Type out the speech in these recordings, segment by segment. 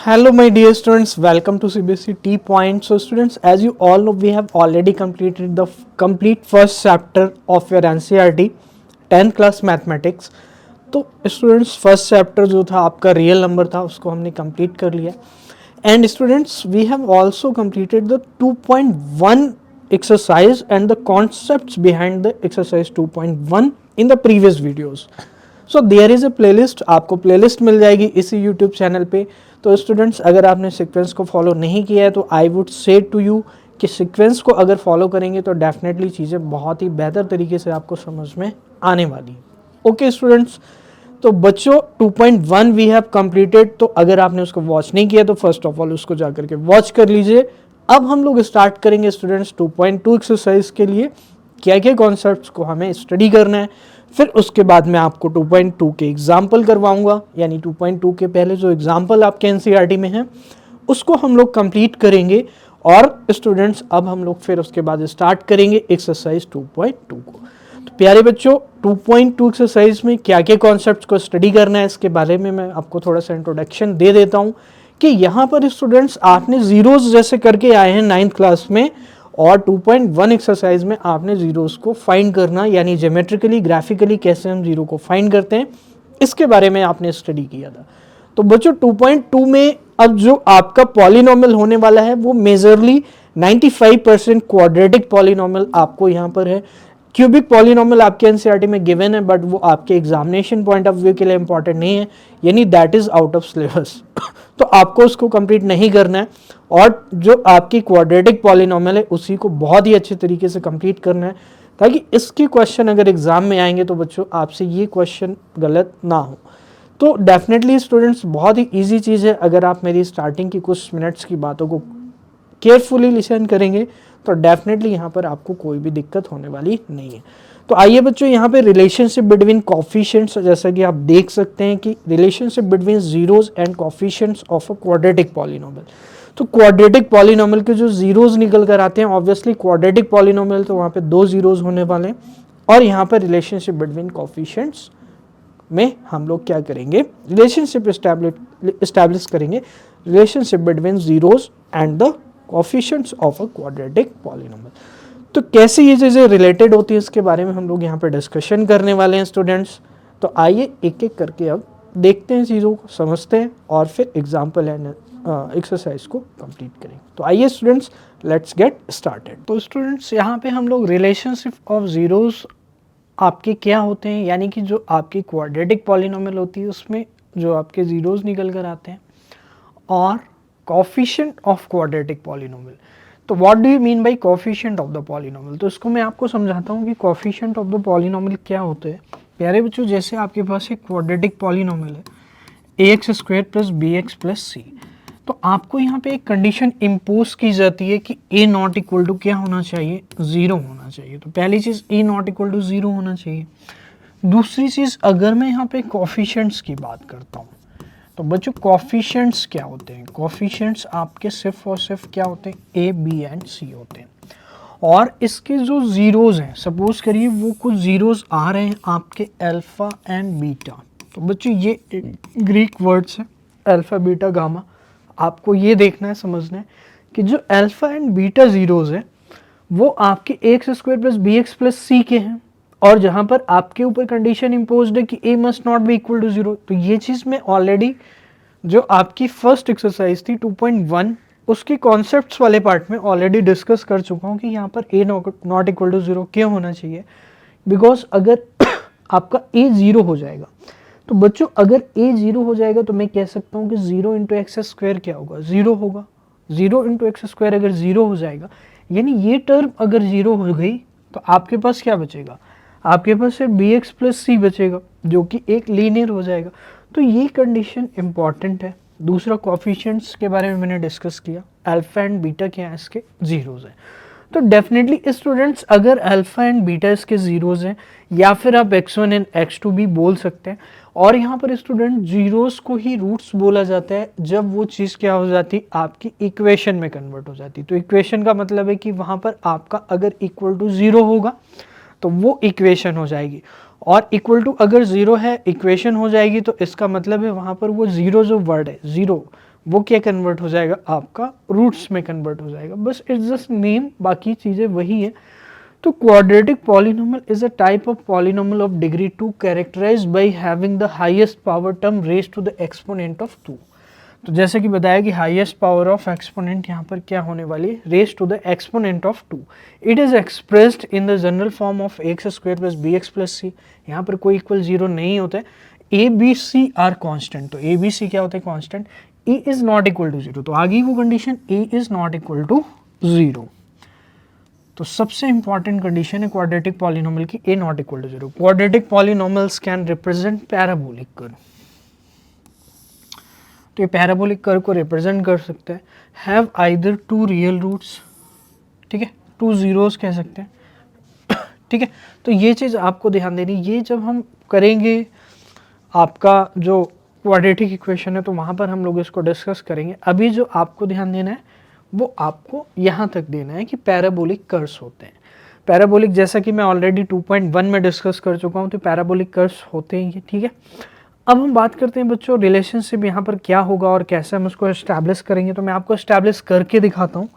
Hello my dear students, welcome to CBSE T Point. So students, as you all know, we have already completed the complete first chapter of your NCERT 10th class mathematics. तो students first chapter जो था आपका real number था उसको हमने complete कर लिया. And students we have also completed the 2.1 exercise and the concepts behind the exercise 2.1 in the previous videos. So there is a playlist, आपको प्लेलिस्ट मिल जाएगी इसी यूट्यूब चैनल पे. तो स्टूडेंट्स, अगर आपने सीक्वेंस को फॉलो नहीं किया है तो I would say to you कि सीक्वेंस को अगर फॉलो करेंगे तो डेफिनेटली चीज़ें बहुत ही बेहतर तरीके से आपको समझ में आने वाली. ओके स्टूडेंट्स, तो बच्चों 2.1 वी हैव कंप्लीटेड. तो अगर आपने उसको वॉच नहीं किया तो फर्स्ट ऑफ ऑल उसको जा करके वॉच कर लीजिए. अब हम लोग स्टार्ट करेंगे स्टूडेंट्स 2.2 एक्सरसाइज के लिए क्या क्या कॉन्सेप्ट्स को हमें स्टडी करना है. फिर उसके बाद मैं आपको 2.2 के एग्जाम्पल करवाऊंगा, यानी 2.2 के पहले जो एग्जाम्पल आपके एनसीईआरटी में है उसको हम लोग कंप्लीट करेंगे. और स्टूडेंट्स अब हम लोग फिर उसके बाद स्टार्ट करेंगे एक्सरसाइज 2.2 को. तो प्यारे बच्चों, 2.2 एक्सरसाइज में क्या क्या कॉन्सेप्ट्स को स्टडी करना है इसके बारे में मैं आपको थोड़ा सा इंट्रोडक्शन दे देता हूँ. कि यहाँ पर स्टूडेंट्स आपने जीरोज जैसे करके आए हैं 9th क्लास में, और 2.1 एक्सरसाइज में आपने जीरोस को फाइंड करना, यानी ज्योमेट्रिकली ग्राफिकली कैसे हम जीरो को फाइंड करते हैं इसके बारे में आपने स्टडी किया था. तो बच्चों 2.2 में अब जो आपका पॉलिनोमियल होने वाला है वो मेजरली 95% क्वाड्रेटिक पॉलिनोमियल आपको यहाँ पर है. क्यूबिक पॉलिनोमियल आपके एनसीईआरटी में गिवन है बट वो आपके एग्जामिनेशन पॉइंट ऑफ व्यू के लिए इंपॉर्टेंट नहीं है, यानी that is out of syllabus. तो आपको उसको कंप्लीट नहीं करना है, और जो आपकी क्वाड्रेटिक पॉलिनोमियल है उसी को बहुत ही अच्छे तरीके से कंप्लीट करना है, ताकि इसके क्वेश्चन अगर एग्जाम में आएंगे तो बच्चों आपसे ये क्वेश्चन गलत ना हो. तो डेफिनेटली स्टूडेंट्स बहुत ही ईजी चीज़ है. अगर आप मेरी स्टार्टिंग की कुछ मिनट्स की बातों को केयरफुली लिसन करेंगे तो डेफिनेटली यहाँ पर आपको कोई भी दिक्कत होने वाली नहीं है. तो आइए बच्चों, यहाँ पे रिलेशनशिप बिटवीन कोफिशिएंट्स, जैसा कि आप देख सकते हैं कि relationship between zeros and coefficients of a quadratic polynomial. तो क्वाड्रेटिक पॉलिनोमियल के जो जीरोज निकल कर आते हैं, ऑब्वियसली क्वाड्रेटिक पॉलिनोमियल तो वहाँ पे 2 जीरोज होने वाले हैं. और यहाँ पर रिलेशनशिप बिटवीन कोफिशिएंट्स में हम लोग क्या करेंगे, रिलेशनशिप एस्टैब्लिश करेंगे, relationship between zeros and the coefficients of a quadratic polynomial. तो कैसे ये चीज़ें रिलेटेड होती है इसके बारे में हम लोग यहाँ पर डिस्कशन करने वाले हैं स्टूडेंट्स. तो आइए एक एक करके अब देखते हैं, चीज़ों को समझते हैं और फिर एग्जाम्पल एंड एक्सरसाइज को कंप्लीट करेंगे. तो आइए स्टूडेंट्स, लेट्स गेट स्टार्टेड. तो स्टूडेंट्स, यहाँ पे हम लोग रिलेशनशिप ऑफ जीरोस आपके क्या होते हैं, यानी कि जो आपकी क्वाड्रेटिक पॉलिनोमियल होती है उसमें जो आपके जीरोस निकल कर आते हैं, और कोफिशिएंट ऑफ क्वाड्रेटिक पॉलिनोमियल. तो what do you mean by coefficient of the polynomial. तो इसको मैं आपको समझाता हूँ कि कोफिशिएंट ऑफ द पॉलिनोमियल क्या होते हैं. प्यारे बच्चों, जैसे आपके पास एक क्वाड्रेटिक पॉलिनोमियल है ax² plus bx plus c. तो आपको यहाँ पे एक कंडीशन इम्पोज की जाती है कि a नॉट इक्वल टू क्या होना चाहिए, 0 होना चाहिए. तो पहली चीज़ a नॉट इक्वल टू 0 होना चाहिए. दूसरी चीज़, अगर मैं यहाँ पे कोफिशिएंट्स की बात करता हूँ तो बच्चों कोफिशिएंट्स क्या होते हैं. कोफिशिएंट्स आपके सिर्फ और सिर्फ क्या होते हैं, a b एंड c होते हैं. और इसके जो जीरोज हैं, सपोज करिए वो कुछ जीरोज आ रहे हैं आपके अल्फा एंड बीटा. तो बच्चों ये ग्रीक वर्ड्स हैं अल्फा बीटा गामा. आपको ये देखना है, समझना है कि जो अल्फा एंड बीटा जीरोज हैं वो आपके ax² plus bx plus c के हैं, और जहाँ पर आपके ऊपर कंडीशन इम्पोज्ड है कि a must not be equal to 0. तो ये चीज़ मैं ऑलरेडी जो आपकी फर्स्ट एक्सरसाइज थी 2.1 उसके कॉन्सेप्ट्स वाले पार्ट में ऑलरेडी डिस्कस कर चुका हूँ कि यहाँ पर a नॉट इक्वल टू 0 क्यों होना चाहिए. बिकॉज अगर आपका a 0 हो जाएगा तो बच्चों, अगर a 0 हो जाएगा तो मैं कह सकता हूँ कि 0 इंटू एक्स स्क्वायर क्या होगा, 0 होगा. 0 इंटू एक्स स्क्वायर अगर 0 हो जाएगा, यानी ये टर्म अगर 0 हो गई तो आपके पास क्या बचेगा, आपके पास सिर्फ bx प्लस c बचेगा जो कि एक लीनियर हो जाएगा. तो ये कंडीशन इंपॉर्टेंट है. दूसरा, कोफिशिएंट्स के बारे में मैंने डिस्कस किया, अल्फा एंड बीटा क्या है, इसके जीरोज हैं. तो डेफिनेटली स्टूडेंट्स, अगर अल्फा एंड बीटा इसके जीरोज हैं, या फिर आप x1 एंड x2 भी बोल सकते हैं. और यहाँ पर स्टूडेंट जीरोस को ही रूट्स बोला जाता है जब वो चीज़ क्या हो जाती, आपकी इक्वेशन में कन्वर्ट हो जाती. तो इक्वेशन का मतलब है कि वहाँ पर आपका अगर इक्वल टू 0 होगा तो वो इक्वेशन हो जाएगी, और इक्वल टू अगर 0 है इक्वेशन हो जाएगी. तो इसका मतलब है वहाँ पर वो 0 जो वर्ड है 0 वो क्या कन्वर्ट हो जाएगा, आपका रूट्स में कन्वर्ट हो जाएगा। बस इट्स जस्ट नेम, बाकी चीज़ें वही है। तो quadratic polynomial is a type of polynomial of degree 2 characterized by having the highest power term raised to the exponent of 2। तो जैसे कि बताया कि हाईएस्ट पावर ऑफ एक्सपोनेंट यहाँ पर क्या होने वाली है, raised to the exponent of 2। It is expressed in the general form of x square plus b x plus c. यहाँ पर कोई इक्वल जीरो नहीं होता है, a b c are constant. तो ए बी सी क्या होते हैं, constant. A is not equal to zero, तो आ गई वो condition, a is not equal to zero. तो सबसे इंपॉर्टेंट कंडीशन है क्वाड्रेटिक पॉलिनोमियल की, a not equal to zero. Quadratic polynomials can represent parabolic curve. तो ये पैराबोलिक कर्व को रिप्रेजेंट कर सकते हैं। Have either two real roots, ठीक है, टू जीरोस कह सकते हैं, ठीक है। तो ये चीज़ आपको ध्यान देनी, ये जब हम करेंगे आपका जो क्वाड्रेटिक इक्वेशन है तो वहाँ पर हम लोग इसको डिस्कस करेंगे। अभी जो आपको ध्यान देना है वो आपको यहाँ तक देना है कि पैराबोलिक कर्व्स होते हैं। पैराबोलिक जैसा कि मैं ऑलरेडी 2.1 में डिस्कस कर चुका हूँ, तो पैराबोलिक कर्व्स होते हैं ये, ठीक है। अब हम बात करते हैं बच्चों रिलेशनशिप यहाँ पर क्या होगा और कैसे हम उसको एस्टैब्लिश करेंगे। तो मैं आपको एस्टैब्लिश करके दिखाता हूँ,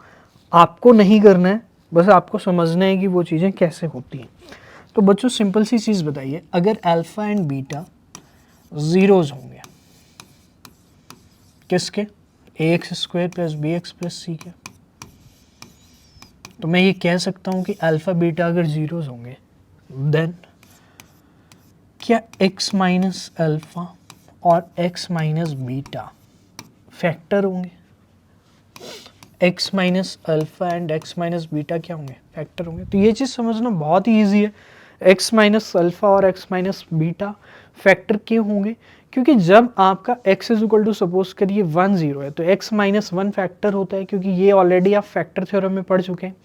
आपको नहीं करना है, बस आपको समझना है कि वो चीज़ें कैसे होती हैं। तो बच्चों सिंपल सी चीज़ बताइए, अगर अल्फ़ा एंड बीटा ज़ीरोज़ होंगे किसके, a x square plus b x plus c के, तो मैं ये कह सकता हूँ कि अल्फ़ा बीटा अगर ज़ीरोज़ होंगे देन क्या x माइनस अल्फ़ा और x माइनस बीटा फैक्टर होंगे। x minus alpha and x minus beta क्या होंगे, फैक्टर होंगे। तो ये चीज़ समझना बहुत ही ईजी है। x माइनस अल्फ़ा और x माइनस बीटा फैक्टर क्यों होंगे, क्योंकि जब आपका x is equal to suppose करिए 1 0 है तो x माइनस 1 फैक्टर होता है, क्योंकि ये ऑलरेडी आप फैक्टर थ्योरम में पढ़ चुके हैं।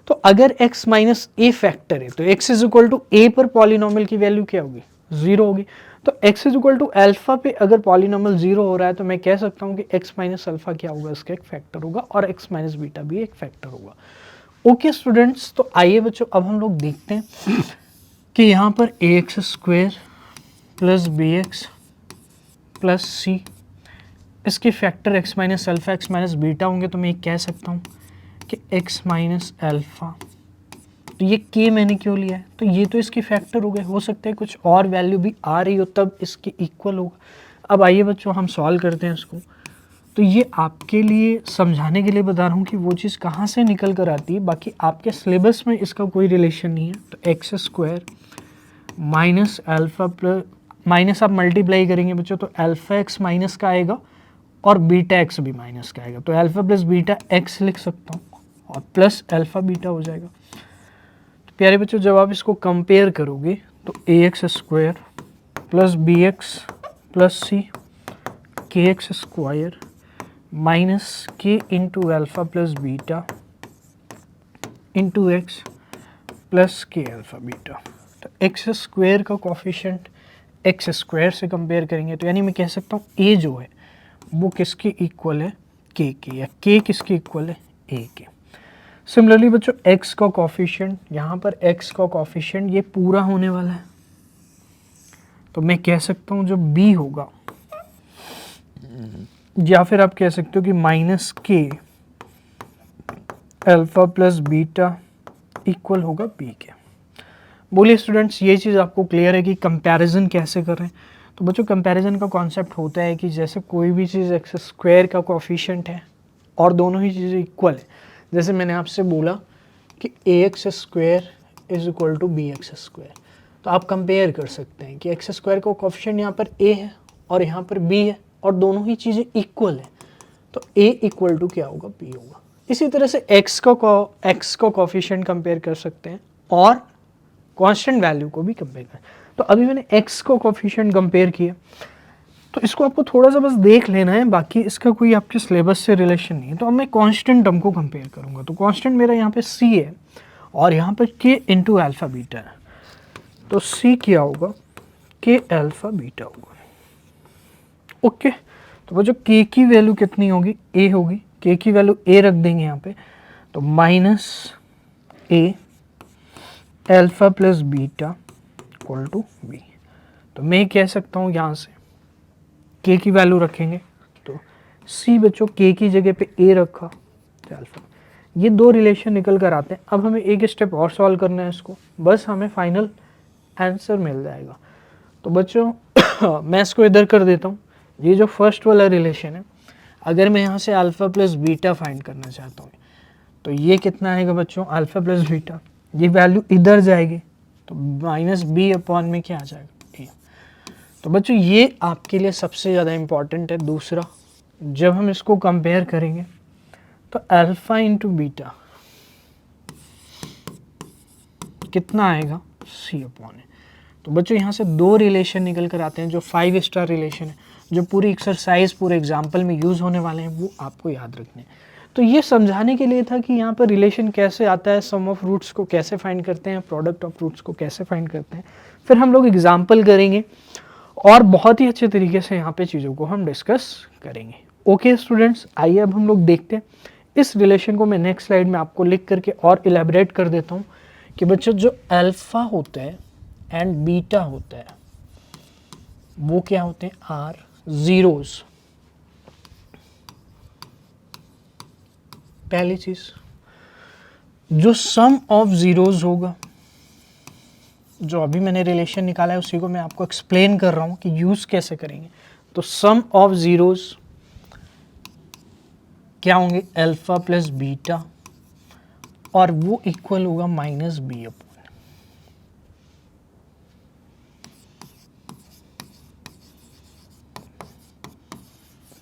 तो अगर x माइनस ए फैक्टर है तो x इज इक्वल टू ए पर पॉलिनोमियल की वैल्यू क्या होगी, जीरो होगी। तो x is equal to alpha पे अगर पॉलिनोमियल जीरो हो रहा है तो मैं कह सकता हूँ कि x माइनस अल्फा क्या होगा, इसका एक फैक्टर होगा, और x माइनस बीटा भी एक फैक्टर होगा। ओके स्टूडेंट्स, तो आइए बच्चों अब हम लोग देखते हैं कि यहाँ पर a x square plus b x plus c, इसके factor x minus alpha x minus beta होंगे। तो मैं ये कह सकता हूँ कि x माइनस अल्फा, तो ये k मैंने क्यों लिया है, तो ये तो इसके फैक्टर हो गए, हो सकता है कुछ और वैल्यू भी आ रही हो तब इसके इक्वल होगा। अब आइए बच्चों हम सॉल्व करते हैं इसको। तो ये आपके लिए समझाने के लिए बता रहा हूँ कि वो चीज़ कहाँ से निकल कर आती है, बाकी आपके सिलेबस में इसका कोई रिलेशन नहीं है। तो x square minus alpha plus, minus आप मल्टीप्लाई करेंगे बच्चों तो अल्फ़ा एक्स माइनस का आएगा और बीटा एक्स भी माइनस का आएगा। तो अल्फ़ा प्लस बीटा एक्स लिख सकता हूँ और प्लस अल्फ़ा बीटा हो जाएगा। तो प्यारे बच्चों जब आप इसको कंपेयर करोगे तो a x square plus b x plus c k x square minus k into alpha plus beta into x plus k alpha beta. तो एक्स स्क्वायर का कोफिशिएंट एक्स स्क्वायर से कंपेयर करेंगे तो यानी मैं कह सकता हूँ ए जो है वो किसके इक्वल है, के के, या के किसके इक्वल है, ए के। सिमिलरली बच्चों एक्स का कोफिशिएंट, यहाँ पर एक्स का कोफिशिएंट ये पूरा होने वाला है, तो मैं कह सकता हूँ जो बी होगा, या फिर आप कह सकते हो कि माइनस के अल्फ़ा प्लस बीटा इक्वल होगा बी के। बोलिए स्टूडेंट्स ये चीज़ आपको क्लियर है कि कंपैरिजन कैसे कर रहे हैं। तो बच्चों कंपैरिजन का कॉन्सेप्ट होता है कि जैसे कोई भी चीज़ एक्स स्क्वायर का कोफिशिएंट है और दोनों ही चीज़ें इक्वल है, जैसे मैंने आपसे बोला कि a x square is equal to b x square, तो आप कंपेयर कर सकते हैं कि एक्स स्क्वायर का कोफिशिएंट यहाँ पर ए है और यहाँ पर बी है और दोनों ही चीज़ें इक्वल है, तो ए इक्वल टू क्या होगा, बी होगा। इसी तरह से एक्स का कोफिशिएंट कंपेयर कर सकते हैं और कांस्टेंट वैल्यू को भी कंपेयर करें। तो अभी मैंने x को कोफिशिएंट कंपेयर किया, तो इसको आपको थोड़ा सा बस देख लेना है, बाकी इसका कोई आपके सिलेबस से रिलेशन नहीं है। तो अब मैं कांस्टेंट टर्म को कंपेयर करूंगा, तो कांस्टेंट मेरा यहाँ पे c है और यहाँ पर k इंटू अल्फ़ा बीटा है, तो c क्या होगा, k अल्फ़ा बीटा होगा। ओके, तो वो जो k की वैल्यू कितनी होगी, a होगी, k की वैल्यू a रख देंगे यहाँ पे, तो minus a alpha plus beta equal to b. तो मैं कह सकता हूँ यहाँ से k की वैल्यू रखेंगे तो सी बच्चों के की जगह पे ए रखा तो अल्फा। ये दो रिलेशन निकल कर आते हैं। अब हमें एक स्टेप और सॉल्व करना है इसको, बस हमें फाइनल आंसर मिल जाएगा। तो बच्चों मैं इसको इधर कर देता हूँ। ये जो फर्स्ट वाला रिलेशन है, अगर मैं यहाँ से अल्फ़ा प्लस बीटा फाइंड करना चाहता हूँ तो ये कितना आएगा बच्चों, अल्फ़ा प्लस बीटा, ये वैल्यू इधर जाएगी तो माइनस बी अपॉन में क्या आ जाएगा, ए। तो बच्चों ये आपके लिए सबसे ज़्यादा इम्पॉर्टेंट है। दूसरा, जब हम इसको कंपेयर करेंगे तो अल्फ़ा इंटू बीटा कितना आएगा, सी अपॉन है। तो बच्चों यहाँ से दो रिलेशन निकल कर आते हैं जो 5 स्टार रिलेशन है, जो पूरी एक्सरसाइज पूरे एग्जाम्पल में यूज़ होने वाले हैं, वो आपको याद रखने हैं। तो ये समझाने के लिए था कि यहाँ पर रिलेशन कैसे आता है, सम ऑफ रूट्स को कैसे फाइंड करते हैं, प्रोडक्ट ऑफ रूट्स को कैसे फाइंड करते हैं। फिर हम लोग एग्जाम्पल करेंगे और बहुत ही अच्छे तरीके से यहाँ पे चीज़ों को हम डिस्कस करेंगे। ओके स्टूडेंट्स, आइए अब हम लोग देखते हैं इस रिलेशन को। मैं नेक्स्ट स्लाइड में आपको लिख करके और इलेबरेट कर देता हूँ कि बच्चों जो अल्फ़ा होता है एंड बीटा होता है वो क्या होते हैं, आर जीरोज। पहली चीज, जो सम ऑफ जीरोज होगा, जो अभी मैंने रिलेशन निकाला है उसी को मैं आपको एक्सप्लेन कर रहा हूं कि यूज कैसे करेंगे। तो सम ऑफ जीरोज क्या होंगे, अल्फा प्लस बीटा, और वो इक्वल होगा minus b upon.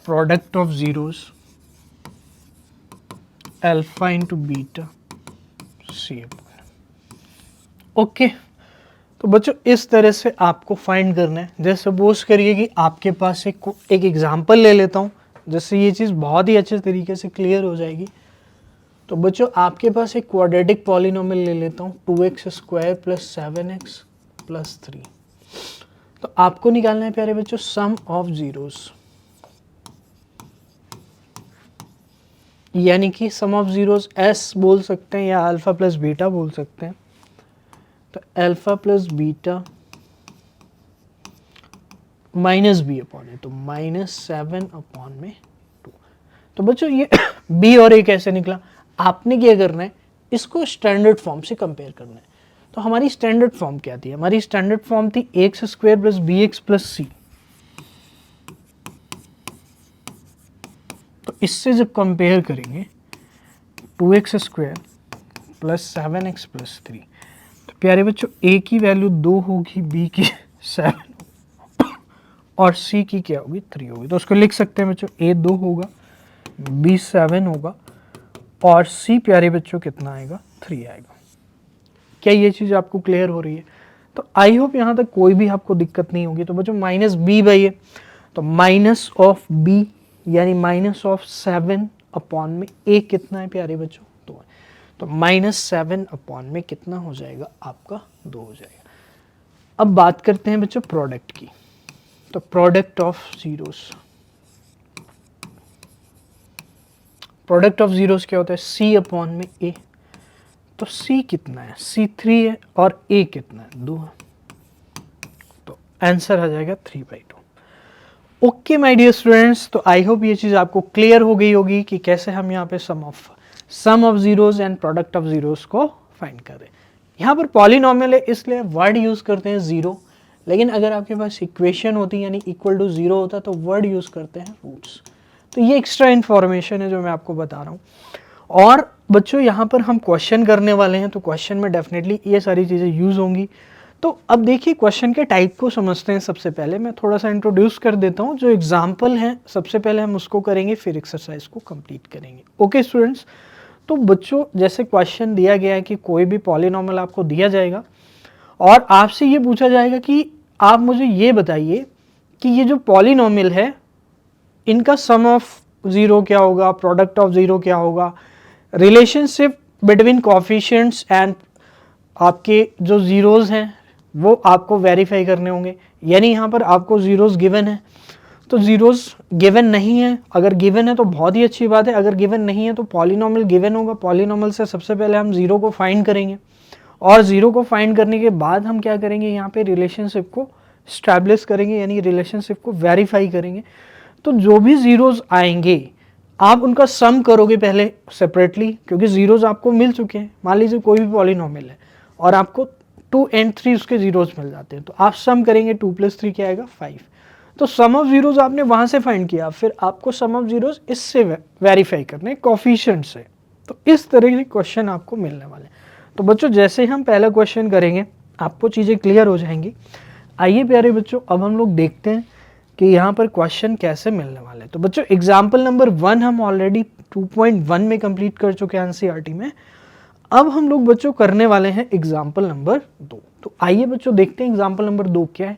Product of zeros alpha into beta c upon. Okay, तो बच्चों इस तरह से आपको फाइंड करना है। जैसे सपोज करिए कि आपके पास एक एग्जांपल ले लेता हूँ, जिससे ये चीज़ बहुत ही अच्छे तरीके से क्लियर हो जाएगी। तो बच्चों आपके पास एक क्वाड्रेटिक पॉलिनोमियल ले लेता हूँ, 2x square plus 7x plus 3। तो आपको निकालना है प्यारे बच्चों सम ऑफ जीरोज, यानी कि सम ऑफ जीरोज एस बोल सकते हैं या अल्फा प्लस बीटा बोल सकते हैं। तो alpha plus beta minus b upon है, तो माइनस 7 अपॉन में 2। तो बच्चों ये बी और ए कैसे निकला, आपने क्या करना है, इसको स्टैंडर्ड फॉर्म से कंपेयर करना है। तो हमारी स्टैंडर्ड फॉर्म क्या थी, हमारी स्टैंडर्ड फॉर्म थी x square plus b x plus c. तो इससे जब कंपेयर करेंगे 2x square plus 7x plus 3, तो प्यारे बच्चों a की वैल्यू 2 होगी, b की 7 और c की क्या होगी, 3 होगी। तो उसको लिख सकते हैं बच्चों, a 2 होगा, b 7 होगा और c प्यारे बच्चों कितना आएगा, 3 आएगा। क्या ये चीज़ आपको क्लियर हो रही है? तो आई होप यहाँ तक कोई भी आपको दिक्कत नहीं होगी। तो बच्चों माइनस b बाई ए, तो माइनस ऑफ b यानी माइनस ऑफ 7 अपॉन में a कितना है प्यारे बच्चों, 2 है। तो माइनस 7 अपॉन में कितना हो जाएगा आपका, 2 हो जाएगा। अब बात करते हैं बच्चों प्रोडक्ट की। तो product of zeros, product of zeros क्या होता है, c अपॉन में a। तो c कितना है, c 3 है और a कितना है, 2 है। तो आंसर आ जाएगा 3/2। ओके माय डियर स्टूडेंट्स, तो आई होप ये चीज़ आपको क्लियर हो गई होगी कि कैसे हम यहाँ पे sum of zeros and product of zeros को फाइंड करें। यहाँ पर पॉलिनोमियल है इसलिए वर्ड यूज़ करते हैं जीरो, लेकिन अगर आपके पास इक्वेशन होती यानी इक्वल टू जीरो होता तो वर्ड यूज़ करते हैं रूट्स। तो ये एक्स्ट्रा इन्फॉर्मेशन है जो मैं आपको बता रहा हूँ। और बच्चों यहाँ पर हम क्वेश्चन करने वाले हैं, तो क्वेश्चन में डेफिनेटली ये सारी चीज़ें यूज़ होंगी। तो अब देखिए क्वेश्चन के टाइप को समझते हैं। सबसे पहले मैं थोड़ा सा इंट्रोड्यूस कर देता हूँ। जो एग्जाम्पल है सबसे पहले हम उसको करेंगे, फिर एक्सरसाइज को कंप्लीट करेंगे। ओके स्टूडेंट्स, तो बच्चों जैसे क्वेश्चन दिया गया है कि कोई भी पॉलिनोमियल आपको दिया जाएगा और आपसे ये पूछा जाएगा कि आप मुझे ये बताइए कि ये जो पॉलिनोमियल है इनका सम ऑफ ज़ीरो क्या होगा, प्रोडक्ट ऑफ ज़ीरो क्या होगा, रिलेशनशिप बिटवीन कोएफिशिएंट्स एंड आपके जो ज़ीरोज़ हैं वो आपको वेरीफाई करने होंगे। यानी यहाँ पर आपको ज़ीरोज़ गिवन है, तो ज़ीरोज़ गिवन नहीं है। अगर गिवन है तो बहुत ही अच्छी बात है, अगर गिवन नहीं है तो पॉलिनोमियल गिवन होगा। पॉलिनोमियल से सबसे पहले हम ज़ीरो को फाइंड करेंगे और ज़ीरो को फाइंड करने के बाद हम क्या करेंगे, यहाँ पे रिलेशनशिप को स्टैब्लिश करेंगे, यानी रिलेशनशिप को वेरीफाई करेंगे। तो जो भी ज़ीरोज़ आएंगे आप उनका सम करोगे पहले सेपरेटली, क्योंकि ज़ीरोज़ आपको मिल चुके हैं। मान लीजिए कोई भी पॉलिनोमियल है और आपको 2 and 3 उसके ज़ीरोज़ मिल जाते हैं, तो आप सम करेंगे 2 + 3 क्या आएगा 5। तो सम ऑफ ज़ीरोज़ आपने वहाँ से फाइंड किया, फिर आपको सम ऑफ ज़ीरोज़ इससे वेरीफाई करने कोफिशिएंट से। तो इस तरह के क्वेश्चन आपको मिलने वाले हैं। तो बच्चों जैसे हम पहला क्वेश्चन करेंगे आपको चीज़ें क्लियर हो जाएंगी। आइए प्यारे बच्चों अब हम लोग देखते हैं कि यहाँ पर क्वेश्चन कैसे मिलने वाले हैं। तो बच्चों एग्जाम्पल नंबर 1 हम ऑलरेडी 2.1 में कंप्लीट कर चुके हैं एनसीईआरटी में। अब हम लोग बच्चों करने वाले हैं एग्जाम्पल नंबर 2। तो आइए बच्चों देखते हैं एग्जाम्पल नंबर 2 क्या है।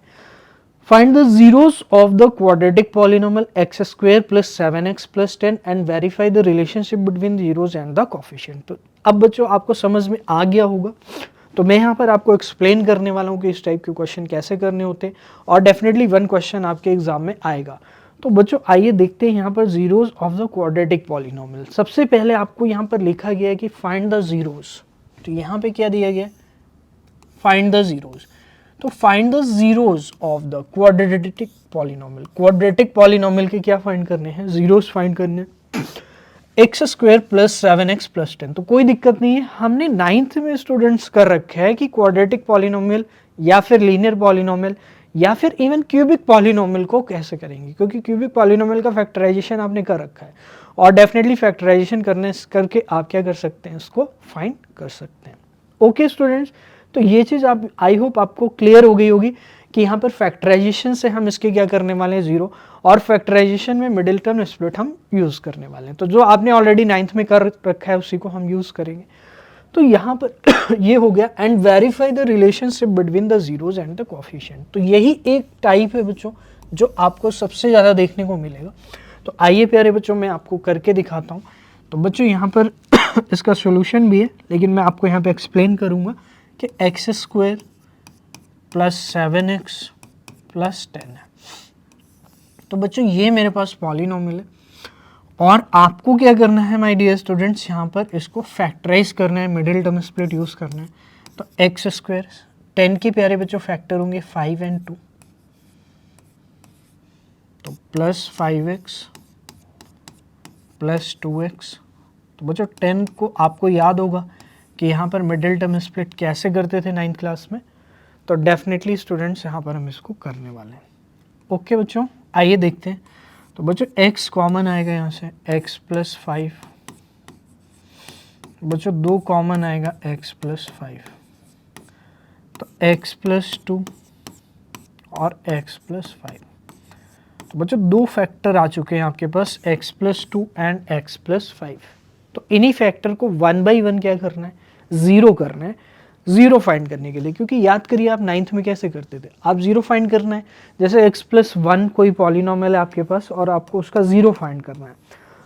Find the zeros of the quadratic polynomial x² + 7x + 10 and verify the relationship between zeros and the coefficient. तो अब बच्चों आपको समझ में आ गया होगा, तो मैं यहाँ पर आपको एक्सप्लेन करने वाला हूँ कि इस टाइप के क्वेश्चन कैसे करने होते हैं, और डेफिनेटली 1 क्वेश्चन आपके एग्जाम में आएगा। तो बच्चों आइए देखते हैं यहाँ पर zeros of the quadratic polynomial. सबसे पहले आपको यहाँ पर लिखा गया है कि फाइंड द जीरोस। तो यहाँ पे क्या दिया गया है, फाइंड द जीरोस। तो find the zeros of the quadratic polynomial. Quadratic polynomial के क्या फाइंड करने हैं, जीरोस फाइंड करने हैं। x² + 7x + 10। तो कोई दिक्कत नहीं है, हमने 9th में स्टूडेंट्स कर रखा है कि क्वाड्रेटिक पॉलिनोमियल या फिर लीनियर पॉलिनोमियल या फिर इवन क्यूबिक पॉलिनोमियल को कैसे करेंगे, क्योंकि क्यूबिक पॉलिनोमियल का फैक्टराइजेशन आपने कर रखा है और डेफिनेटली फैक्टराइजेशन करके आप क्या कर सकते हैं, उसको फाइंड कर सकते हैं। ओके स्टूडेंट्स, तो ये चीज़ आप आई होप आपको क्लियर हो गई होगी कि यहाँ पर फैक्टराइजेशन से हम इसके क्या करने वाले हैं, जीरो, और फैक्टराइजेशन में मिडिल टर्म स्प्लिट हम यूज़ करने वाले हैं। तो जो आपने ऑलरेडी 9th में कर रखा है उसी को हम यूज़ करेंगे। तो यहाँ पर ये हो गया, and verify the relationship between the zeros and the coefficient. तो यही एक टाइप है बच्चों जो आपको सबसे ज़्यादा देखने को मिलेगा। तो आइए प्यारे बच्चों मैं आपको करके दिखाता हूँ। तो बच्चों यहाँ पर इसका सोल्यूशन भी है, लेकिन मैं आपको यहाँ पे एक्सप्लेन करूँगा कि x² + 7x + 10 है। तो बच्चों ये मेरे पास पॉलिनोमियल है और आपको क्या करना है माय डियर स्टूडेंट्स, यहाँ पर इसको फैक्टराइज करना है, मिडिल टर्म स्प्लिट यूज़ करना है। तो x², 10 के प्यारे बच्चों फैक्टर होंगे 5 और 2, तो + 5x + 2x। तो बच्चों 10 को आपको याद होगा कि यहाँ पर मिडिल टर्म स्प्लिट कैसे करते थे 9th क्लास में, तो डेफिनेटली स्टूडेंट्स यहाँ पर हम इसको करने वाले हैं। ओके बच्चों आइए देखते हैं। तो बच्चों x कॉमन आएगा यहाँ से, x + 5। बच्चों 2 कॉमन आएगा, x + 5। तो x + 2 और x + 5। तो बच्चों 2 फैक्टर आ चुके हैं आपके पास, x + 2 एंड x + 5। तो इन्हीं फैक्टर को 1 by 1 क्या करना है, ज़ीरो करना है, ज़ीरो फाइंड करने के लिए। क्योंकि याद करिए आप 9th में कैसे करते थे, आप ज़ीरो फाइंड करना है। जैसे x + 1 कोई पॉलिनोमियल है आपके पास और आपको उसका ज़ीरो फाइंड करना है,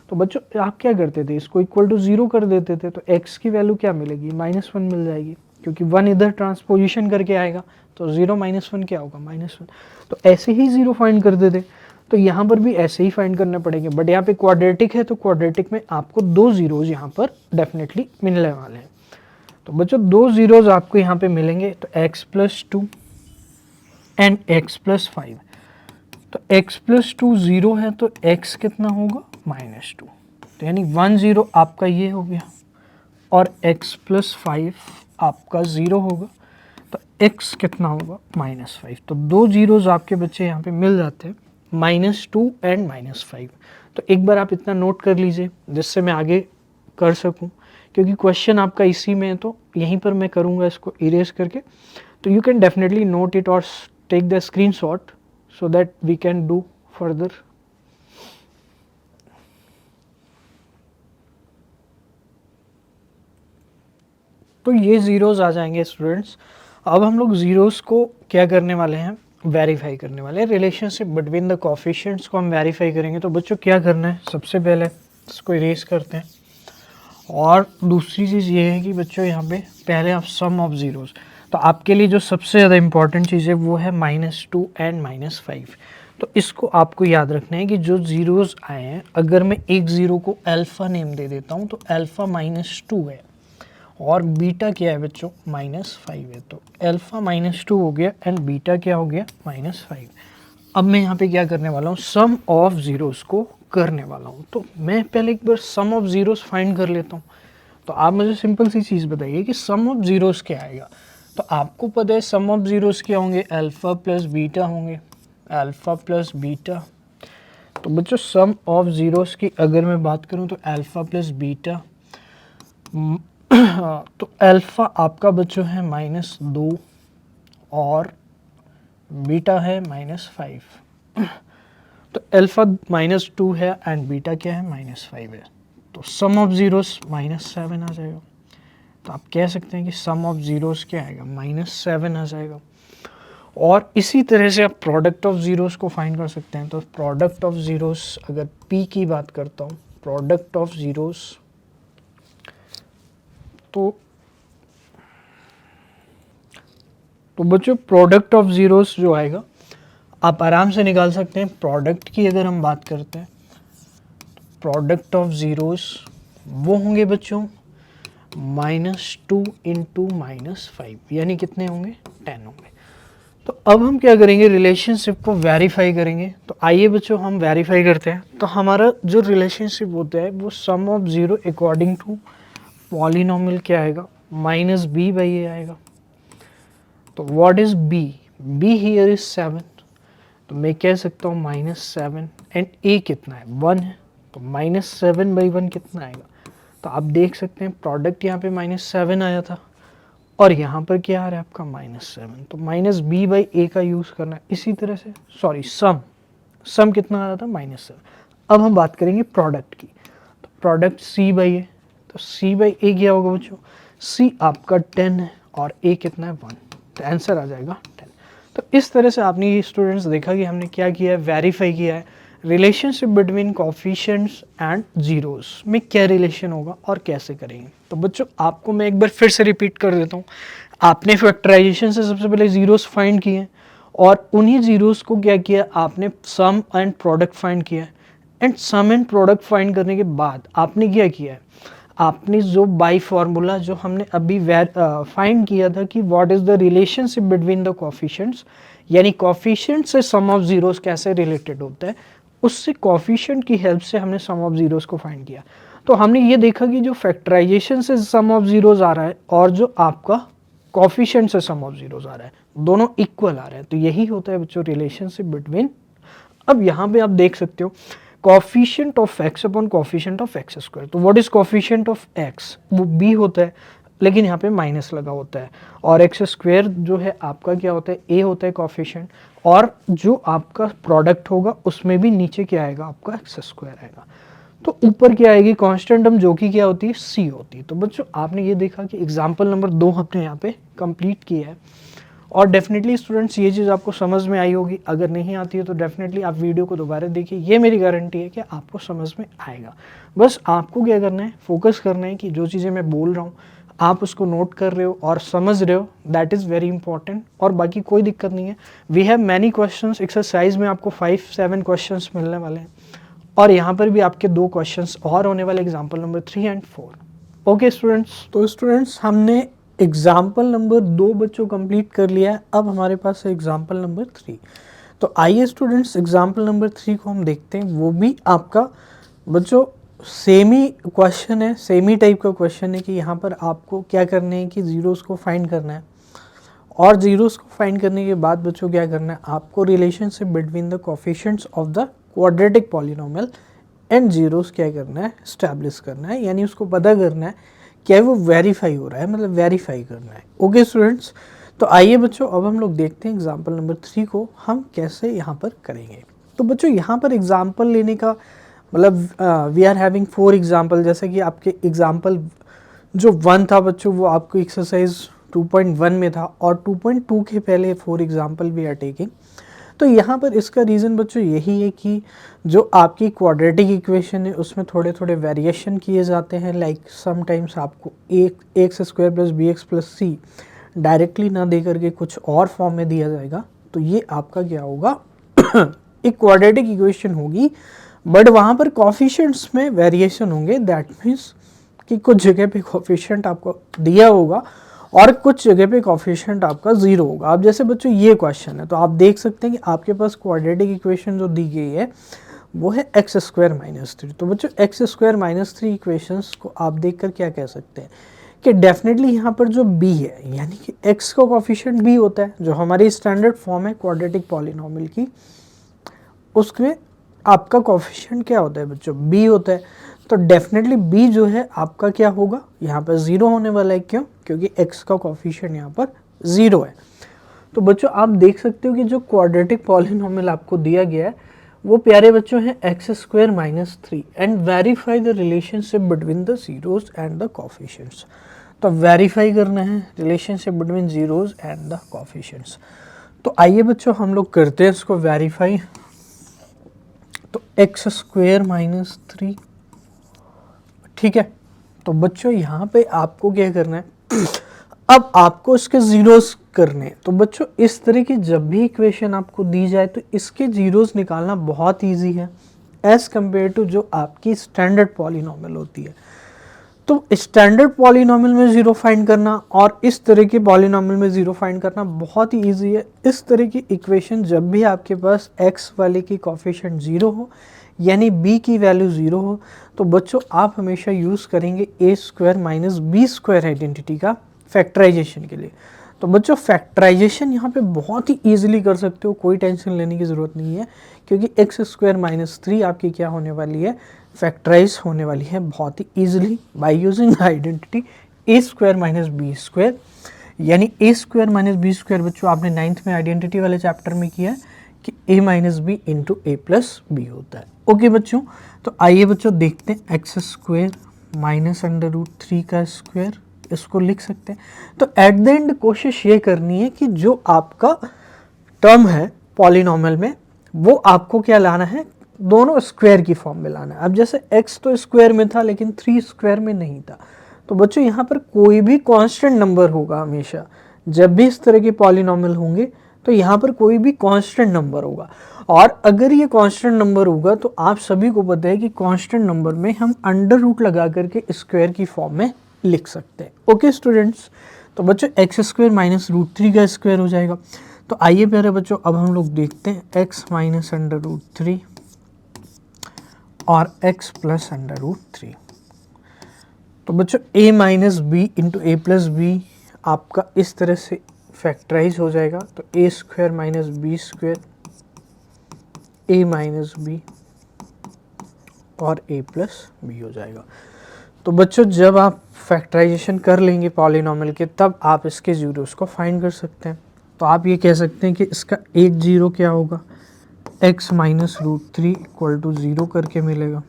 तो बच्चों आप क्या करते थे, इसको इक्वल टू 0 कर देते थे। तो x की वैल्यू क्या मिलेगी, -1 मिल जाएगी, क्योंकि 1 इधर ट्रांसपोजिशन करके आएगा, तो 0 - 1 क्या होगा, -1। तो ऐसे ही ज़ीरो फाइंड करते थे, तो यहाँ पर भी ऐसे ही फाइंड करने पड़ेंगे। बट यहाँ पे क्वाड्रेटिक है, तो क्वाड्रेटिक में आपको 2 ज़ीरोज़ यहाँ पर डेफिनेटली मिलने वाले हैं। तो बच्चों 2 ज़ीरोज़ आपको यहाँ पे मिलेंगे, तो x + 2 एंड x + 5। तो x + 2 0 है, तो x कितना होगा, -2। तो यानी 1 0 आपका ये हो गया और x + 5 आपका 0 होगा, तो x कितना होगा, -5। तो 2 ज़ीरोज़ आपके बच्चे यहाँ पे मिल जाते हैं, -2 एंड -5। तो एक बार आप इतना नोट कर लीजिए जिससे मैं आगे कर सकूं, क्योंकि क्वेश्चन आपका इसी में है, तो यहीं पर मैं करूंगा इसको इरेज करके। तो you can definitely note it और take the screenshot so that we can do further. तो ये ज़ीरोज़ आ जाएंगे स्टूडेंट्स। अब हम लोग ज़ीरोज़ को क्या करने वाले हैं, वेरीफाई करने वाले हैं। रिलेशनशिप बिटवीन द कोफिशिएंट्स को हम वेरीफाई करेंगे। तो बच्चों क्या करना है, सबसे पहले इसको इरेज करते हैं। और दूसरी चीज़ ये है कि बच्चों यहाँ पे पहले आप सम ऑफ ज़ीरोज़, तो आपके लिए जो सबसे ज़्यादा इंपॉर्टेंट चीज़ है वो है -2 एंड -5। तो इसको आपको याद रखना है कि जो ज़ीरोज़ आए हैं, अगर मैं एक ज़ीरो को अल्फ़ा नेम दे देता हूँ तो अल्फ़ा -2 है और बीटा क्या है बच्चों, -5 है। तो अल्फ़ा -2 हो गया एंड बीटा क्या हो गया, -5। अब मैं यहाँ पे क्या करने वाला हूँ, सम ऑफ जीरोस को करने वाला हूँ। तो मैं पहले एक बार सम ऑफ जीरोस फाइंड कर लेता हूँ। तो आप मुझे सिंपल सी चीज़ बताइए कि सम ऑफ जीरोस क्या आएगा। तो आपको पता है सम ऑफ जीरोस क्या होंगे, अल्फ़ा प्लस बीटा होंगे, अल्फ़ा प्लस बीटा। तो बच्चों सम ऑफ जीरोस की अगर मैं बात करूँ तो अल्फ़ा प्लस बीटा, तो अल्फ़ा आपका बच्चों है -2 और बीटा है -5। तो अल्फ़ा -2 है एंड बीटा क्या है, -5 है। तो सम ऑफ जीरोस -7 आ जाएगा। तो आप कह सकते हैं कि सम ऑफ जीरोस क्या आएगा, -7 आ जाएगा। और इसी तरह से आप प्रोडक्ट ऑफ जीरोस को फाइंड कर सकते हैं। तो प्रोडक्ट ऑफ जीरोस, अगर पी की बात करता हूँ, प्रोडक्ट ऑफ जीरोस, तो बच्चों प्रोडक्ट ऑफ जीरोस जो आएगा आप आराम से निकाल सकते हैं। प्रोडक्ट की अगर हम बात करते हैं, प्रोडक्ट ऑफ जीरोस वो होंगे बच्चों -2 इंटू -5, यानी कितने होंगे, 10 होंगे। तो अब हम क्या करेंगे, रिलेशनशिप को वेरीफाई करेंगे। तो आइए बच्चों हम वेरीफाई करते हैं। तो हमारा जो रिलेशनशिप होता है वो sum of zero according to polynomial क्या आएगा, -b/a आएगा। तो what is b, b here is 7। तो मैं कह सकता हूँ -7 एंड a कितना है, 1 है। तो -7/1 कितना आएगा। तो आप देख सकते हैं प्रोडक्ट यहाँ पे -7 आया था और यहाँ पर क्या आ रहा है आपका -7। तो -b/a का यूज़ करना है। इसी तरह से सॉरी सम कितना आ रहा था, -7। अब हम बात करेंगे प्रोडक्ट की। तो प्रोडक्ट c/a, तो c/a क्या होगा बच्चों, c आपका 10 है और a कितना है, 1। तो आंसर आ जाएगा 10। तो इस तरह से आपने ये स्टूडेंट्स देखा कि हमने क्या किया है, वेरीफाई किया है relationship between coefficients and zeros में क्या रिलेशन होगा और कैसे करेंगे। तो बच्चों आपको मैं एक बार फिर से रिपीट कर देता हूँ। आपने फैक्टराइजेशन से सबसे पहले जीरोस फाइंड किए और उन्हीं जीरोस को क्या किया, आपने सम एंड प्रोडक्ट फाइंड किया and sum and product find करने के बाद आपने क्या किया है, आपने जो बाई फार्मूला जो हमने अभी फाइंड किया था कि what is the relationship between the coefficients, यानी कोफिशिएंट से सम ऑफ जीरोस कैसे रिलेटेड होता है, उससे कोफिशिएंट की हेल्प से हमने सम ऑफ जीरोस को फाइंड किया। तो हमने ये देखा कि जो फैक्टराइजेशन से सम ऑफ जीरोस आ रहा है और जो आपका कोफिशिएंट से सम ऑफ जीरोस आ रहा है, दोनों इक्वल आ रहे हैं। तो यही होता है बच्चों रिलेशनशिप बिटवीन। अब यहाँ पे आप देख सकते हो coefficient of x upon coefficient of x square. तो what is coefficient of x, वो b होता है लेकिन यहाँ पे माइनस लगा होता है, और एक्स स्क्वायर जो है आपका क्या होता है, a होता है कोफिशिएंट, और जो आपका प्रोडक्ट होगा उसमें भी नीचे क्या आएगा, आपका एक्स स्क्वायर आएगा। तो ऊपर क्या आएगी, कांस्टेंट टर्म, जो कि क्या होती है, c होती है। तो बच्चों आपने ये देखा कि एग्जाम्पल नंबर 2 हमने यहाँ पे कंप्लीट किया है और डेफिनेटली स्टूडेंट्स ये चीज़ आपको समझ में आई होगी। अगर नहीं आती है तो डेफिनेटली आप वीडियो को दोबारा देखिए, ये मेरी गारंटी है कि आपको समझ में आएगा। बस आपको क्या करना है, फोकस करना है कि जो चीज़ें मैं बोल रहा हूँ आप उसको नोट कर रहे हो और समझ रहे हो, दैट इज़ वेरी इंपॉर्टेंट। और बाकी कोई दिक्कत नहीं है। We have many questions, exercise में आपको 5-7 क्वेश्चंस मिलने वाले हैं और यहाँ पर भी आपके 2 क्वेश्चंस और होने वाले, example number 3 and 4। Okay students, तो स्टूडेंट्स हमने एग्जाम्पल नंबर 2 बच्चों कंप्लीट कर लिया है। अब हमारे पास है एग्जाम्पल नंबर 3। तो आइए स्टूडेंट्स एग्जाम्पल नंबर 3 को हम देखते हैं। वो भी आपका बच्चों सेम ही क्वेश्चन है, सेम ही टाइप का क्वेश्चन है कि यहाँ पर आपको क्या करना है कि जीरोस को फाइंड करना है और जीरोस को फाइंड करने के बाद बच्चों क्या करना है, आपको relationship between the coefficients of the quadratic polynomial and zeros क्या करना है, स्टैब्लिश करना है, यानी उसको पता करना है क्या वो वेरीफाई हो रहा है, मतलब वेरीफाई करना है। ओके स्टूडेंट्स, तो आइए बच्चों अब हम लोग देखते हैं एग्जाम्पल नंबर 3 को हम कैसे यहाँ पर करेंगे। तो बच्चों यहाँ पर एग्जाम्पल लेने का मतलब वी आर हैविंग 4 एग्जाम्पल। जैसे कि आपके एग्जाम्पल जो 1 था बच्चों वो आपको एक्सरसाइज 2.1 में था और 2.2 के पहले 4 एग्जाम्पल वी आर टेकिंग। तो यहाँ पर इसका रीज़न बच्चों यही है कि जो आपकी क्वाड्रेटिक इक्वेशन है उसमें थोड़े थोड़े वेरिएशन किए जाते हैं। लाइक समटाइम्स आपको x square plus b x plus c directly ना दे करके कुछ और फॉर्म में दिया जाएगा। तो ये आपका क्या होगा एक क्वाड्रेटिक इक्वेशन होगी, बट वहाँ पर कोफिशिएंट्स में वेरिएशन होंगे। दैट मीन्स कि कुछ जगह पे कोफिशिएंट आपको दिया होगा और कुछ जगह पे कोफिशिएंट आपका 0 होगा। अब जैसे बच्चों ये क्वेश्चन है तो आप देख सकते हैं कि आपके पास क्वाड्रेटिक इक्वेशन जो दी गई है वो है एक्स स्क्वायर माइनस 3। तो बच्चों एक्स स्क्वायर माइनस 3 इक्वेशंस को आप देखकर क्या कह सकते हैं कि डेफिनेटली यहाँ पर जो b है यानी कि x का कोफिशिएंट b होता है, जो हमारी स्टैंडर्ड फॉर्म है क्वाड्रेटिक पॉलिनोमियल की, उसमें आपका कोफिशिएंट क्या होता है बच्चों, b होता है। तो डेफिनेटली b जो है आपका क्या होगा, यहाँ पर 0 होने वाला है। क्यों? क्योंकि x का कोफिशिएंट यहाँ पर 0 है। तो बच्चों आप देख सकते हो कि जो क्वाड्रेटिक पॉलिनोमियल आपको दिया गया है वो प्यारे बच्चों है x square minus 3 and verify the relationship between the zeros and the coefficients. तो वेरीफाई करना है relationship between zeros and the coefficients. तो आइए बच्चों हम लोग करते हैं इसको वेरीफाई। तो एक्स स्क्वायर माइनस 3, ठीक है। तो बच्चों यहाँ पे आपको क्या करना है, अब आपको इसके जीरोस करने। तो बच्चों इस तरह की जब भी इक्वेशन आपको दी जाए तो इसके जीरोस निकालना बहुत इजी है एज कंपेयर टू जो आपकी स्टैंडर्ड पॉलिनोमियल होती है। तो स्टैंडर्ड पॉलिनोमियल में जीरो फाइंड करना और इस तरह के पॉलिनोमियल में जीरो फाइंड करना बहुत ही इजी है। इस तरह की इक्वेशन जब भी आपके पास x वाले की कोफिशिएंट 0 हो यानी b की वैल्यू 0 हो तो बच्चों आप हमेशा यूज़ करेंगे a square minus b square identity का फैक्टराइजेशन के लिए। तो बच्चों फैक्टराइजेशन यहाँ पे बहुत ही ईजिली कर सकते हो, कोई टेंशन लेने की ज़रूरत नहीं है, क्योंकि एक्स स्क्वायर माइनस 3 आपकी क्या होने वाली है, फैक्टराइज होने वाली है बहुत ही easily by using identity a square minus b square. यानी a square minus b square बच्चों आपने 9th में आइडेंटिटी वाले चैप्टर में किया है कि a minus b into a plus b होता है। ओके बच्चों, तो आइए बच्चों देखते हैं x square minus under root 3 का स्क्वायर, इसको लिख सकते हैं। तो एट द एंड कोशिश ये करनी है कि जो आपका टर्म है पॉलिनोमियल में वो आपको क्या लाना है, दोनों स्क्वायर की फॉर्म में लाना है। अब जैसे x तो स्क्वायर में था लेकिन 3 स्क्वायर में नहीं था, तो बच्चों यहाँ पर कोई भी कांस्टेंट नंबर होगा हमेशा, जब भी इस तरह के पॉलिनोमियल होंगे तो यहाँ पर कोई भी कांस्टेंट नंबर होगा। और अगर ये कांस्टेंट नंबर होगा तो आप सभी को पता है कि कांस्टेंट नंबर में हम अंडर रूट लगा करके स्क्वायर की फॉर्म में लिख सकते हैं। ओके स्टूडेंट्स, तो बच्चों एक्स स्क्वायर माइनस रूट 3 का स्क्वायर हो जाएगा। तो आइए प्यारे बच्चों अब हम लोग देखते हैं एक्स माइनस अंडर रूट 3 और एक्स प्लस अंडर रूट 3। तो बच्चों a minus b into a plus b आपका इस तरह से फैक्टराइज हो जाएगा। तो a square minus b square a minus b और ए प्लस बी हो जाएगा। तो बच्चों जब आप फैक्टराइजेशन कर लेंगे पॉलिनोमियल के तब आप इसके जीरोस को फाइंड कर सकते हैं। तो आप ये कह सकते हैं कि इसका एक जीरो क्या होगा, x minus root 3 equal to 0 करके मिलेगा।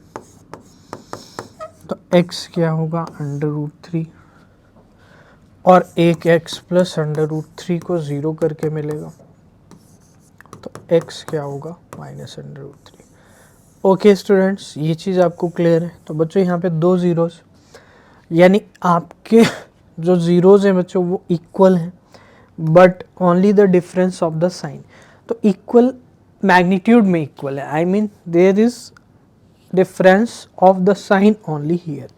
तो x क्या होगा अंडर रूट 3 और एक x प्लस अंडर रूट 3 को 0 करके मिलेगा। तो x क्या होगा minus under root 3। Okay students, ये चीज़ आपको क्लियर है। तो बच्चों यहाँ पे दो जीरोस यानी आपके जो जीरोस हैं बच्चों वो इक्वल हैं but only the difference of the sign. तो इक्वल मैग्नीट्यूड में इक्वल है, I mean there is difference of the sign only here.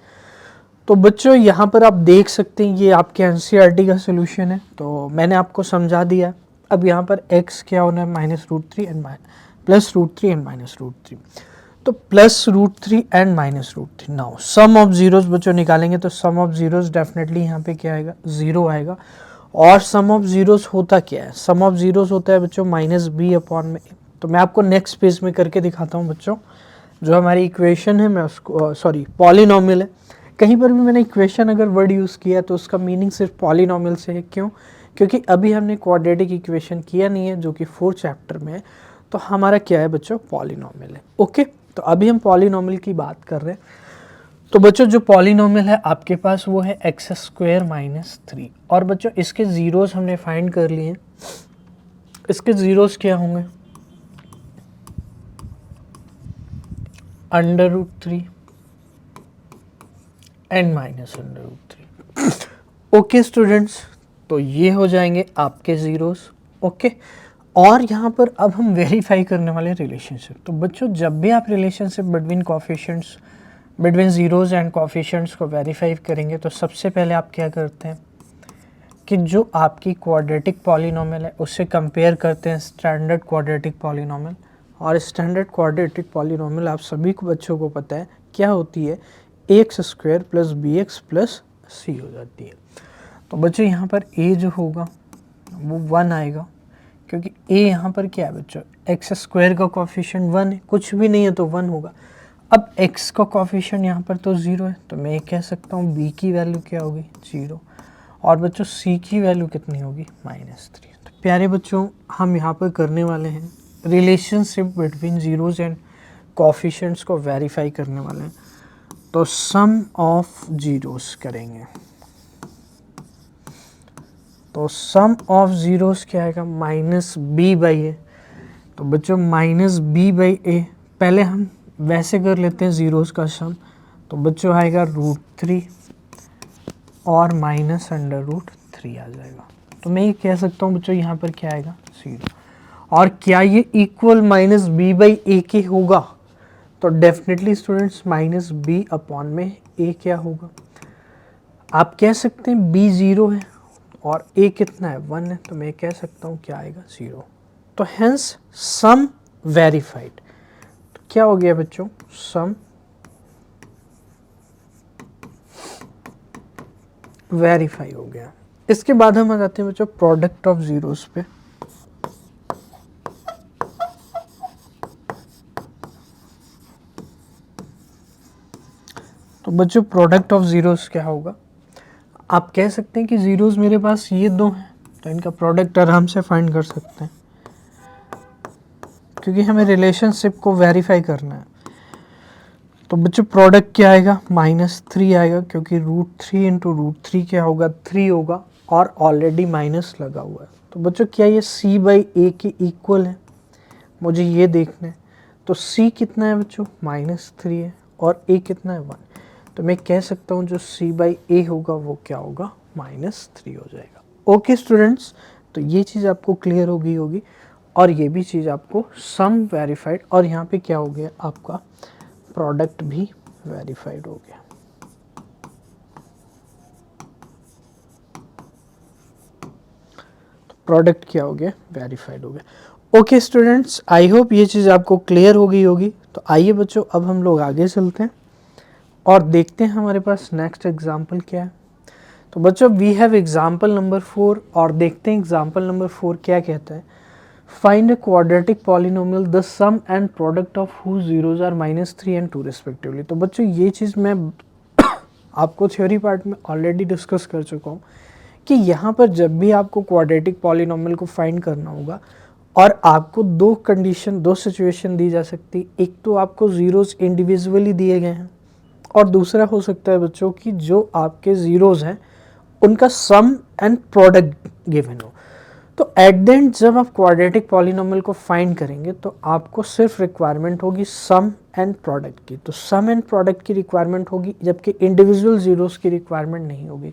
तो बच्चों यहाँ पर आप देख सकते हैं ये आपके एनसीईआरटी का सोल्यूशन है, तो मैंने आपको समझा दिया। अब यहाँ पर x क्या होना है minus root 3 and plus root 3 and minus root 3। तो plus root 3 and minus root 3। Now sum of zeros बच्चों निकालेंगे तो सम ऑफ जीरोस डेफिनेटली यहाँ पे क्या आएगा, 0 आएगा। और सम ऑफ जीरोस होता क्या है, सम ऑफ जीरोस होता है बच्चों माइनस बी अपॉन में। तो मैं आपको नेक्स्ट पेज में करके दिखाता हूँ बच्चों। जो हमारी इक्वेशन है मैं उसको पॉलिनोमियल है, कहीं पर भी मैंने इक्वेशन अगर वर्ड यूज़ किया तो उसका मीनिंग सिर्फ पॉलिनोमियल से है। क्यों? क्योंकि अभी हमने क्वाड्रेटिक इक्वेशन किया नहीं है जो कि 4th चैप्टर में है, तो हमारा क्या है बच्चों पॉलिनोमियल है। ओके, तो अभी हम पॉलिनोमियल की बात कर रहे हैं। तो बच्चों जो पॉलिनोमियल है आपके पास वो है एक्स स्क्वायर माइनस 3 और बच्चों इसके जीरोस हमने फाइंड कर लिए हैं। इसके जीरोस क्या होंगे, under root 3 and minus under root 3। Okay students, तो ये हो जाएंगे आपके जीरोस। ओके, और यहाँ पर अब हम वेरीफाई करने वाले रिलेशनशिप। तो बच्चों जब भी आप relationship between coefficients between zeros and coefficients को वेरीफाई करेंगे तो सबसे पहले आप क्या करते हैं कि जो आपकी क्वाड्रेटिक पॉलिनोमियल है उससे कंपेयर करते हैं स्टैंडर्ड क्वाड्रेटिक पॉलिनोमियल। और स्टैंडर्ड क्वाड्रेटिक पॉलिनोमियल आप सभी को बच्चों को पता है क्या होती है, x square plus b x plus c हो जाती है। तो बच्चों यहाँ पर ए जो होगा वो 1 आएगा, क्योंकि ए यहाँ पर क्या है बच्चों, एक्स स्क्वायर का कोफिशिएंट 1 है, कुछ भी नहीं है तो 1 होगा। अब x का कोफिशिएंट यहाँ पर तो 0 है, तो मैं कह सकता हूँ b की वैल्यू क्या होगी 0, और बच्चों c की वैल्यू कितनी होगी -3। तो प्यारे बच्चों हम यहाँ पर करने वाले हैं relationship between zeros and coefficients को वेरीफाई करने वाले हैं। तो सम ऑफ जीरोस करेंगे, तो सम ऑफ जीरोस क्या आएगा -b/a। तो बच्चों -b/a पहले हम वैसे कर लेते हैं जीरोस का सम, तो बच्चों आएगा √3 और -√3 आ जाएगा। तो मैं ये कह सकता हूँ बच्चों यहाँ पर क्या आएगा 0। और क्या ये इक्वल -b/a के होगा, तो डेफिनेटली स्टूडेंट्स -b/में a क्या होगा। आप कह सकते हैं b 0 है और a कितना है 1 है, तो मैं कह सकता हूँ क्या आएगा 0। तो हेंस सम वेरीफाइड। तो क्या हो गया बच्चों, सम वेरीफाई हो गया। इसके बाद हम आ जाते हैं बच्चों प्रोडक्ट ऑफ जीरोस पे। तो बच्चों प्रोडक्ट ऑफ जीरोस क्या होगा, आप कह सकते हैं कि जीरोस मेरे पास ये दो हैं, तो इनका प्रोडक्ट आराम से फाइंड कर सकते हैं, क्योंकि हमें रिलेशनशिप को वेरीफाई करना है। तो बच्चों प्रोडक्ट क्या आएगा -3 आएगा, क्योंकि √3 इंटू √3 क्या होगा 3 होगा, और ऑलरेडी माइनस लगा हुआ है। तो बच्चों क्या ये c/a के इक्वल है, मुझे ये देखना है। तो c कितना है बच्चों -3 है, और a कितना है 1, तो मैं कह सकता हूँ जो c/a होगा वो क्या होगा -3 हो जाएगा। ओके स्टूडेंट्स, तो ये चीज़ आपको क्लियर होगी, और ये भी चीज़ आपको सम वेरीफाइड, और यहाँ पे क्या हो गया आपका प्रोडक्ट भी वेरीफाइड हो गया। तो प्रोडक्ट क्या हो गया वेरीफाइड हो गया। ओके स्टूडेंट्स, आई होप ये चीज़ आपको क्लियर होगी। तो आइए बच्चों अब हम लोग आगे चलते हैं और देखते हैं हमारे पास नेक्स्ट एग्जाम्पल क्या है। तो बच्चों वी हैव एग्जाम्पल नंबर 4, और देखते हैं एग्जाम्पल नंबर 4 क्या कहता है। Find a quadratic polynomial the sum and product of whose zeros are -3 and 2 respectively. तो बच्चों ये चीज़ मैं आपको थ्योरी पार्ट में ऑलरेडी डिस्कस कर चुका हूँ कि यहाँ पर जब भी आपको क्वाड्रेटिक पॉलिनोमियल को फाइंड करना होगा और आपको दो सिचुएशन दी जा सकती, एक तो आपको जीरोज इंडिविजुअली दिए गए हैं, और दूसरा हो सकता है बच्चों कि जो आपके जीरोज हैं उनका सम एंड प्रोडक्ट गिवन हो। तो एट द एंड जब आप क्वाड्रेटिक पॉलिनोमियल को फाइंड करेंगे तो आपको सिर्फ रिक्वायरमेंट होगी सम एंड प्रोडक्ट की। तो सम एंड प्रोडक्ट की रिक्वायरमेंट होगी, जबकि इंडिविजुअल जीरोस की रिक्वायरमेंट नहीं होगी।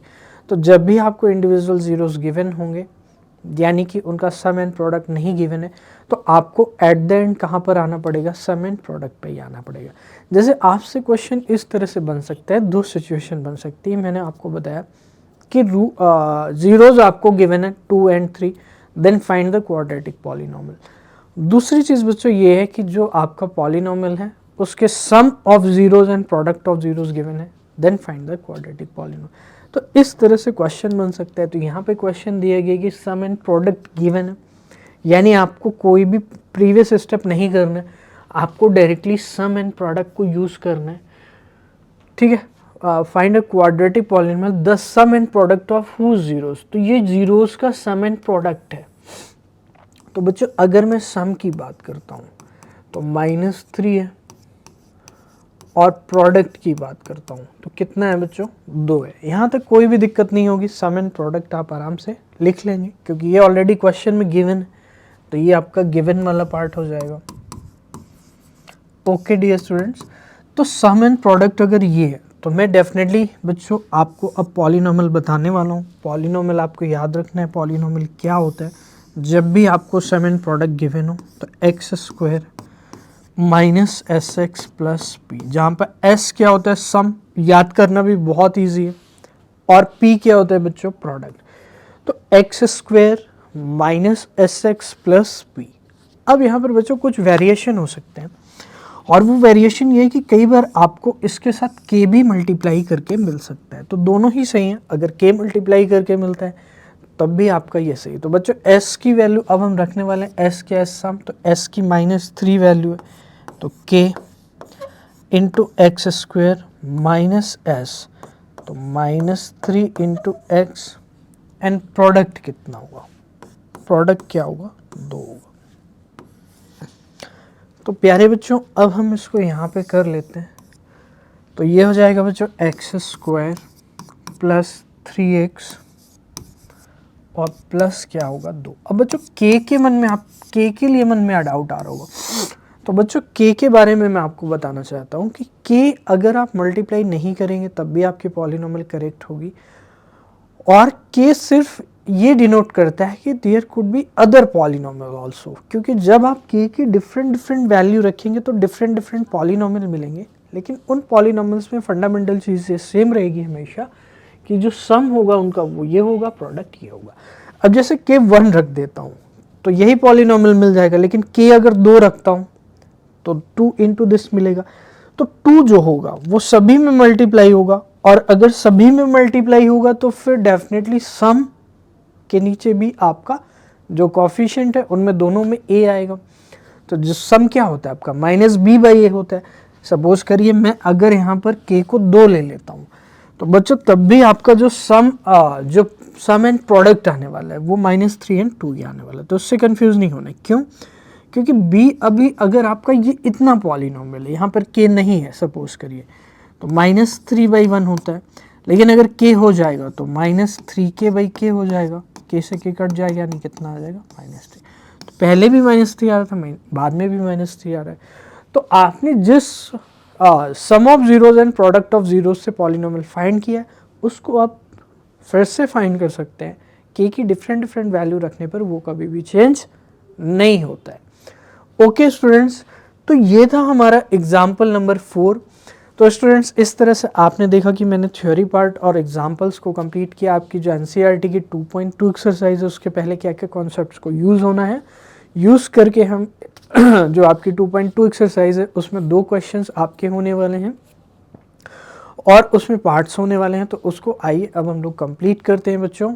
तो जब भी आपको इंडिविजुअल जीरोस गिवन होंगे, यानी कि उनका सम एंड प्रोडक्ट नहीं गिवन है, तो आपको एट द एंड कहाँ पर आना पड़ेगा, सम एंड प्रोडक्ट पे ही आना पड़ेगा। जैसे आपसे क्वेश्चन इस तरह से बन सकता है, दो सिचुएशन बन सकती है। मैंने आपको बताया कि जीरोज आपको गिवन है 2 and 3, then find the quadratic polynomial. दूसरी चीज़ बच्चों ये है कि जो आपका पॉलिनोमियल है उसके sum of zeros and product of zeros given है, then find the quadratic polynomial. तो इस तरह से क्वेश्चन बन सकता है। तो यहाँ पे क्वेश्चन दिया गया कि सम एंड प्रोडक्ट गिवन है, यानी आपको कोई भी प्रीवियस स्टेप नहीं करना है, आपको डायरेक्टली सम एंड प्रोडक्ट को यूज़ करना है। ठीक है, find a quadratic polynomial the sum and product of whose zeros. तो ये जीरोस का सम एंड प्रोडक्ट है। तो बच्चों अगर मैं सम की बात करता हूँ तो -3 है, और प्रोडक्ट की बात करता हूँ तो कितना है बच्चों 2 है। यहाँ तक कोई भी दिक्कत नहीं होगी, सम एंड प्रोडक्ट आप आराम से लिख लेंगे, क्योंकि ये ऑलरेडी क्वेश्चन में गिवन है, तो ये आपका गिवन वाला पार्ट हो जाएगा। ओके डियर स्टूडेंट्स, तो सम एंड प्रोडक्ट अगर ये है तो मैं डेफिनेटली बच्चों आपको अब पॉलिनोमियल बताने वाला हूँ। पॉलिनोमियल आपको याद रखना है, पॉलिनोमियल क्या होता है। जब भी आपको सम एंड प्रोडक्ट गिवन हो तो x² - sx + p, जहाँ पर s क्या होता है सम, याद करना भी बहुत ईजी है, और p क्या होता है बच्चों प्रोडक्ट। तो x square minus s x plus b. अब यहाँ पर बच्चों कुछ वेरिएशन हो सकते हैं, और वो वेरिएशन ये है कि कई बार आपको इसके साथ k भी मल्टीप्लाई करके मिल सकता है, तो दोनों ही सही हैं। अगर k मल्टीप्लाई करके मिलता है तब भी आपका ये सही है। तो बच्चों s की वैल्यू अब हम रखने वाले हैं s क्या है, सम, तो s की -3 वैल्यू है, तो k into x square minus S, तो -3 इंटू एक्स, एंड प्रोडक्ट कितना होगा, प्रोडक्ट क्या होगा, 2 होगा। तो प्यारे बच्चों अब हम इसको यहाँ पे कर लेते हैं, तो ये हो जाएगा बच्चों एक्स स्क्वायर प्लस 3x और प्लस क्या होगा 2। अब बच्चों k के मन में, आप k के लिए मन में डाउट आ रहा होगा, तो बच्चों k के बारे में मैं आपको बताना चाहता हूँ कि k अगर आप मल्टीप्लाई नहीं करेंगे तब भी आपकी पॉलिनोमियल करेक्ट होगी, और k सिर्फ ये डिनोट करता है कि there could be other polynomial also, क्योंकि जब आप k की डिफरेंट वैल्यू रखेंगे तो डिफरेंट पॉलिनोमियल मिलेंगे, लेकिन उन पॉलिनोमियल्स में फंडामेंटल चीज़ सेम रहेगी हमेशा कि जो सम होगा उनका वो ये होगा, प्रोडक्ट ये होगा। अब जैसे k 1 रख देता हूँ तो यही पॉलिनोमियल मिल जाएगा, लेकिन k अगर 2 रखता हूँ तो 2 इंटू दिस मिलेगा, तो 2 जो होगा वो सभी में मल्टीप्लाई होगा, और अगर सभी में मल्टीप्लाई होगा तो फिर डेफिनेटली सम के नीचे भी आपका जो कोफिशिएंट है उनमें दोनों में a आएगा। तो जो सम क्या होता है आपका -b/a होता है। सपोज करिए मैं अगर यहाँ पर k को 2 ले लेता हूँ, तो बच्चों तब भी आपका जो सम एंड प्रोडक्ट आने वाला है वो -3 एंड 2 ही आने वाला है। तो उससे कंफ्यूज नहीं होना, क्यों, क्योंकि b अभी अगर आपका ये इतना पॉलिनोमियल है, यहाँ पर k नहीं है सपोज करिए, तो -3/1 होता है, लेकिन अगर k हो जाएगा तो -3k/k हो जाएगा, k से k कट जाएगा, यानी कितना आ जाएगा -3। तो पहले भी -3 आ रहा था, बाद में भी -3 आ रहा है। तो आपने जिस sum of zeros and product of zeros से पॉलिनोमियल फाइंड किया है उसको आप फिर से फाइंड कर सकते हैं। k की डिफरेंट वैल्यू रखने पर वो कभी भी चेंज नहीं होता है। ओके स्टूडेंट्स, तो ये था हमारा एग्जाम्पल नंबर 4। तो स्टूडेंट्स इस तरह से आपने देखा कि मैंने थ्योरी पार्ट और एग्जाम्पल्स को कंप्लीट किया। आपकी जो एनसीईआरटी की 2.2 एक्सरसाइज है उसके पहले क्या क्या कॉन्सेप्ट्स को यूज़ होना है, यूज़ करके हम जो आपकी 2.2 एक्सरसाइज है उसमें 2 क्वेश्चंस आपके होने वाले हैं और उसमें पार्ट्स होने वाले हैं। तो उसको आइए अब हम लोग कंप्लीट करते हैं बच्चों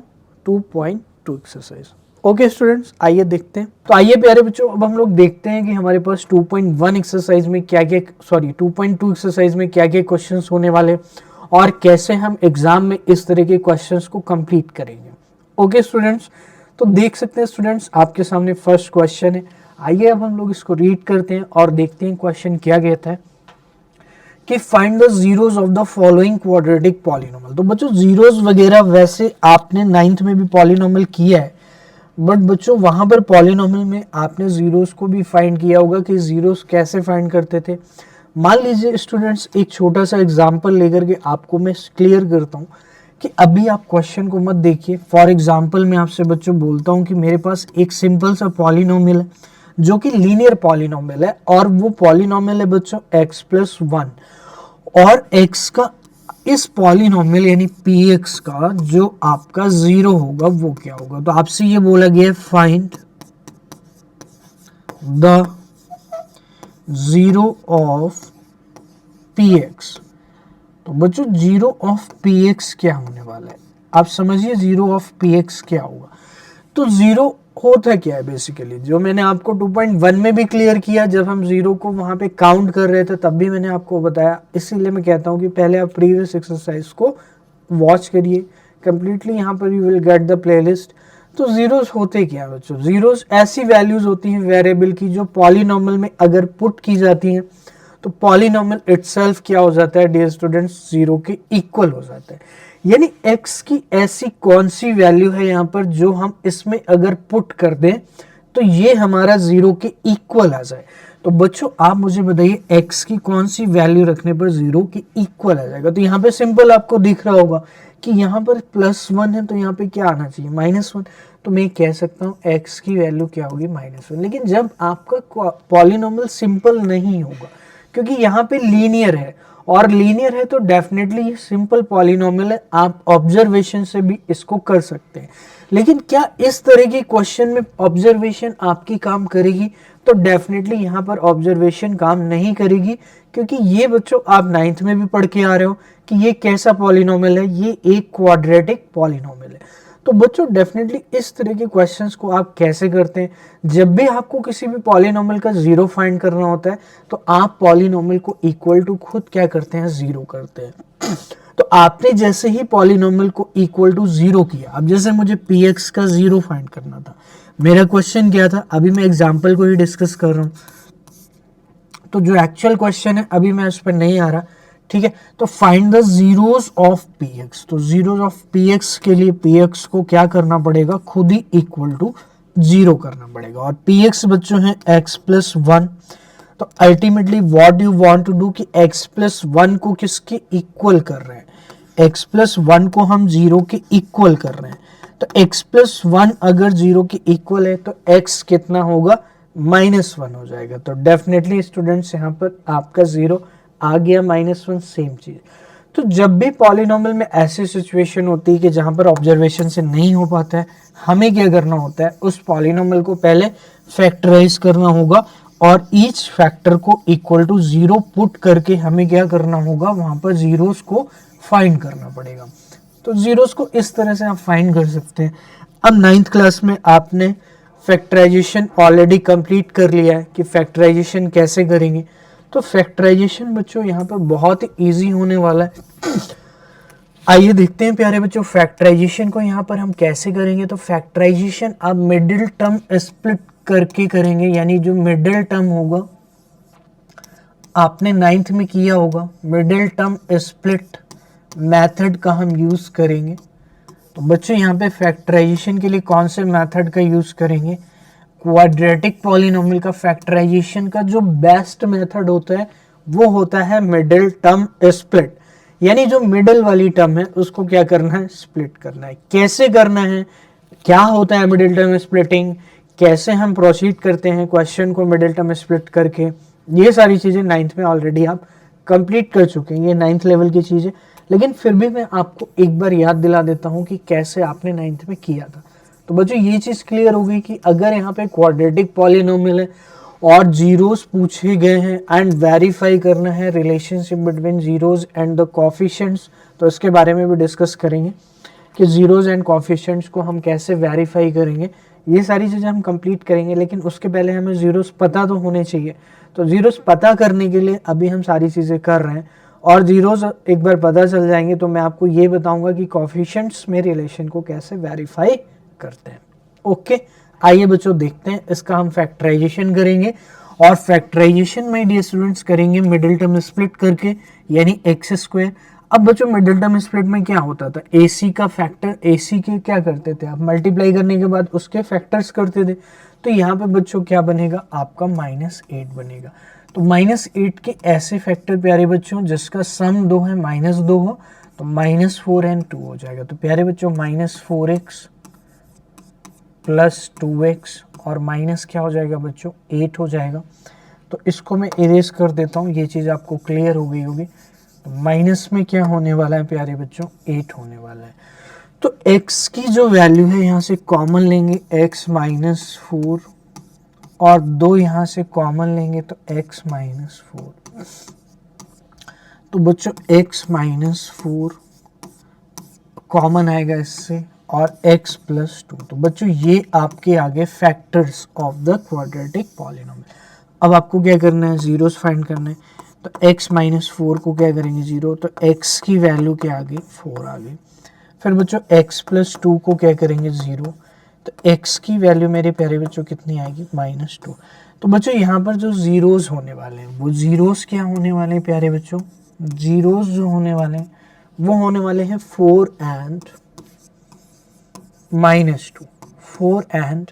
2.2 एक्सरसाइज। ओके स्टूडेंट्स, आइए देखते हैं। तो आइए प्यारे बच्चों अब हम लोग देखते हैं कि हमारे पास 2.1 एक्सरसाइज में क्या क्या 2.2 एक्सरसाइज में क्या क्या क्वेश्चंस होने वाले और कैसे हम एग्जाम में इस तरह के क्वेश्चंस को कंप्लीट करेंगे। ओके स्टूडेंट्स, तो देख सकते हैं स्टूडेंट्स आपके सामने फर्स्ट क्वेश्चन है। आइए अब हम लोग इसको रीड करते हैं और देखते हैं क्वेश्चन क्या कहता है कि find the zeros of the following quadratic polynomial. तो बच्चों जीरोस वगैरह वैसे आपने 9th में भी पॉलिनोमियल किया है, बट बच्चों वहां पर पॉलिनोमियल में आपने जीरोस को भी फाइंड किया होगा कि जीरोस कैसे फाइंड करते थे। मान लीजिए स्टूडेंट्स एक छोटा सा एग्जांपल लेकर के आपको मैं क्लियर करता हूँ कि अभी आप क्वेश्चन को मत देखिए। फॉर एग्जांपल मैं आपसे बच्चों बोलता हूँ कि मेरे पास एक सिंपल सा पॉलिनोमियल है जो कि लीनियर पॉलिनोमियल है और वो पॉलिनोमियल है बच्चों x+1 और x का इस पॉलिनोमियल यानी px का जो आपका जीरो होगा वो क्या होगा। तो आपसे ये बोला गया find the zero of px। तो बच्चों जीरो ऑफ px क्या होने वाला है, आप समझिए जीरो ऑफ px क्या होगा। तो जीरो होता क्या है बेसिकली, जो मैंने आपको 2.1 में भी क्लियर किया जब हम जीरो को वहां पे काउंट कर रहे थे तब भी मैंने आपको बताया। इसीलिए मैं कहता हूं कि पहले आप प्रीवियस एक्सरसाइज को वॉच करिए कंप्लीटली, यहाँ पर you will get the playlist. तो जीरोस होते क्या है बच्चों, जीरोस ऐसी वैल्यूज होती हैं वेरिएबल की जो पॉलिनोमियल में अगर पुट की जाती हैं तो पॉलिनोमियल इटसेल्फ क्या हो जाता है डियर स्टूडेंट्स, जीरो के इक्वल हो जाता है। यानी x की ऐसी कौन सी वैल्यू है यहाँ पर जो हम इसमें अगर पुट कर दें तो ये हमारा जीरो के इक्वल आ जाए। तो बच्चों आप मुझे बताइए x की कौन सी वैल्यू रखने पर जीरो के इक्वल आ जाएगा। तो यहाँ पे सिंपल आपको दिख रहा होगा कि यहाँ पर +1 है तो यहाँ पे क्या आना चाहिए -1। तो मैं कह सकता हूँ x की वैल्यू क्या होगी -1। लेकिन जब आपका पॉलिनोमियल सिंपल नहीं होगा क्योंकि यहाँ पे लीनियर है और लीनियर है तो डेफिनेटली ये सिंपल पॉलिनोमियल है, आप ऑब्जर्वेशन से भी इसको कर सकते हैं। लेकिन क्या इस तरह के क्वेश्चन में ऑब्जर्वेशन आपकी काम करेगी? तो डेफिनेटली यहाँ पर ऑब्जर्वेशन काम नहीं करेगी, क्योंकि ये बच्चों आप 9th में भी पढ़ के आ रहे हो कि ये कैसा पॉलिनोमियल है, ये एक क्वाड्रेटिक पॉलिनोमियल है। तो बच्चों डेफिनेटली इस तरह के क्वेश्चंस को आप कैसे करते हैं? जब भी आपको किसी भी पॉलिनोमियल का जीरो फाइंड करना होता है तो आप पॉलिनोमियल को इक्वल टू खुद क्या करते हैं? जीरो करते हैं। तो आपने जैसे ही पॉलिनोमियल को इक्वल टू जीरो किया, अब जैसे मुझे पी एक्स का जीरो फाइंड करना था, मेरा क्वेश्चन क्या था? अभी मैं एग्जाम्पल को ही डिस्कस कर रहा हूँ, तो जो एक्चुअल क्वेश्चन है अभी मैं उस पर नहीं आ रहा, ठीक है। तो find the zeros of P x, तो जीरोस ऑफ पी एक्स के लिए पी एक्स को क्या करना पड़ेगा? खुद ही इक्वल टू जीरो करना पड़ेगा। और पी एक्स बच्चों है एक्स प्लस वन, तो ultimately what you want to do कि एक्स प्लस वन को किसके इक्वल कर रहे हैं? एक्स प्लस वन को हम जीरो के इक्वल कर रहे हैं। तो एक्स प्लस वन अगर जीरो के इक्वल है तो एक्स कितना होगा? -1 हो जाएगा। तो डेफिनेटली स्टूडेंट्स यहाँ पर आपका जीरो आ गया, -1 सेम चीज। तो जब भी पॉलिनोमियल में ऐसी सिचुएशन होती है कि जहां पर ऑब्जर्वेशन से नहीं हो पाता है, हमें क्या करना होता है? उस पॉलिनोमियल को पहले फैक्टराइज करना होगा और ईच फैक्टर को इक्वल टू जीरो पुट करके हमें क्या करना होगा? वहां पर जीरोस को फाइंड करना पड़ेगा। तो जीरोस को इस तरह से आप फाइंड कर सकते हैं। अब 9th क्लास में आपने फैक्टराइजेशन ऑलरेडी कंप्लीट कर लिया है कि फैक्टराइजेशन कैसे करेंगे। तो फैक्टराइजेशन बच्चों यहाँ पर बहुत ही ईजी होने वाला है। आइए देखते हैं प्यारे बच्चों फैक्टराइजेशन को यहाँ पर हम कैसे करेंगे। तो फैक्टराइजेशन आप मिडिल टर्म स्प्लिट करके करेंगे, यानी जो मिडिल टर्म होगा आपने 9th में किया होगा, मिडिल टर्म स्प्लिट मेथड का हम यूज करेंगे। तो बच्चों यहाँ पे फैक्टराइजेशन के लिए कौन से मेथड का यूज करेंगे? क्वाड्रेटिक पॉलिनोमियल का फैक्टराइजेशन का जो बेस्ट मेथड होता है वो होता है मिडिल टर्म स्प्लिट, यानी जो मिडिल वाली टर्म है उसको क्या करना है? स्प्लिट करना है। कैसे करना है? क्या होता है मिडिल टर्म स्प्लिटिंग? कैसे हम प्रोसीड करते हैं क्वेश्चन को मिडिल टर्म स्प्लिट करके? ये सारी चीजें 9th में ऑलरेडी आप कंप्लीट कर चुके हैं, ये 9th लेवल की चीजें। लेकिन फिर भी मैं आपको एक बार याद दिला देता हूं कि कैसे आपने 9th में किया था। तो बच्चों ये चीज क्लियर हो गई कि अगर यहाँ पे क्वाड्रेटिक पॉलिनोमियल है और जीरोस पूछे गए हैं एंड वेरीफाई करना है relationship between zeros and the coefficients, तो इसके बारे में भी डिस्कस करेंगे कि जीरोस एंड कोएफिशिएंट्स को हम कैसे वेरीफाई करेंगे। ये सारी चीजें हम कंप्लीट करेंगे, लेकिन उसके पहले हमें जीरोस पता तो होने चाहिए। तो जीरोस पता करने के लिए अभी हम सारी चीजें कर रहे हैं, और जीरोस एक बार पता चल जाएंगे तो मैं आपको ये बताऊंगा कि कोएफिशिएंट्स में रिलेशन को कैसे वेरीफाई करते हैं। ओके, आइए बच्चों देखते हैं इसका हम फैक्टराइजेशन करेंगे। और फैक्टराइजेशन में डियर स्टूडेंट्स करेंगे मिडिल टर्म स्प्लिट करके, यानी एक्स स्क्वायर। अब बच्चों मिडिल टर्म स्प्लिट में क्या होता था? AC का फैक्टर, AC के क्या करते थे आप? मल्टीप्लाई करने के बाद उसके फैक्टर्स करते थे। तो यहाँ पे बच्चों क्या बनेगा? आपका -8 बनेगा। तो -8 के ऐसे फैक्टर प्यारे बच्चों जिसका सम 2 है, -2 हो, तो -4 एंड 2 हो जाएगा। तो प्यारे बच्चों -4x प्लस 2x और माइनस क्या हो जाएगा बच्चों? 8 हो जाएगा। तो इसको मैं इरेज कर देता हूँ, ये चीज़ आपको क्लियर हो गई होगी। तो माइनस में क्या होने वाला है प्यारे बच्चों? 8 होने वाला है। तो x की जो वैल्यू है यहाँ से कॉमन लेंगे, x -4, और 2 यहाँ से कॉमन लेंगे तो x -4। तो बच्चों x -4 कॉमन आएगा इससे, और x + 2। तो बच्चों ये आपके आगे factors of the quadratic polynomial. अब आपको क्या करना है? जीरोस फाइंड करना है। तो x -4 को क्या करेंगे? 0, तो x की वैल्यू के आगे 4 आ गई। फिर बच्चों x + 2 को क्या करेंगे? 0, तो x की वैल्यू मेरे प्यारे बच्चों कितनी आएगी? -2। तो बच्चों यहाँ पर जो जीरोस होने वाले हैं वो जीरोस क्या होने वाले हैं प्यारे बच्चों? जीरोस जो होने वाले हैं वो होने वाले हैं 4 एंड -2, 4 एंड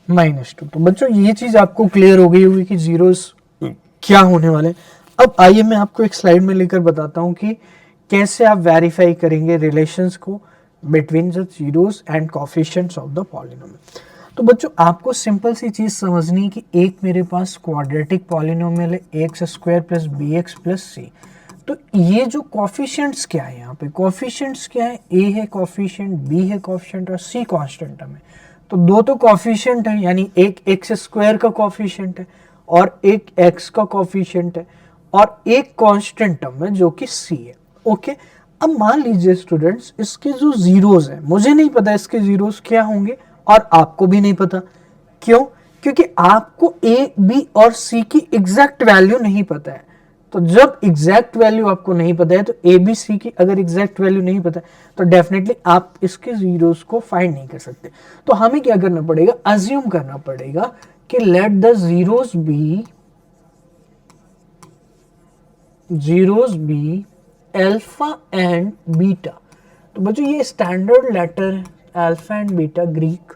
-2। तो बच्चों ये चीज आपको क्लियर हो गई होगी कि जीरोस क्या होने वाले। अब आइए मैं आपको एक स्लाइड में लेकर बताता हूं कि कैसे आप वेरीफाई करेंगे रिलेशंस को between the zeros and coefficients of the polynomial. तो बच्चों आपको सिंपल सी चीज समझनी है कि एक मेरे पास क्वाड्रेटिक पॉलिनोमियल है, ax² + bx + c। तो ये जो कोफिशिएंट्स क्या है, यहाँ पे कोफिशिएंट्स क्या है, ए है कोफिशिएंट, बी है कोफिशिएंट और सी कांस्टेंट टर्म है। तो दो तो कोफिशिएंट है, यानी एक एक्स स्क्वायर का कोफिशिएंट है और एक एक्स का कोफिशिएंट है और एक कांस्टेंट टर्म है जो कि सी है। ओके, अब मान लीजिए स्टूडेंट्स, इसके जो जीरोस है, मुझे नहीं पता इसके जीरोस क्या होंगे और आपको भी नहीं पता। क्यों? क्योंकि आपको ए, बी और सी की एग्जैक्ट वैल्यू नहीं पता है। तो जब एग्जैक्ट वैल्यू आपको नहीं पता है, तो ए बी सी की अगर एग्जैक्ट वैल्यू नहीं पता है, तो डेफिनेटली आप इसके जीरोस को फाइंड नहीं कर सकते। तो हमें क्या करना पड़ेगा, अज्यूम करना पड़ेगा कि let the zeros be alpha and beta. तो बच्चों ये स्टैंडर्ड लेटर है, अल्फा एंड बीटा ग्रीक,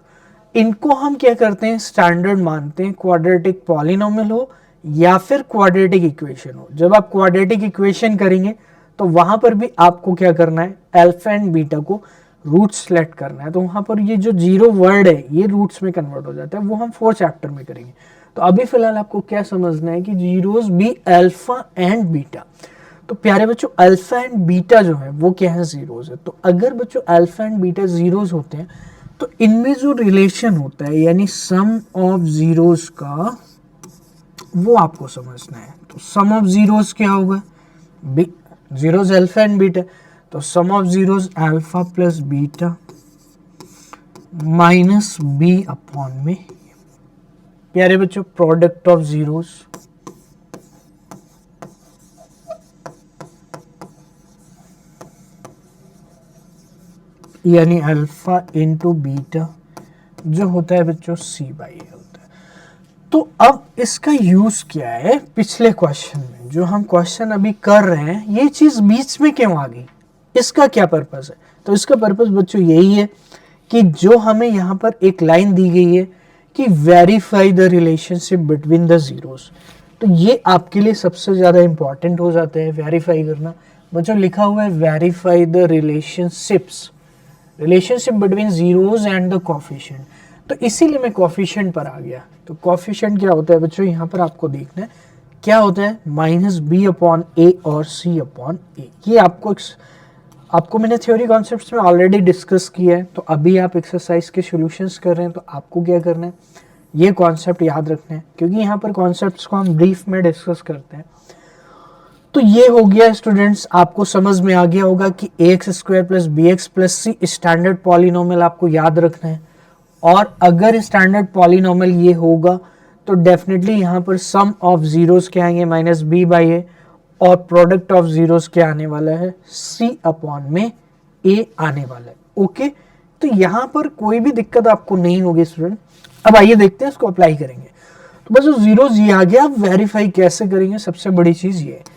इनको हम क्या करते हैं, स्टैंडर्ड मानते हैं, क्वाड्रेटिक पॉलिनोमियल हो या फिर क्वाड्रेटिक इक्वेशन हो। जब आप क्वाड्रेटिक इक्वेशन करेंगे तो वहां पर भी आपको क्या करना है, अल्फा एंड बीटा को रूट सेलेक्ट करना है। तो वहां पर ये जो जीरो वर्ड है ये रूट्स में कन्वर्ट हो जाता है, वो हम 4th चैप्टर में करेंगे। तो अभी फिलहाल आपको क्या समझना है कि zeros be alpha and beta. तो प्यारे बच्चों, अल्फा एंड बीटा जो है वो क्या है, जीरोस है। तो अगर बच्चों अल्फा एंड बीटा जीरोस होते हैं तो इनमें जो रिलेशन होता है यानी सम ऑफ जीरोस का, वो आपको समझना है। तो सम ऑफ जीरोस क्या होगा, जीरोस अल्फा एंड बीटा, तो sum of zeros alpha plus beta minus b upon में, प्यारे बच्चों प्रोडक्ट ऑफ जीरोस, यानी अल्फा इंटू बीटा जो होता है बच्चों सी बाई ए होता है। तो अब इसका यूज क्या है, पिछले क्वेश्चन में जो हम क्वेश्चन अभी कर रहे हैं, ये चीज बीच में क्यों आ गई, इसका क्या पर्पस है। तो इसका पर्पस बच्चों यही है कि जो हमें यहाँ पर एक लाइन दी गई है कि verify the relationship between the zeros, तो ये आपके लिए सबसे ज्यादा इंपॉर्टेंट हो जाता है वेरीफाई करना। बच्चों लिखा हुआ है verify the relationship between zeros and the coefficient. तो इसीलिए मैं कोफिशिएंट पर आ गया। तो कोफिशिएंट क्या होता है बच्चों, यहाँ पर आपको देखना है क्या होता है, माइनस बी अपॉन ए और सी अपॉन ए। ये आपको मैंने थ्योरी कॉन्सेप्ट्स में ऑलरेडी डिस्कस किया है। तो अभी आप एक्सरसाइज के सॉल्यूशंस कर रहे हैं, तो आपको क्या करना है, ये कॉन्सेप्ट याद रखना है, क्योंकि यहाँ पर कॉन्सेप्ट्स को हम ब्रीफ में डिस्कस करते हैं। तो ये हो गया स्टूडेंट्स, आपको समझ में आ गया होगा कि ax square plus b x plus c standard polynomial आपको याद रखना है। और अगर स्टैंडर्ड पॉलिनोमियल ये होगा तो डेफिनेटली यहाँ पर सम ऑफ जीरोस क्या आएंगे, माइनस बी बाई ए, और प्रोडक्ट ऑफ जीरोस क्या आने वाला है, सी अपॉन में ए आने वाला है। ओके, तो यहाँ पर कोई भी दिक्कत आपको नहीं होगी स्टूडेंट। अब आइए देखते हैं इसको अप्लाई करेंगे। तो बस जो जीरोस ये आ गया, अब वेरीफाई कैसे करेंगे, सबसे बड़ी चीज ये है।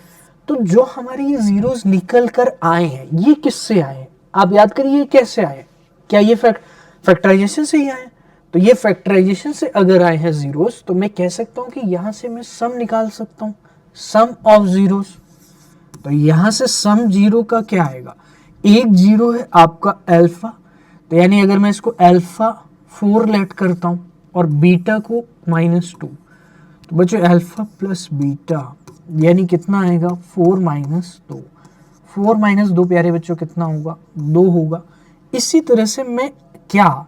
तो जो हमारे ये जीरोस निकल कर आए हैं, ये किससे आए, आप याद करिए ये कैसे आए, क्या ये फैक्टराइजेशन से ही आए। तो ये फैक्टराइजेशन से अगर आए हैं जीरोस, तो मैं कह सकता हूं कि यहां से मैं सम निकाल सकता हूं, सम ऑफ जीरोस। तो यहां से सम जीरो का क्या आएगा, एक जीरो है आपका अल्फा, तो यानी अगर मैं इसको अल्फा 4 लेट करता हूं और बीटा को -2, तो बच्चों अल्फा प्लस बीटा यानी कितना आएगा, 4 माइनस 2, 4 माइनस 2 प्यारे बच्चों कितना होगा, 2 होगा। इसी तरह से मैं क्या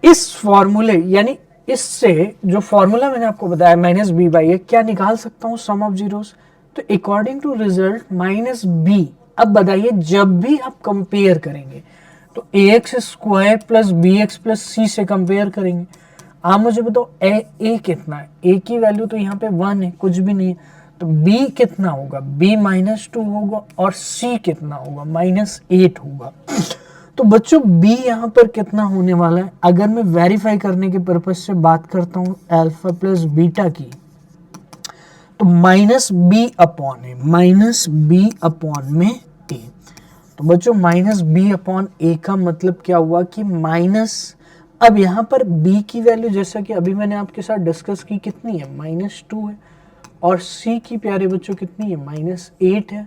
इस फॉर्मूले यानी इससे जो फॉर्मूला मैंने आपको बताया माइनस बी बाई ए, क्या निकाल सकता हूं सम ऑफ जीरोस। तो according to result minus b. अब बताइए जब भी आप कंपेयर करेंगे तो a x square plus b x plus c से कंपेयर करेंगे। आप मुझे बताओ ए कितना है, ए की वैल्यू तो यहाँ पे 1 है, कुछ भी नहीं है। तो b कितना होगा, b -2 होगा और c कितना होगा, -8 होगा। तो बच्चों b यहाँ पर कितना होने वाला है, अगर मैं वेरीफाई करने के पर्पज से बात करता हूँ अल्फा प्लस बीटा की, तो -b अपॉन ए, -b अपॉन में a। तो बच्चों -b अपॉन a का मतलब क्या हुआ कि माइनस, अब यहाँ पर b की वैल्यू जैसा कि अभी मैंने आपके साथ डिस्कस की कितनी है, -2 है, और c की प्यारे बच्चों कितनी है, -8 है,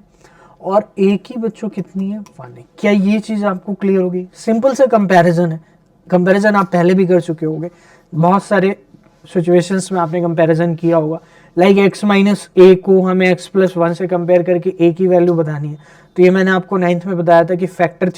और a की बच्चों कितनी है, 1 है। क्या ये चीज़ आपको क्लियर होगी, सिंपल सा कंपैरिजन है। कंपैरिजन आप पहले भी कर चुके होंगे, बहुत सारे सिचुएशंस में आपने कंपैरिजन किया होगा, लाइक x माइनस ए को हमें x प्लस 1 से कंपेयर करके a की वैल्यू बतानी है। तो ये मैंने आपको 9th में बताया था कि फैक्टर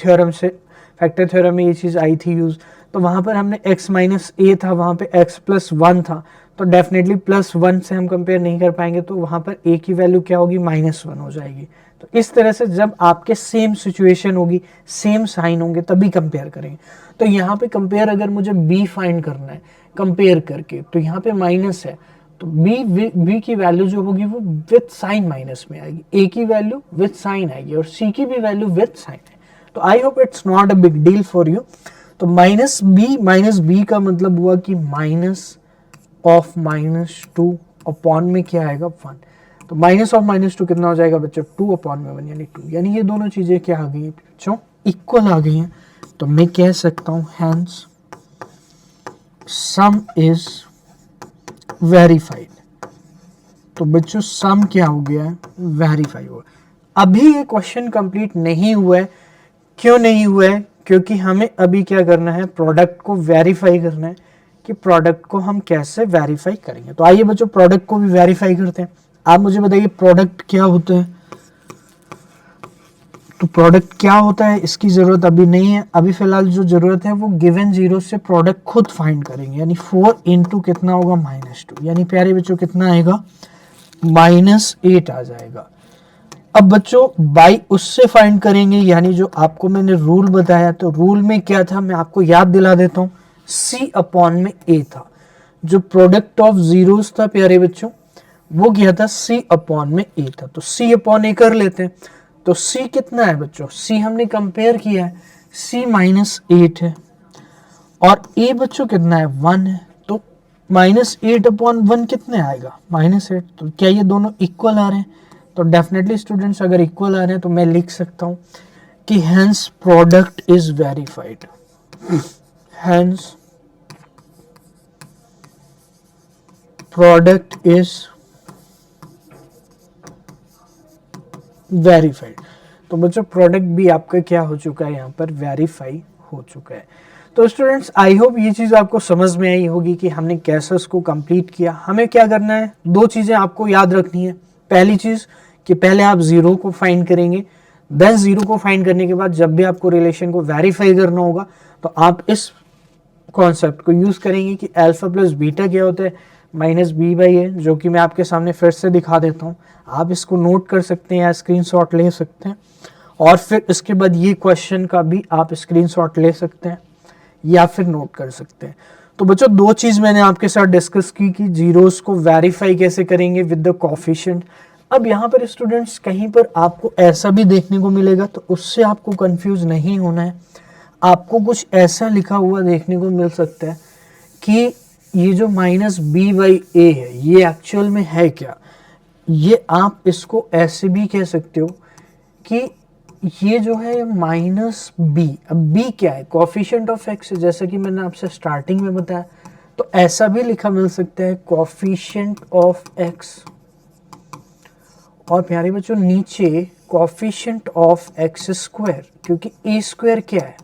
थ्योरम में ये चीज़ आई थी यूज़। तो वहाँ पर हमने x माइनस ए था, वहाँ पे x प्लस 1 था, तो डेफिनेटली प्लस 1 से हम कंपेयर नहीं कर पाएंगे, तो वहाँ पर a की वैल्यू क्या होगी, -1 हो जाएगी। तो इस तरह से जब आपके सेम सिचुएशन होगी, सेम साइन होंगे, तभी कंपेयर करेंगे। तो यहाँ पे कंपेयर अगर मुझे b फाइंड करना है कंपेयर करके, तो यहाँ पे माइनस है, तो b की वैल्यू जो होगी वो विथ साइन माइनस में आएगी, a की वैल्यू विथ साइन आएगी और c की भी वैल्यू विथ साइन है। तो I hope it's not a big deal for you. तो माइनस बी का मतलब हुआ कि माइनस ऑफ -2 अपॉन में क्या आएगा, 1। तो माइनस ऑफ -2 कितना हो जाएगा बच्चों, 2 अपॉन में 1 यानी 2। यानी ये दोनों चीजें क्या आ गई हैं बच्चों, इक्वल आ गई हैं। तो मैं कह सकता हूं हैंस सम इज वेरीफाइड। तो बच्चों सम क्या हो गया है, वेरीफाई हुआ। अभी ये क्वेश्चन कंप्लीट नहीं हुआ है। क्यों नहीं हुआ है, क्योंकि हमें अभी क्या करना है, प्रोडक्ट को वेरीफाई करना है कि प्रोडक्ट को हम कैसे वेरीफाई करेंगे। तो आइए बच्चों प्रोडक्ट को भी वेरीफाई करते हैं। आप मुझे बताइए प्रोडक्ट क्या होता है। तो प्रोडक्ट क्या होता है इसकी जरूरत अभी नहीं है। अभी फिलहाल जो जरूरत है वो गिवन जीरो से प्रोडक्ट खुद फाइंड करेंगे। यानी 4 इंटू कितना होगा, -2, यानी प्यारे बच्चों कितना आएगा, -8 आ जाएगा। अब बच्चों बाई उससे फाइंड करेंगे, यानी जो आपको मैंने रूल बताया, तो रूल में क्या था मैं आपको याद दिला देता हूं, c अपॉन में a था। जो प्रोडक्ट ऑफ जीरोस था प्यारे बच्चों वो क्या था, c अपॉन में a था। तो c अपॉन a कर लेते हैं। तो c कितना है बच्चों, c हमने कंपेयर किया है, c -8 है और a बच्चों कितना है, 1 है। तो -8 अपॉन 1 कितने आएगा, -8। तो क्या ये दोनों इक्वल आ रहे हैं, तो डेफिनेटली स्टूडेंट्स अगर इक्वल आ रहे हैं तो मैं लिख सकता हूं कि hence product is verified. Hence product is verified. तो बच्चों प्रोडक्ट भी आपका क्या हो चुका है, यहाँ पर वेरीफाई हो चुका है। तो स्टूडेंट्स आई होप ये चीज़ आपको समझ में आई होगी कि हमने कैसे उसको कंप्लीट किया। हमें क्या करना है, दो चीज़ें आपको याद रखनी है। पहली चीज़ कि पहले आप जीरो को फाइंड करेंगे, देन जीरो को फाइंड करने के बाद जब भी आपको रिलेशन को वेरीफाई करना होगा तो आप इस कॉन्सेप्ट को यूज़ करेंगे कि अल्फा प्लस बीटा क्या होता है, -b/a, जो कि मैं आपके सामने फिर से दिखा देता हूँ। आप इसको नोट कर सकते हैं या स्क्रीनशॉट ले सकते हैं, और फिर इसके बाद ये क्वेश्चन का भी आप स्क्रीनशॉट ले सकते हैं या फिर नोट कर सकते हैं। तो बच्चों दो चीज़ मैंने आपके साथ डिस्कस की कि जीरोस को वेरीफाई कैसे करेंगे विद द कोफिशिएंट। अब यहाँ पर स्टूडेंट्स कहीं पर आपको ऐसा भी देखने को मिलेगा, तो उससे आपको कंफ्यूज नहीं होना है। आपको कुछ ऐसा लिखा हुआ देखने को मिल सकता है कि ये जो -b/a है ये एक्चुअल में है क्या। ये आप इसको ऐसे भी कह सकते हो कि ये जो है -b। अब b क्या है, कोफिशिएंट ऑफ x, जैसा कि मैंने आपसे स्टार्टिंग में बताया। तो ऐसा भी लिखा मिल सकता है कोफिशिएंट ऑफ x, और प्यारे बच्चों नीचे कोफिशिएंट ऑफ x², क्योंकि a² क्या है,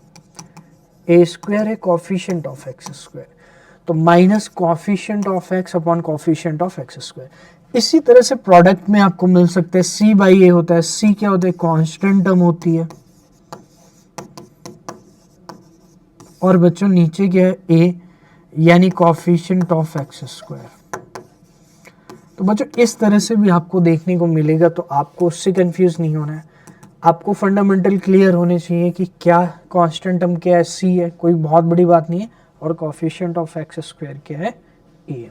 a² है कोफिशिएंट ऑफ x²। तो minus coefficient of x upon coefficient of x²। इसी तरह से प्रोडक्ट में आपको मिल सकता है c/a होता है। c क्या होता है, कांस्टेंट टर्म होती है, और बच्चों नीचे क्या है, a यानी कोफिशिएंट ऑफ x²। तो बच्चों इस तरह से भी आपको देखने को मिलेगा, तो आपको उससे कंफ्यूज नहीं होना है। आपको फंडामेंटल क्लियर होने चाहिए कि क्या कांस्टेंट टर्म क्या है, c है, कोई बहुत बड़ी बात नहीं है, और कोफिशिएंट ऑफ x² क्या है, a है।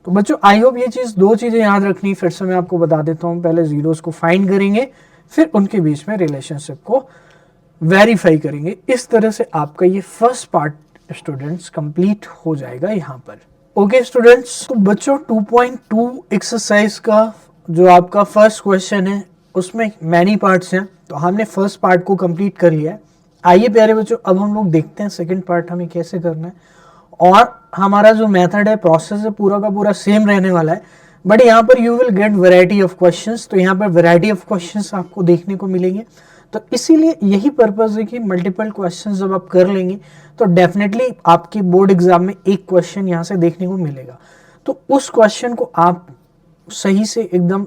तो बच्चों आई होप ये चीज़, दो चीज़ें याद रखनी, फिर से मैं आपको बता देता हूँ। पहले जीरोस को फाइंड करेंगे, फिर उनके बीच में रिलेशनशिप को वेरीफाई करेंगे। इस तरह से आपका ये फर्स्ट पार्ट स्टूडेंट्स कंप्लीट हो जाएगा यहाँ पर। ओके स्टूडेंट्स, तो बच्चों 2.2 एक्सरसाइज का जो आपका फर्स्ट क्वेश्चन है उसमें मैनी पार्ट्स हैं, तो हमने फर्स्ट पार्ट को कंप्लीट कर लिया है। आइए प्यारे बच्चों अब हम लोग देखते हैं सेकंड पार्ट हमें कैसे करना है। और हमारा जो मेथड है, प्रोसेस है, पूरा का पूरा सेम रहने वाला है, बट यहाँ पर you will get variety of questions. तो यहाँ पर वैरायटी ऑफ क्वेश्चंस आपको देखने को मिलेंगे। तो इसीलिए यही पर्पस है कि मल्टीपल क्वेश्चंस जब आप कर लेंगे तो डेफिनेटली आपके बोर्ड एग्जाम में एक क्वेश्चन यहाँ से देखने को मिलेगा। तो उस क्वेश्चन को आप सही से एकदम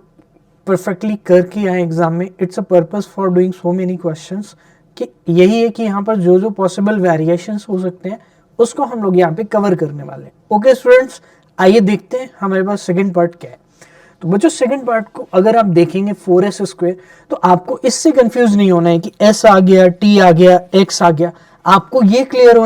परफेक्टली करके आए एग्जाम में। It's a purpose for doing so many questions कि यही है कि यहाँ पर जो जो पॉसिबल वेरिएशंस हो सकते हैं उसको हम लोग यहाँ पे कवर करने वाले हैं। ओके स्टूडेंट्स, आइए देखते हैं हमारे पास सेकंड पार्ट क्या है। तो बच्चों सेकंड पार्ट को अगर आप देखेंगे 4s² तो आपको इससे कंफ्यूज नहीं होना है कि s आ गया, t आ गया, x आ गया। आपको ये क्लियर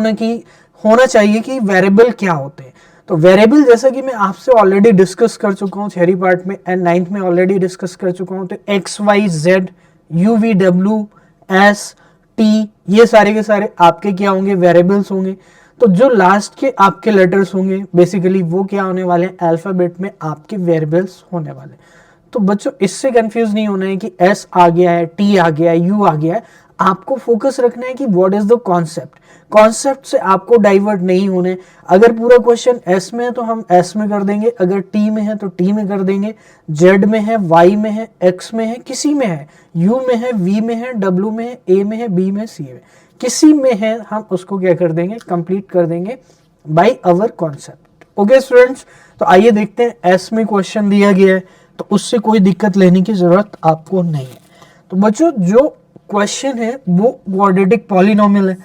होना चाहिए कि वेरिएबल क्या होते हैं। तो वेरिएबल जैसा कि मैं आपसे ऑलरेडी डिस्कस कर चुका हूँ थ्योरी पार्ट में एंड 9th में ऑलरेडी डिस्कस कर चुका हूँ। तो x, y, z, u, v, w, s, t ये सारे के सारे आपके क्या होंगे, वेरिएबल्स होंगे। तो जो लास्ट के आपके लेटर्स होंगे बेसिकली वो क्या होने वाले हैं, अल्फाबेट में आपके वेरिएबल्स होने वाले। तो बच्चों इससे कंफ्यूज नहीं होना है कि s आ गया है, t आ गया है, u आ गया है। आपको फोकस रखना है कि what is the concept. Concept से आपको डाइवर्ट नहीं होने। अगर पूरा क्वेश्चन s में है तो हम s में कर देंगे, अगर t में है तो t में कर देंगे, z में है, y में है, x में है, किसी में है, u में है, v में है, w में है, a में है, b में है, c में, किसी में है, हम उसको क्या कर देंगे, कंप्लीट कर देंगे by our concept. Okay students, तो आइए देखते हैं एस में क्वेश्चन दिया गया है तो उससे कोई दिक्कत लेने की जरूरत आपको नहीं है। तो बच्चों जो क्वेश्चन है वो क्वाड्रेटिक पॉलिनोमियल है।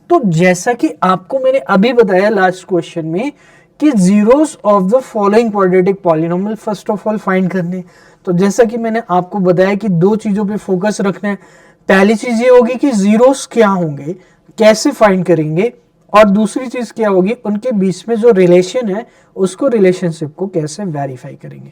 तो जैसा कि आपको मैंने अभी बताया लास्ट क्वेश्चन में कि zeros of the following quadratic polynomial first of all find करने। तो जैसा कि मैंने आपको बताया कि दो चीजों पे फोकस रखना है। पहली चीज ये होगी कि जीरोस क्या होंगे, कैसे फाइंड करेंगे, और दूसरी चीज क्या होगी, उनके बीच में जो रिलेशन है उसको, रिलेशनशिप को कैसे वेरीफाई करेंगे।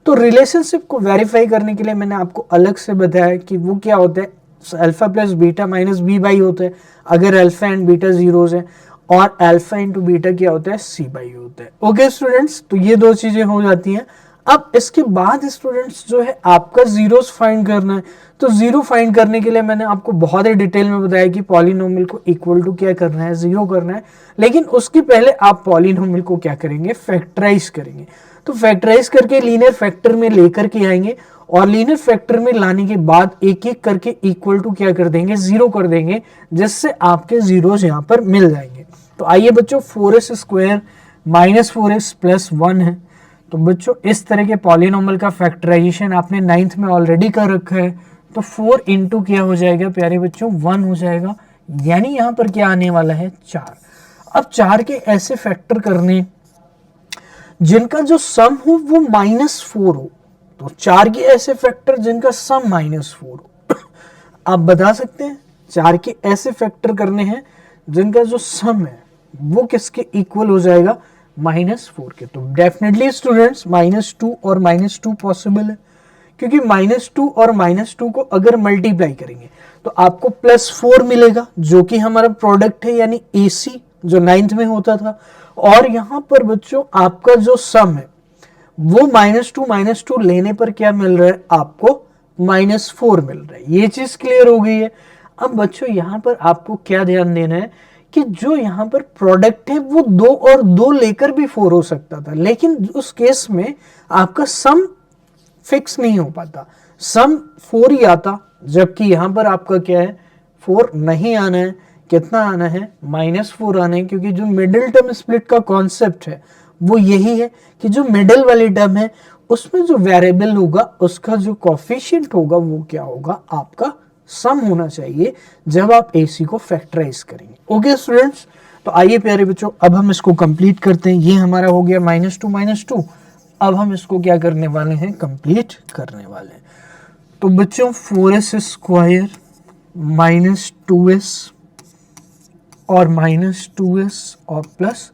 तो रिलेशनशिप को वेरीफाई करने के लिए मैंने आपको अलग से बताया कि वो क्या होता है, alpha plus beta minus b by होता है अगर अल्फा एंड बीटा जीरोस है, और अल्फा इंटू बीटा क्या होता है, सी बाई होता है। ओके स्टूडेंट्स, तो ये दो चीजें हो जाती हैं। अब इसके बाद स्टूडेंट्स जो है आपका जीरोस फाइंड करना है। तो जीरो फाइंड करने के लिए मैंने आपको बहुत ही डिटेल में बताया कि पॉलिनोमियल को इक्वल टू क्या करना है, जीरो करना है। लेकिन उसके पहले आप पॉलिनोमियल को क्या करेंगे, फैक्टराइज करेंगे। तो फैक्टराइज करके लीनियर फैक्टर में लेकर के आएंगे, और लीनियर फैक्टर में लाने के बाद एक एक करके इक्वल टू क्या कर देंगे, जीरो कर देंगे, जिससे आपके जीरोस यहाँ पर मिल जाएंगे। तो आइए बच्चों 4s² माइनस 4s प्लस 1 है। तो बच्चों इस तरह के पॉलिनोमियल का फैक्टराइजेशन आपने 9th में ऑलरेडी कर रखा है। तो 4 इंटू क्या हो जाएगा प्यारे बच्चों, 1 हो जाएगा, यानी यहाँ पर क्या आने वाला है, 4। अब 4 के ऐसे फैक्टर करने जिनका जो सम हो वो -4 हो। तो 4 के ऐसे फैक्टर जिनका सम -4 हो। आप बता सकते हैं 4 के ऐसे फैक्टर करने हैं जिनका जो सम है वो किसके इक्वल हो जाएगा, -4 के। तो डेफिनेटली स्टूडेंट्स -2 और -2 पॉसिबल है, क्योंकि -2 और -2 को अगर मल्टीप्लाई करेंगे तो आपको +4 मिलेगा, जो कि हमारा प्रोडक्ट है, यानी AC जो 9th में होता था। और यहां पर बच्चों आपका जो सम है वो -2 लेने पर क्या मिल रहा है, आपको -4 मिल रहा है। ये चीज क्लियर हो गई है। अब बच्चों यहां पर आपको क्या ध्यान देना है कि जो यहां पर प्रोडक्ट है वो 2 और 2 लेकर भी 4 हो सकता था, लेकिन उस केस में आपका सम फिक्स नहीं हो पाता, सम 4 ही आता, जबकि यहां पर आपका क्या है, 4 नहीं आना है, कितना आना है, -4 आना है। क्योंकि जो मिडिल टर्म स्प्लिट का कॉन्सेप्ट है वो यही है कि जो मिडिल वाली टर्म है उसमें जो वेरिएबल होगा उसका जो कोफिशिएंट होगा वो क्या होगा, आपका सम होना चाहिए जब आप AC को फैक्टराइज करेंगे। ओके स्टूडेंट्स, तो आइए प्यारे बच्चों अब हम इसको कंप्लीट करते हैं। ये हमारा हो गया -2 अब हम इसको क्या करने वाले हैं, कंप्लीट करने वाले हैं। तो बच्चों 4s² -2s और -2s और +1।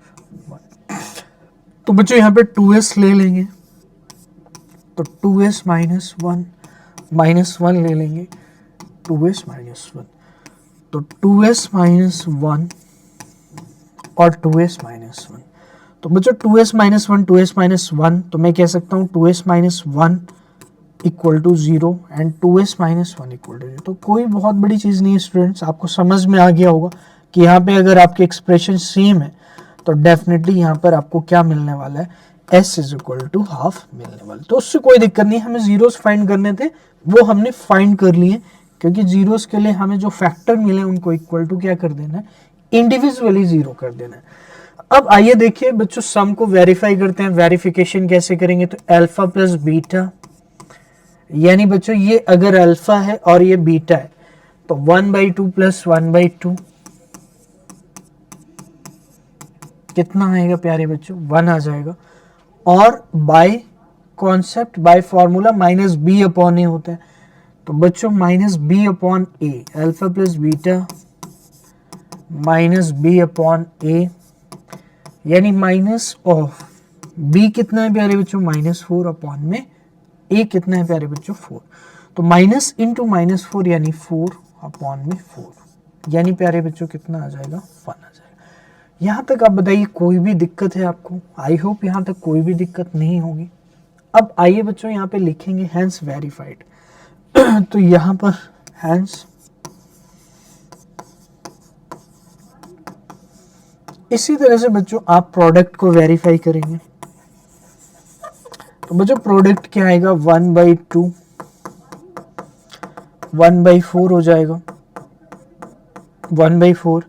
तो बच्चों यहाँ पे 2s ले लेंगे, तो 2s -1 ले लेंगे, 2s -1, तो 2s -1 और 2s -1। तो बच्चों 2s -1 तो मैं कह सकता हूँ 2s -1 equal to 0 and 2s -1 equal to 0। तो कोई बहुत बड़ी चीज़ नहीं है स्टूडेंट्स, आपको समझ में आ गया होगा कि यहाँ पे अगर आपके एक्सप्रेशन सेम है तो डेफिनेटली यहाँ पर आपको क्या मिलने वाला है, s is equal to half मिलने वाला। तो उससे कोई दिक्कत नहीं, हमें जीरोस फाइंड करने थे वो हमने फाइंड कर लिए, क्योंकि जीरोस के लिए हमें जो फैक्टर मिले उनको इक्वल टू क्या कर देना है, इंडिविजुअली जीरो कर देना है। अब आइए देखिए बच्चों सम को वेरीफाई करते हैं। वेरिफिकेशन कैसे करेंगे, तो अल्फा प्लस बीटा, यानी बच्चों ये अगर अल्फा है और ये बीटा है तो 1/2 प्लस 1/2 कितना आएगा प्यारे बच्चों, 1 आ जाएगा। और by concept, by formula minus b upon a होता है, तो बच्चों minus b upon a, alpha plus beta minus b upon a, यानी माइनस ऑफ बी कितना है प्यारे बच्चों, -4 अपॉन में ए कितना है प्यारे बच्चों, 4। तो माइनस इंटू -4 यानी 4 अपॉन में 4, यानी प्यारे बच्चों कितना आ जाएगा, 1 आ जाएगा। यहाँ तक आप बताइए कोई भी दिक्कत है आपको? आई होप यहाँ तक कोई भी दिक्कत नहीं होगी। अब आइए बच्चों यहाँ पे लिखेंगे हैंस वेरीफाइड। तो यहाँ पर हैंस, इसी तरह से बच्चों आप प्रोडक्ट को वेरीफाई करेंगे। तो बच्चों प्रोडक्ट क्या आएगा, 1/2 1/4 हो जाएगा, 1/4।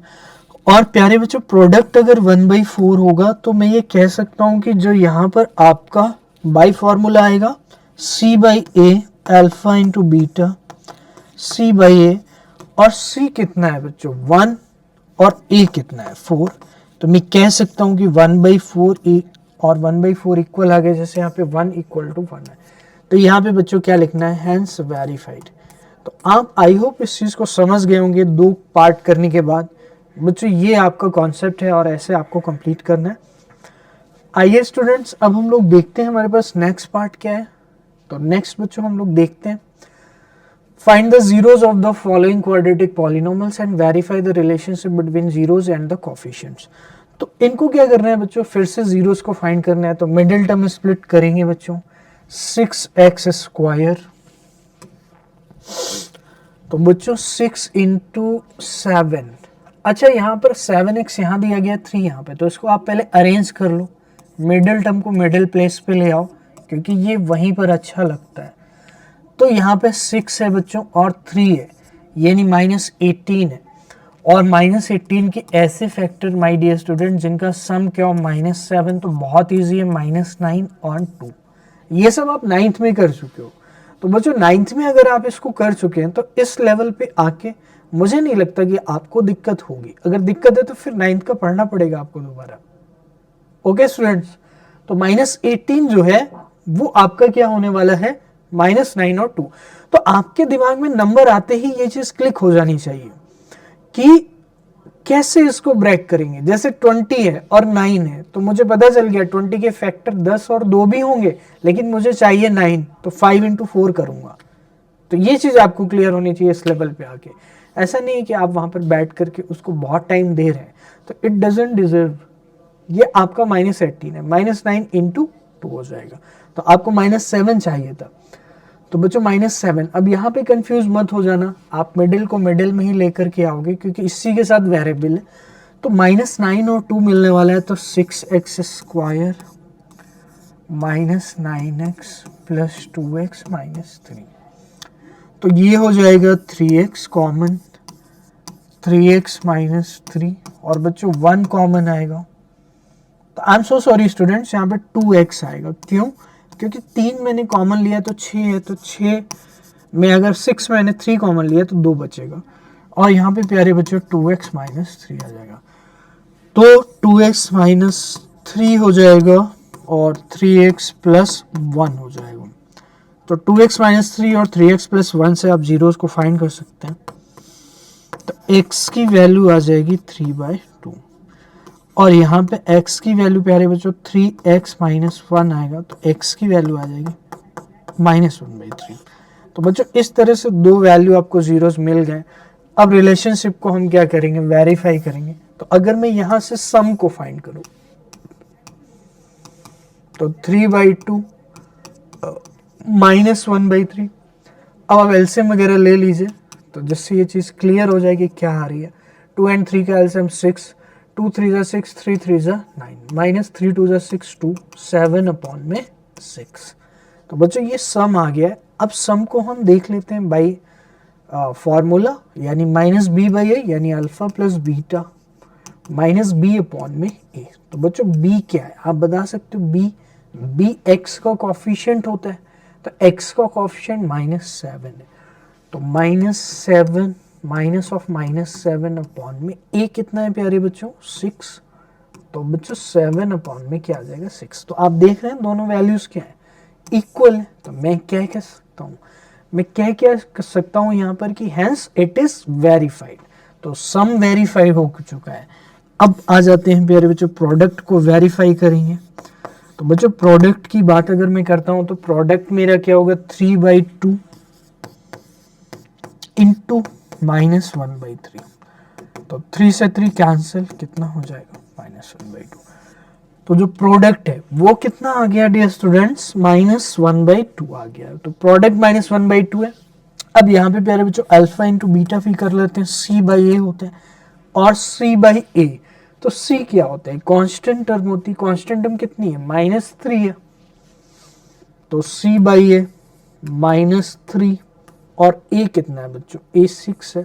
और प्यारे बच्चों प्रोडक्ट अगर 1/4 होगा तो मैं ये कह सकता हूं कि जो यहाँ पर आपका बाई फॉर्मूला आएगा C/A alpha into beta, C/A, और C कितना है बच्चों 1 और A कितना है 4, तो मैं कह सकता हूं कि 1/4 A और 1/4 इक्वल आ गए, जैसे यहाँ पे 1 इक्वल टू 1 है। तो यहाँ पे बच्चों क्या लिखना है, हैंस वेरीफाइड। तो आप आई होप इस चीज़ को समझ गए होंगे 2 पार्ट करने के बाद। बच्चों ये आपका कॉन्सेप्ट है और ऐसे आपको कंप्लीट करना है। आइए स्टूडेंट्स अब हम लोग देखते हैं हमारे पास नेक्स्ट पार्ट क्या है। तो नेक्स्ट बच्चों हम लोग देखते हैं find the zeros of the following quadratic polynomials and verify the relationship between zeros and the coefficients. तो इनको क्या करना है बच्चों, फिर से जीरोस को फाइंड करना है। तो मिडिल टर्म स्प्लिट करेंगे बच्चों, 6x²। तो बच्चों 6 इंटू 7, अच्छा यहाँ पर 7x यहाँ दिया गया, 3 यहाँ पे, तो इसको आप पहले अरेंज कर लो, मिडिल टर्म को मिडिल प्लेस पे ले आओ क्योंकि ये वहीं पर अच्छा लगता है। तो यहाँ पे 6 है बच्चों और 3 है, यानी -18 है। और -18 के ऐसे फैक्टर माय डियर स्टूडेंट जिनका सम क्या हो -7, तो बहुत ईजी है, -9 और 2। ये सब आप 9th में कर चुके हो। तो बच्चों 9th में अगर आप इसको कर चुके हैं तो इस लेवल पे आके मुझे नहीं लगता कि आपको दिक्कत होगी। अगर दिक्कत है तो फिर 9th का पढ़ना पड़ेगा आपको दोबारा। ओके स्टूडेंट्स, तो -18 जो है वो आपका क्या होने वाला है, -9 और 2। तो आपके दिमाग में नंबर आते ही ये चीज क्लिक हो जानी चाहिए कि कैसे इसको ब्रेक करेंगे। जैसे 20 है और 9 है, तो मुझे पता चल गया 20 के फैक्टर 10 और 2 भी होंगे, लेकिन मुझे चाहिए 9, तो 5 इंटू 4 करूंगा। तो ये चीज आपको क्लियर होनी चाहिए इस लेवल पे आके। ऐसा नहीं है कि आप वहां पर बैठ करके उसको बहुत टाइम दे रहे हैं, तो इट डजंट डिजर्व। ये आपका -18 है, -9 इंटू 2 हो जाएगा, तो आपको -7 चाहिए था। तो बच्चों -7। अब यहाँ पे कंफ्यूज मत हो जाना, आप मिडिल को मिडिल में ही लेकर के आओगे क्योंकि इसी के साथ वेरिएबल है। तो -9 और 2 मिलने वाला है, तो 6x² -9x प्लस 2x -3, तो ये हो जाएगा 3x कॉमन, 3x -3, और बच्चों 1 कॉमन आएगा। तो I am so sorry students, यहाँ पे 2x आएगा। क्यों? क्योंकि 3 मैंने कॉमन लिया तो 6 है, तो 6 में अगर 6 मैंने 3 कॉमन लिया तो 2 बचेगा, और यहाँ पे प्यारे बच्चों 2x -3 आ जाएगा। तो 2x -3 हो जाएगा और 3x + 1 हो जाएगा। तो 2x -3 और 3x + 1 से आप जीरोस को फाइंड कर सकते हैं। तो x की वैल्यू आ जाएगी 3/2, और यहाँ पे x की वैल्यू प्यारे बच्चों 3x -1 आएगा, तो x की वैल्यू आ जाएगी -1/3। तो बच्चों इस तरह से 2 वैल्यू आपको जीरोस मिल गए। अब रिलेशनशिप को हम क्या करेंगे, वेरीफाई करेंगे। तो अगर मैं यहाँ से सम को फाइंड करूँ तो 3/2 -1/3। अब आप एलसीएम वगैरह ले लीजिए, तो जिससे ये चीज़ क्लियर हो जाएगी क्या आ रही है। 2 और 3 का एलसीएम 6, 2 3 = 6, 3 3 = 9, -3 2 = 6, 2 7 अपॉन में 6। तो बच्चों ये सम आ गया है। अब सम को हम देख लेते हैं बाई फॉर्मूला, यानी -b/a, यानी alpha plus beta minus b upon में ए। तो बच्चों बी क्या है आप बता सकते हो, बी एक्स का कॉफिशिएंट होता है, तो एक्स का कॉफिशिएंट -7 है, तो -7 माइनस ऑफ -7 अपॉन में ए कितना है प्यारे बच्चों 6, तो बच्चों 7 अपॉन में क्या आ जाएगा 6। तो आप देख रहे हैं दोनों वैल्यूज क्या है इक्वल है, तो मैं क्या कह सकता हूँ, मैं क्या कह सकता हूँ यहाँ पर कि हेंस इट इज वेरीफाइड। तो सम वेरीफाइड हो चुका है। अब आ जाते हैं प्यारे बच्चों प्रोडक्ट को वेरीफाई करेंगे। तो बच्चों प्रोडक्ट की बात अगर मैं करता हूं तो प्रोडक्ट मेरा क्या होगा 3/2 इंटू -1/3, तो 3 से 3 कैंसिल, कितना हो जाएगा -1/2। तो जो प्रोडक्ट है वो कितना आ गया डियर स्टूडेंट्स -1/2 आ गया। तो प्रोडक्ट -1/2 है। अब यहाँ पे प्यारे बच्चों अल्फा इंटू बीटा फी कर लेते हैं, C/A होता है और C/A, तो C क्या होता है कांस्टेंट टर्म होती है, कांस्टेंट टर्म कितनी है -3 है, तो C/A -3 और A कितना है बच्चों A 6 है,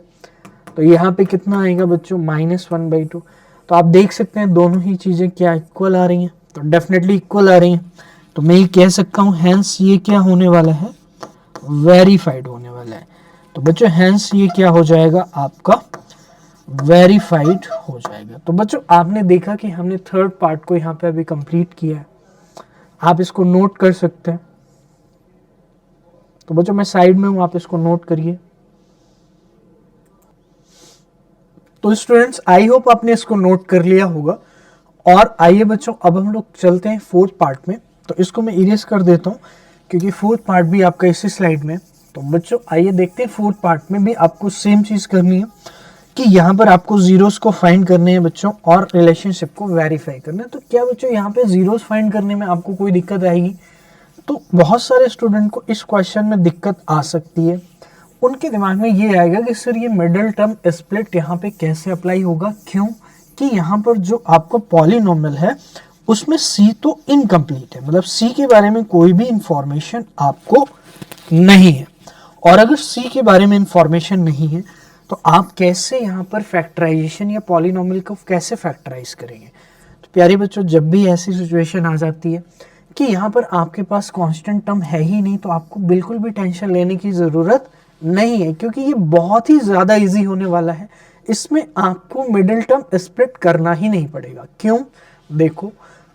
तो यहाँ पे कितना आएगा बच्चों -1/2। तो आप देख सकते हैं दोनों ही चीजें क्या इक्वल आ रही हैं, तो डेफिनेटली इक्वल आ रही हैं, तो मैं ये कह सकता हूँ हैंस ये क्या होने वाला है वेरीफाइड होने वाला है। तो बच्चों हैंस ये क्या हो जाएगा आपका वेरीफाइड हो जाएगा। तो बच्चों आपने देखा कि हमने थर्ड पार्ट को यहाँ पे अभी कंप्लीट किया है, आप इसको नोट कर सकते हैं। तो बच्चों मैं साइड में हूं, आप इसको नोट करिए। तो स्टूडेंट्स आई होप आपने इसको नोट कर लिया होगा। और आइए बच्चों अब हम लोग चलते हैं फोर्थ पार्ट में। तो इसको मैं इरेज कर देता हूं क्योंकि फोर्थ पार्ट भी आपका इसी स्लाइड में। तो बच्चों आइए देखते हैं फोर्थ पार्ट में भी आपको सेम चीज करनी है कि यहाँ पर आपको जीरोस को फाइंड करने हैं बच्चों और रिलेशनशिप को वेरीफाई करना है। तो क्या बच्चों यहाँ पे जीरोस फाइंड करने में आपको कोई दिक्कत आएगी? तो बहुत सारे स्टूडेंट को इस क्वेश्चन में दिक्कत आ सकती है। उनके दिमाग में ये आएगा कि सर ये मिडिल टर्म स्प्लिट यहाँ पे कैसे अप्लाई होगा, क्यों कि यहाँ पर जो आपका पॉलिनोमियल है उसमें सी तो इनकम्प्लीट है, मतलब सी के बारे में कोई भी इंफॉर्मेशन आपको नहीं है। और अगर सी के बारे में इंफॉर्मेशन नहीं है तो आप कैसे यहाँ पर फैक्टराइजेशन या पॉलिनोमियल को कैसे फैक्टराइज करेंगे? तो प्यारे बच्चों जब भी ऐसी सिचुएशन आ जाती है कि यहाँ पर आपके पास कांस्टेंट टर्म है ही नहीं, तो आपको बिल्कुल भी टेंशन लेने की ज़रूरत नहीं है, क्योंकि ये बहुत ही ज़्यादा इजी होने वाला है। इसमें आपको मिडिल टर्म स्प्लिट करना ही नहीं पड़ेगा। क्यों? देखो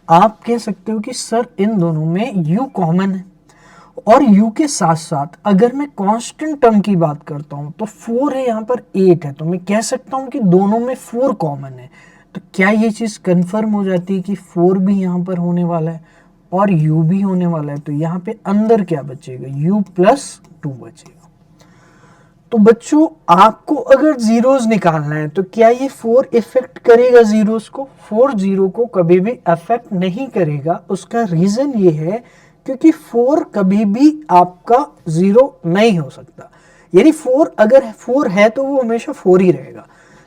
आप कह सकते हो कि सर इन दोनों में u कॉमन है और u के साथ साथ अगर मैं कांस्टेंट टर्म की बात करता हूं तो 4 है, यहाँ पर 8 है, तो मैं कह सकता हूं कि दोनों में 4 कॉमन है। तो क्या ये चीज़ कंफर्म हो जाती है कि 4 भी यहाँ पर होने वाला है और u भी होने वाला है? तो यहाँ पे अंदर क्या बचेगा u + 2 बचेगा। तो बच्चों आपको अगर जीरोस निकालना है तो क्या ये 4 इफेक्ट करेगा जीरोस को? 4 जीरो को कभी भी अफेक्ट नहीं करेगा। उसका रीजन ये है क्योंकि 4 कभी भी आपका जीरो नहीं हो सकता, यानी 4 अगर 4 है तो वो हमेशा 4 ही रहेगा।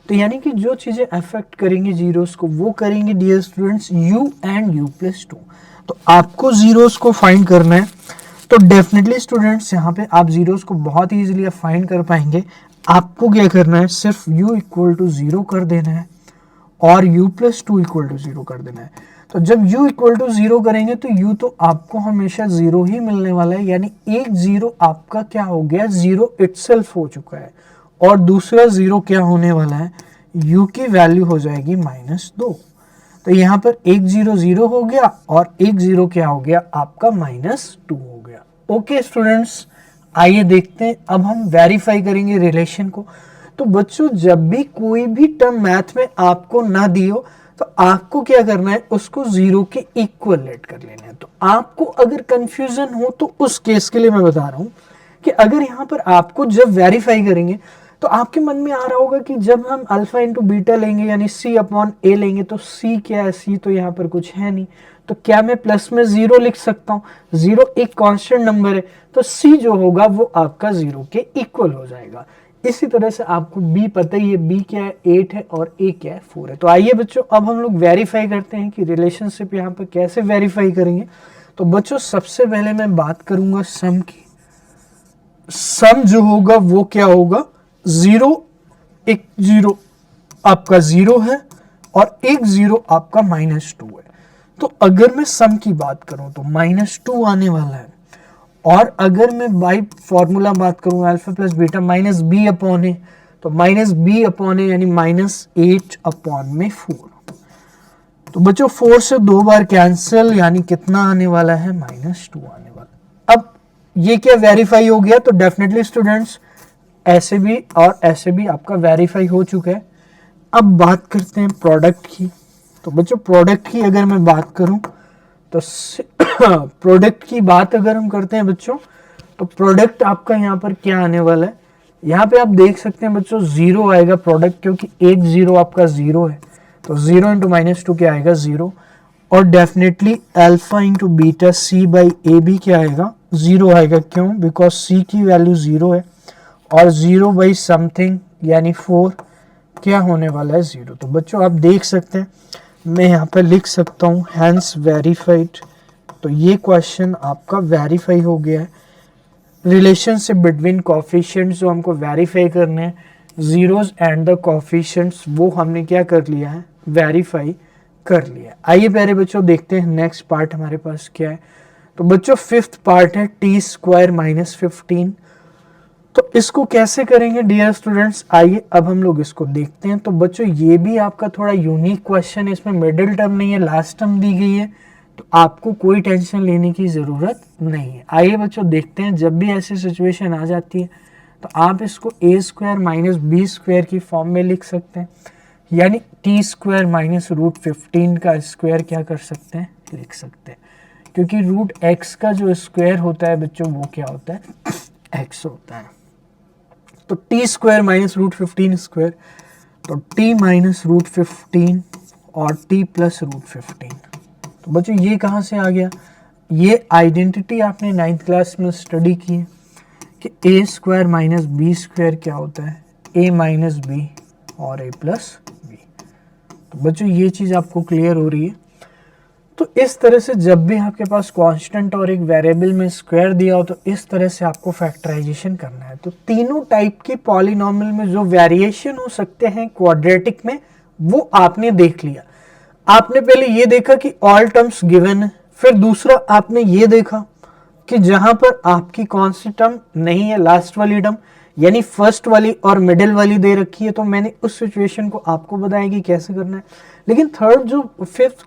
तो यानी कि जो चीजें अफेक्ट करेंगी जीरोस को वो करेंगे dear students u and u + 2। तो आपको जीरोस को फाइंड करना है, तो डेफिनेटली स्टूडेंट्स यहाँ पे आप जीरोस को बहुत ही इजीली फाइंड कर पाएंगे। आपको क्या करना है, सिर्फ u = 0 कर देना है और u + 2 = 0 कर देना है। तो जब u = 0 करेंगे तो u तो आपको हमेशा 0 ही मिलने वाला है, यानी एक 0 आपका क्या हो गया 0 इटसेल्फ हो चुका है और दूसरा 0 क्या होने वाला है, u की वैल्यू हो जाएगी -2। तो यहाँ पर एक 0 0 हो गया और एक 0 क्या हो गया आपका -2 हो गया। ओके स्टूडेंट्स आइए देखते हैं अब हम वेरीफाई करेंगे रिलेशन को। तो बच्चों जब भी कोई भी टर्म मैथ में आपको ना दियो तो आपको क्या करना है, उसको 0 के इक्वल लेट कर लेना है। तो आपको अगर कंफ्यूजन हो तो उस केस के लिए मैं बता रहा हूं कि अगर यहाँ पर आपको जब वेरीफाई करेंगे तो आपके मन में आ रहा होगा कि जब हम अल्फा इंटू बीटा लेंगे यानी C/A लेंगे तो C क्या है, C तो यहाँ पर कुछ है नहीं, तो क्या मैं प्लस में 0 लिख सकता हूँ? 0 एक कांस्टेंट नंबर है तो C जो होगा वो आपका 0 के इक्वल हो जाएगा। इसी तरह से आपको B पता ही है, B क्या है 8 है और A क्या है 4 है। तो आइए बच्चों अब हम लोग वेरीफाई करते हैं कि रिलेशनशिप यहाँ पर कैसे वेरीफाई करेंगे। तो बच्चों सबसे पहले मैं बात करूंगा सम की। सम जो होगा वो क्या होगा 0 एक 0 आपका 0 है, और एक जीरो आपका -2 है। तो अगर मैं सम की बात करूं तो -2 आने वाला है, और अगर मैं बाई फॉर्मूला बात करूं alpha plus beta minus b upon a, तो माइनस बी अपॉन ए यानी -8/4। तो बच्चों 4 से 2 बार कैंसिल, यानी कितना आने वाला है, -2 आने वाला। अब ये क्या वेरीफाई हो गया, तो डेफिनेटली स्टूडेंट्स ऐसे भी और ऐसे भी आपका वेरीफाई हो चुका है। अब बात करते हैं प्रोडक्ट की। तो बच्चों प्रोडक्ट की अगर मैं बात करूं तो प्रोडक्ट की बात अगर हम करते हैं बच्चों, तो प्रोडक्ट आपका यहाँ पर क्या आने वाला है, यहाँ पे आप देख सकते हैं बच्चों 0 आएगा प्रोडक्ट, क्योंकि एक जीरो आपका 0 है, तो 0 इंटू -2 क्या आएगा, 0। और definitely alpha into beta c by a भी क्या आएगा, 0 आएगा। क्यों, बिकॉज सी की वैल्यू 0 है, और 0 बाई समथिंग यानी 4 क्या होने वाला है, 0। तो बच्चों आप देख सकते हैं, मैं यहाँ पर लिख सकता हूँ हैंस वेरीफाइड। तो ये क्वेश्चन आपका वेरीफाई हो गया है। रिलेशनशिप बिटवीन कोफिशिएंट्स जो हमको वेरीफाई करने हैं, जीरोस एंड द कोफिशिएंट्स, वो हमने क्या कर लिया है, वेरीफाई कर लिया। आइए प्यारे बच्चों देखते हैं नेक्स्ट पार्ट हमारे पास क्या है। तो बच्चों फिफ्थ पार्ट है t² - 15। तो इसको कैसे करेंगे डियर स्टूडेंट्स, आइए अब हम लोग इसको देखते हैं। तो बच्चों ये भी आपका थोड़ा यूनिक क्वेश्चन है, इसमें मिडिल टर्म नहीं है, लास्ट टर्म दी गई है, तो आपको कोई टेंशन लेने की ज़रूरत नहीं है। आइए बच्चों देखते हैं, जब भी ऐसी सिचुएशन आ जाती है तो आप इसको a² - b² की फॉर्म में लिख सकते हैं, यानी t² - √15 का स्क्वायर क्या कर सकते हैं, लिख सकते हैं, क्योंकि √x का जो स्क्वायर होता है बच्चों वो क्या होता है, x होता है। तो t² - √15², तो t - √15 और t + √15। तो बच्चों ये कहाँ से आ गया, ये आइडेंटिटी आपने 9th क्लास में स्टडी की है कि a² - b² क्या होता है, a - b और a + b। तो बच्चों ये चीज़ आपको क्लियर हो रही है। तो इस तरह से जब भी आपके पास कांस्टेंट और एक वेरिएबल में स्क्वायर दिया हो, तो इस तरह से आपको फैक्टराइजेशन करना है। तो तीनों टाइप के पॉलिनोमियल में जो वेरिएशन हो सकते हैं क्वाड्रेटिक में, वो आपने देख लिया। आपने पहले ये देखा कि ऑल टर्म्स गिवन है, फिर दूसरा आपने ये देखा कि जहां पर आपकी कौन सी टर्म नहीं है, लास्ट वाली टर्म यानी फर्स्ट वाली और मिडिल वाली दे रखी है, तो मैंने उस सिचुएशन को आपको बताया कि कैसे करना है। लेकिन थर्ड जो फिफ्थ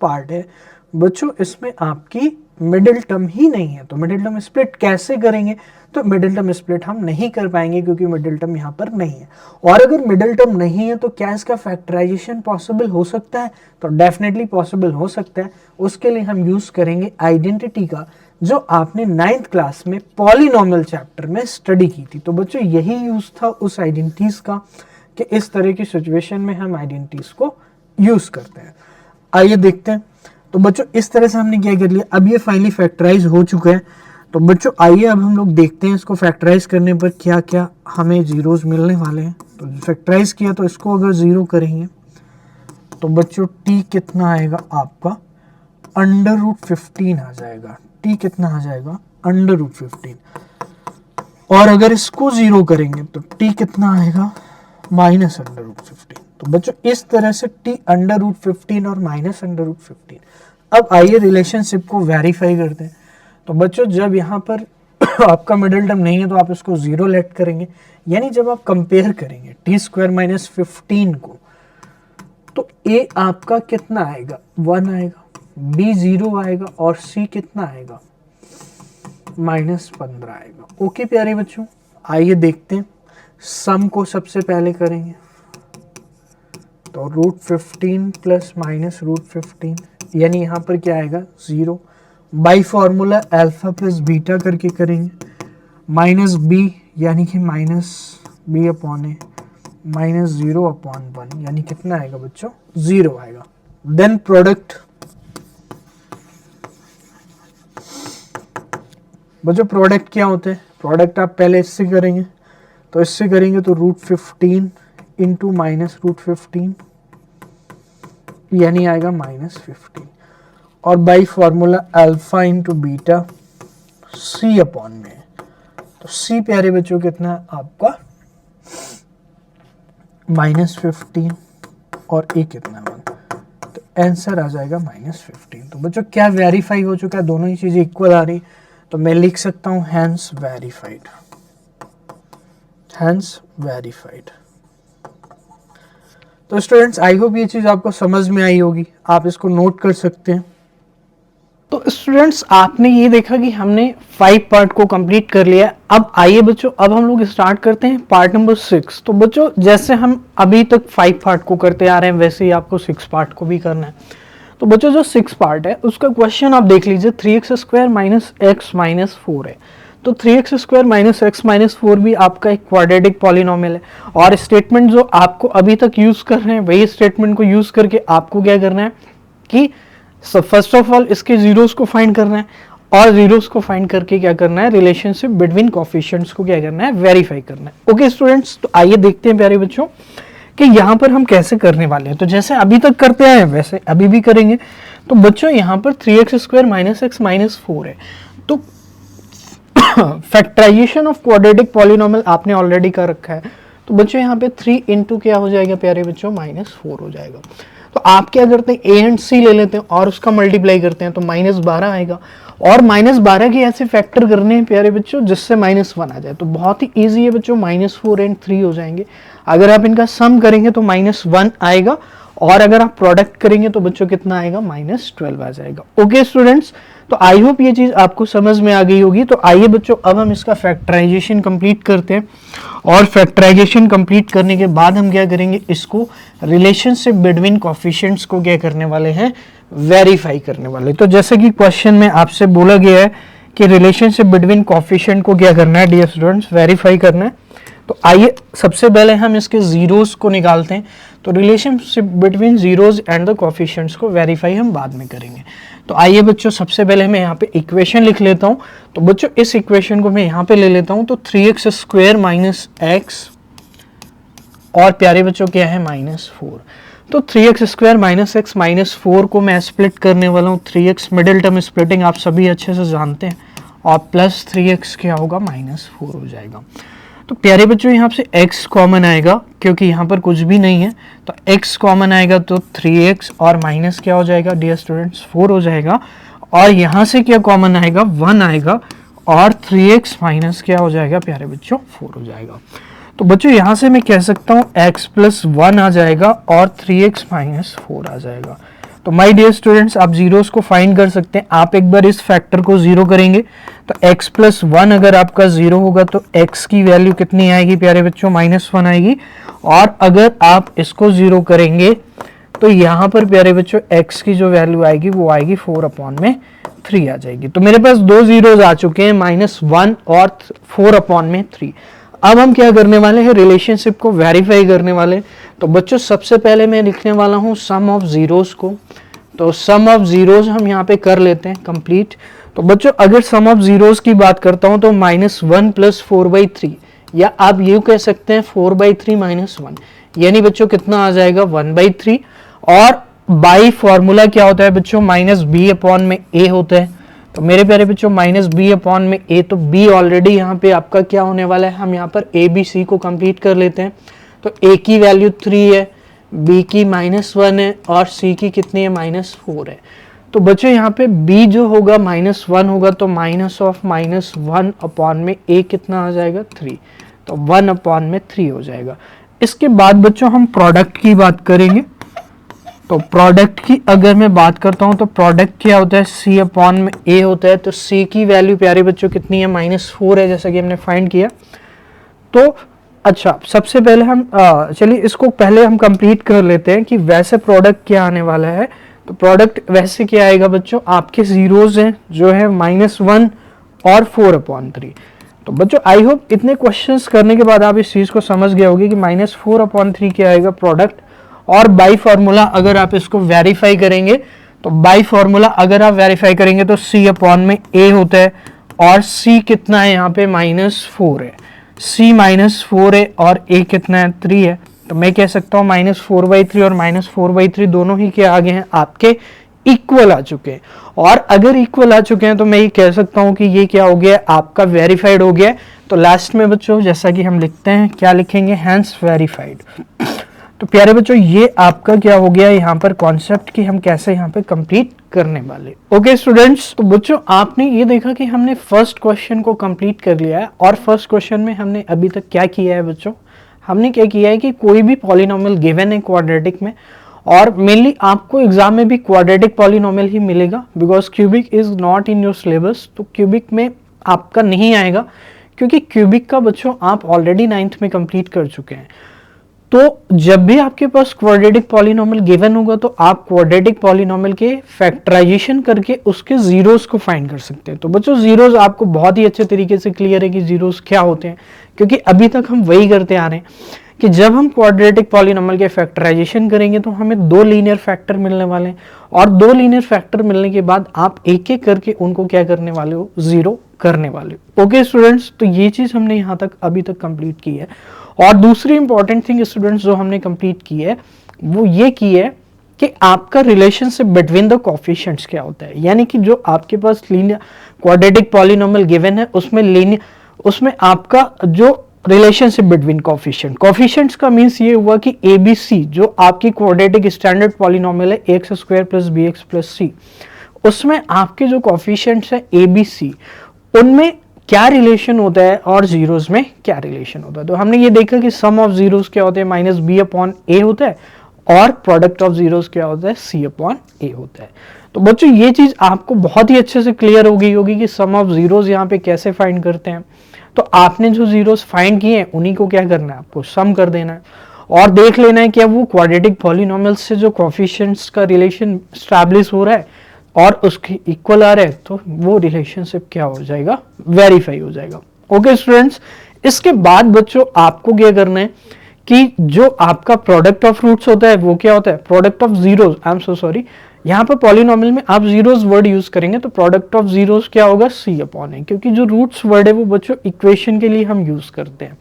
पार्ट है बच्चों, इसमें आपकी मिडिल टर्म ही नहीं है, तो मिडिल टर्म स्प्लिट कैसे करेंगे, तो मिडिल टर्म स्प्लिट हम नहीं कर पाएंगे क्योंकि मिडिल टर्म यहाँ पर नहीं है। और अगर मिडिल टर्म नहीं है तो क्या इसका फैक्टराइजेशन पॉसिबल हो सकता है, तो डेफिनेटली पॉसिबल हो सकता है। उसके लिए हम यूज करेंगे आइडेंटिटी का, जो आपने 9th क्लास में पॉलिनोमियल चैप्टर में स्टडी की थी। तो बच्चों यही यूज था उस आइडेंटिटीज का कि इस तरह की सिचुएशन में हम आइडेंटिटीज को यूज करते हैं। आइए देखते हैं। तो बच्चों इस तरह से हमने क्या कर लिया, अब ये फाइनली फैक्टराइज हो चुका है। तो बच्चों आइए अब हम लोग देखते हैं इसको फैक्टराइज करने पर क्या क्या हमें जीरोस मिलने वाले हैं। तो फैक्टराइज किया तो इसको अगर 0 करेंगे तो बच्चों t कितना आएगा आपका, √15 आ जाएगा। t कितना आ जाएगा, √15। और अगर इसको 0 करेंगे तो t कितना आएगा, -√15। तो बच्चों इस तरह से t √15 और -√15। अब आइए रिलेशनशिप को वेरीफाई करते हैं। तो बच्चों जब यहाँ पर आपका मिडिल टर्म नहीं है तो आप इसको 0 लेट करेंगे, यानी जब आप कंपेयर करेंगे t² - 15 को, तो a आपका कितना आएगा, 1 आएगा, b 0 आएगा और c कितना आएगा, -15 आएगा। ओके प्यारे बच्चों, आइए देखते हैं। सम को सबसे पहले करेंगे, तो √15 + -√15 यानी यहाँ पर क्या आएगा, 0। By formula alpha plus beta करके करेंगे, -b यानी कि -b अपॉन ए, -0/1 यानी कितना आएगा बच्चों, 0 आएगा। देन प्रोडक्ट, बच्चों प्रोडक्ट क्या होते हैं, प्रोडक्ट आप पहले इससे करेंगे, तो इससे करेंगे तो √15 इंटू -√15 यानी आएगा -15। और by formula alpha into beta c upon में, तो c प्यारे बच्चों कितना है आपका, -15 और ए कितना है 1, तो आंसर आ जाएगा -15। तो बच्चों क्या वेरीफाई हो चुका है, दोनों ही चीजें इक्वल आ रही, तो मैं लिख सकता हूं हैंस वेरीफाइड, हैंस वेरीफाइड। तो स्टूडेंट्स आई होप ये चीज आपको समझ में आई होगी, आप इसको नोट कर सकते हैं। तो स्टूडेंट्स आपने ये देखा कि हमने 5 पार्ट को कंप्लीट कर लिया। अब आइए बच्चों, अब हम लोग स्टार्ट करते हैं पार्ट नंबर 6। तो बच्चों जैसे हम अभी तक 5 पार्ट को करते आ रहे हैं वैसे ही आपको 6 पार्ट को भी करना है। तो बच्चों जो 6 पार्ट है उसका क्वेश्चन आप देख लीजिए, 3x² - x - 4 है। तो 3x² - x - 4 भी आपका एक क्वाड्रेटिक पॉलिनोमियल है, और स्टेटमेंट जो आपको अभी तक यूज कर रहे हैं वही स्टेटमेंट को यूज करके आपको क्या करना है कि फर्स्ट ऑफ ऑल इसके जीरोस को फाइंड करना है, और जीरोस को फाइंड करके क्या करना है, रिलेशनशिप बिटवीन कोफिशिएंट्स को क्या करना है, वेरीफाई करना है। ओके स्टूडेंट्स, तो आइए देखते हैं प्यारे बच्चों कि यहाँ पर हम कैसे करने वाले हैं। तो जैसे अभी तक करते आए हैं वैसे अभी भी करेंगे। तो बच्चों यहाँ पर 3x² - x - 4 है, तो फैक्टराइजेशन ऑफ क्वाड्रेटिक पॉलिनोमियल आपने ऑलरेडी कर रखा है। तो बच्चों यहाँ पे 3 इंटू क्या हो जाएगा प्यारे बच्चों, -4 हो जाएगा। तो आप क्या करते हैं, ए एंड सी ले लेते हैं और उसका मल्टीप्लाई करते हैं, तो -12 आएगा, और -12 के ऐसे फैक्टर करने हैं प्यारे बच्चों जिससे -1 आ जाए। तो बहुत ही इजी है बच्चों, -4 एंड 3 हो जाएंगे। अगर आप इनका सम करेंगे तो -1 आएगा, और अगर आप प्रोडक्ट करेंगे तो बच्चों कितना आएगा, -12 आ जाएगा। ओके स्टूडेंट्स, तो आई होप ये चीज आपको समझ में आ गई होगी। तो आइए बच्चों अब हम इसका फैक्टराइजेशन कंप्लीट करते हैं, और फैक्टराइजेशन कंप्लीट करने के बाद हम क्या करेंगे, इसको रिलेशनशिप बिटवीन कोफिशिएंट्स को क्या करने वाले हैं, वेरीफाई करने वाले। तो जैसे कि क्वेश्चन में आपसे बोला गया है कि रिलेशनशिप बिटवीन कोफिशिएंट को क्या करना है डियर स्टूडेंट्स, वेरीफाई करना है। तो आइए सबसे पहले हम इसके जीरोस को निकालते हैं। तो relationship between zeros and the coefficients को वेरीफाई हम बाद में करेंगे। तो आइए बच्चों सबसे पहले मैं यहाँ पे इक्वेशन लिख लेता हूँ। तो बच्चों इस इक्वेशन को मैं यहाँ पे ले लेता हूँ। तो 3x² - x और प्यारे बच्चों क्या है, -4। तो 3x² - x - 4 को मैं स्प्लिट करने वाला हूँ। 3x मिडिल टर्म स्प्लिटिंग आप सभी अच्छे से जानते हैं, और प्लस 3x क्या होगा, -4 हो जाएगा। तो प्यारे बच्चों यहाँ से x कॉमन आएगा क्योंकि यहाँ पर कुछ भी नहीं है, तो x कॉमन आएगा तो 3x और माइनस क्या हो जाएगा डियर स्टूडेंट्स, 4 हो जाएगा। और यहाँ से क्या कॉमन आएगा, 1 आएगा, और 3x माइनस क्या हो जाएगा प्यारे बच्चों, 4 हो जाएगा। तो बच्चों यहाँ से मैं कह सकता हूँ x + 1 आ जाएगा और 3x - 4 आ जाएगा। तो माय डियर स्टूडेंट्स आप जीरोस को फाइंड कर सकते हैं। आप एक बार इस फैक्टर को जीरो करेंगे तो x + 1 अगर आपका जीरो होगा तो x की वैल्यू कितनी आएगी प्यारे बच्चों, -1 आएगी। और अगर आप इसको जीरो करेंगे तो यहाँ पर प्यारे बच्चों x की जो वैल्यू आएगी वो आएगी 4/3 आ जाएगी। तो मेरे पास दो जीरोज आ चुके हैं, -1 और 4/3। अब हम क्या करने वाले हैं, रिलेशनशिप को वेरीफाई करने वाले हैं। तो बच्चों सबसे पहले मैं लिखने वाला हूँ सम ऑफ जीरोस को। तो सम ऑफ जीरोस हम यहाँ पे कर लेते हैं कंप्लीट। तो बच्चों अगर सम ऑफ जीरोस की बात करता हूँ तो -1 + 4/3, या आप ये कह सकते हैं 4/3 - 1, यानी बच्चों कितना आ जाएगा, 1/3। और बाई फॉर्मूला क्या होता है बच्चों, -b/a होता है। तो मेरे प्यारे बच्चों -b/a, तो b ऑलरेडी यहाँ पे आपका क्या होने वाला है, हम यहाँ पर a b c को कंप्लीट कर लेते हैं। तो a की वैल्यू 3 है, b की -1 है, और c की कितनी है, -4 है। तो बच्चों यहाँ पे b जो होगा -1 होगा, तो -1 a कितना आ जाएगा, 3। तो 1/3 हो जाएगा। इसके बाद बच्चों हम प्रोडक्ट की बात करेंगे। तो प्रोडक्ट की अगर मैं बात करता हूं तो प्रोडक्ट क्या होता है, c/a होता है। तो c की वैल्यू प्यारे बच्चों कितनी है, -4 है, जैसा कि हमने फाइंड किया। तो अच्छा सबसे पहले हम चलिए इसको पहले हम कंप्लीट कर लेते हैं कि वैसे प्रोडक्ट क्या आने वाला है। तो प्रोडक्ट वैसे क्या आएगा बच्चों, आपके जीरोज हैं जो है -1 और 4/3। तो बच्चों आई होप इतने क्वेश्चंस करने के बाद आप इस चीज को समझ गए होंगे कि -4/3 क्या आएगा प्रोडक्ट। और बाई फॉर्मूला अगर आप इसको वेरीफाई करेंगे, तो बाई फॉर्मूला अगर आप वेरीफाई करेंगे तो c/a होता है, और c कितना है यहाँ पे, -4 है। c -4 है और a कितना है, 3 है। तो मैं कह सकता हूँ -4/3 और -4/3 दोनों ही क्या आगे हैं, आपके इक्वल आ चुके हैं। और अगर इक्वल आ चुके हैं तो मैं ये कह सकता हूँ कि ये क्या हो गया, आपका वेरीफाइड हो गया। तो लास्ट में बच्चों जैसा कि हम लिखते हैं, क्या लिखेंगे, हैंस वेरीफाइड। तो प्यारे बच्चों ये आपका क्या हो गया यहाँ पर कॉन्सेप्ट कि हम कैसे यहाँ पे कंप्लीट करने वाले। ओके स्टूडेंट्स, तो बच्चों आपने ये देखा कि हमने फर्स्ट क्वेश्चन को कंप्लीट कर लिया है और फर्स्ट क्वेश्चन में हमने अभी तक क्या किया है बच्चों, हमने क्या किया है कि कोई भी पॉलिनोमियल गिवन है क्वाड्रेटिक में, और मेनली आपको एग्जाम में भी क्वाड्रेटिक पॉलिनोमियल ही मिलेगा because cubic is not in your syllabus, तो क्यूबिक में आपका नहीं आएगा क्योंकि क्यूबिक का बच्चों आप ऑलरेडी 9th में कंप्लीट कर चुके हैं। तो जब भी आपके पास क्वाड्रेटिक पॉलिनोमियल गिवन होगा तो आप क्वाड्रेटिक पॉलिनोमियल के फैक्टराइजेशन करके उसके जीरोस को फाइंड कर सकते हैं। तो बच्चों जीरोस आपको बहुत ही अच्छे तरीके से क्लियर है कि जीरोस क्या होते हैं, क्योंकि अभी तक हम वही करते आ रहे हैं कि जब हम क्वाड्रेटिक पॉलिनोमियल के फैक्टराइजेशन करेंगे तो हमें दो लीनियर फैक्टर मिलने वाले हैं, और दो लीनियर फैक्टर मिलने के बाद आप एक एक करके उनको क्या करने वाले हो, जीरो करने वाले हो। ओके स्टूडेंट्स, तो ये चीज हमने यहाँ तक अभी तक कंप्लीट की है। और दूसरी इंपॉर्टेंट थिंग स्टूडेंट्स जो हमने कंप्लीट की है वो ये की है कि आपका रिलेशनशिप बिटवीन द कोफिशिएंट्स क्या होता है, यानी कि जो आपके पास लीनियर क्वाड्रेटिक पॉलिनोमियल गिवन है उसमें आपका जो रिलेशनशिप बिटवीन कोफिशिएंट्स का मीन्स ये हुआ कि ABC जो आपकी क्वाड्रेटिक स्टैंडर्ड पॉलिनोमियल है x square plus b x plus c, उसमें आपके जो कोफिशिएंट्स है ABC उनमें क्या रिलेशन होता है और जीरोस में क्या रिलेशन होता है। तो हमने ये देखा कि सम ऑफ जीरोस क्या होते हैं, माइनस बी अपॉन ए होता है, और प्रोडक्ट ऑफ जीरोस क्या होता है, सी अपॉन ए होता है। तो बच्चों ये चीज आपको बहुत ही अच्छे से क्लियर हो गई होगी कि सम ऑफ जीरोस यहाँ पे कैसे फाइंड करते हैं। तो आपने जो जीरोस फाइंड किए हैं उन्हीं को क्या करना है, आपको सम कर देना है और देख लेना है कि वो क्वाड्रेटिक पॉलिनोमियल से जो कोफिशिएंट्स का रिलेशन स्टैब्लिश हो रहा है और उसके इक्वल आ रहा है, तो वो रिलेशनशिप क्या हो जाएगा, वेरीफाई हो जाएगा। ओके स्टूडेंट्स, इसके बाद बच्चों आपको क्या करना है कि जो आपका प्रोडक्ट ऑफ रूट्स होता है वो क्या होता है, product of zeros, I am so sorry, यहाँ पर पॉलिनोमियल में आप जीरोस वर्ड यूज करेंगे तो प्रोडक्ट ऑफ जीरोस क्या होगा, सी अपॉन ए, क्योंकि जो रूट्स वर्ड है वो बच्चों इक्वेशन के लिए हम यूज करते हैं।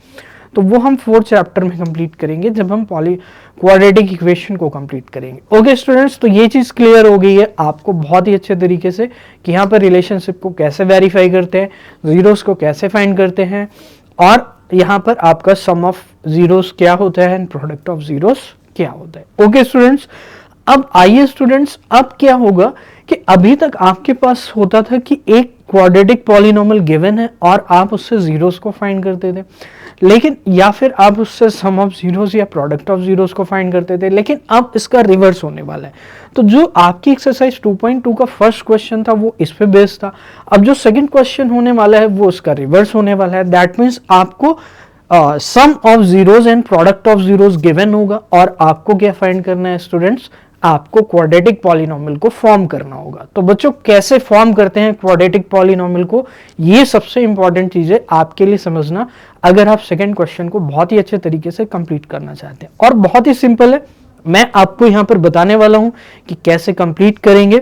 तो वो हम 4th चैप्टर में कंप्लीट करेंगे जब हम क्वाड्रेटिक इक्वेशन को कंप्लीट करेंगे। ओके स्टूडेंट्स, तो ये चीज क्लियर हो गई है आपको बहुत ही अच्छे तरीके से कि यहाँ पर रिलेशनशिप को कैसे वेरीफाई करते हैं, जीरोस को कैसे फाइंड करते हैं, और यहाँ पर आपका सम ऑफ जीरोस क्या होता है एंड प्रोडक्ट ऑफ जीरोस क्या होता है। ओके स्टूडेंट्स, अब आइए स्टूडेंट्स, अब क्या होगा कि अभी तक आपके पास होता था कि एक क्वाड्रेटिक पॉलिनोमियल गिवन है और आप उससे जीरोस को फाइंड करते थे, लेकिन या फिर आप उससे सम ऑफ जीरोस या प्रोडक्ट ऑफ जीरोस को फाइंड करते थे, लेकिन अब इसका रिवर्स होने वाला है। तो जो आपकी एक्सरसाइज 2.2 का फर्स्ट क्वेश्चन था वो इस पे बेस्ड था, अब जो सेकंड क्वेश्चन होने वाला है वो उसका रिवर्स होने वाला है। दैट मीन्स आपको sum of zeros and product of zeros given होगा और आपको क्या फाइंड करना है स्टूडेंट्स, आपको क्वाड्रेटिक पॉलिनोमियल को फॉर्म करना होगा। तो बच्चों कैसे फॉर्म करते हैं क्वाड्रेटिक पॉलिनोमियल को, ये सबसे इंपॉर्टेंट चीज है आपके लिए समझना अगर आप सेकंड क्वेश्चन को बहुत ही अच्छे तरीके से कंप्लीट करना चाहते हैं। और बहुत ही सिंपल है, मैं आपको यहाँ पर बताने वाला हूँ कि कैसे कंप्लीट करेंगे,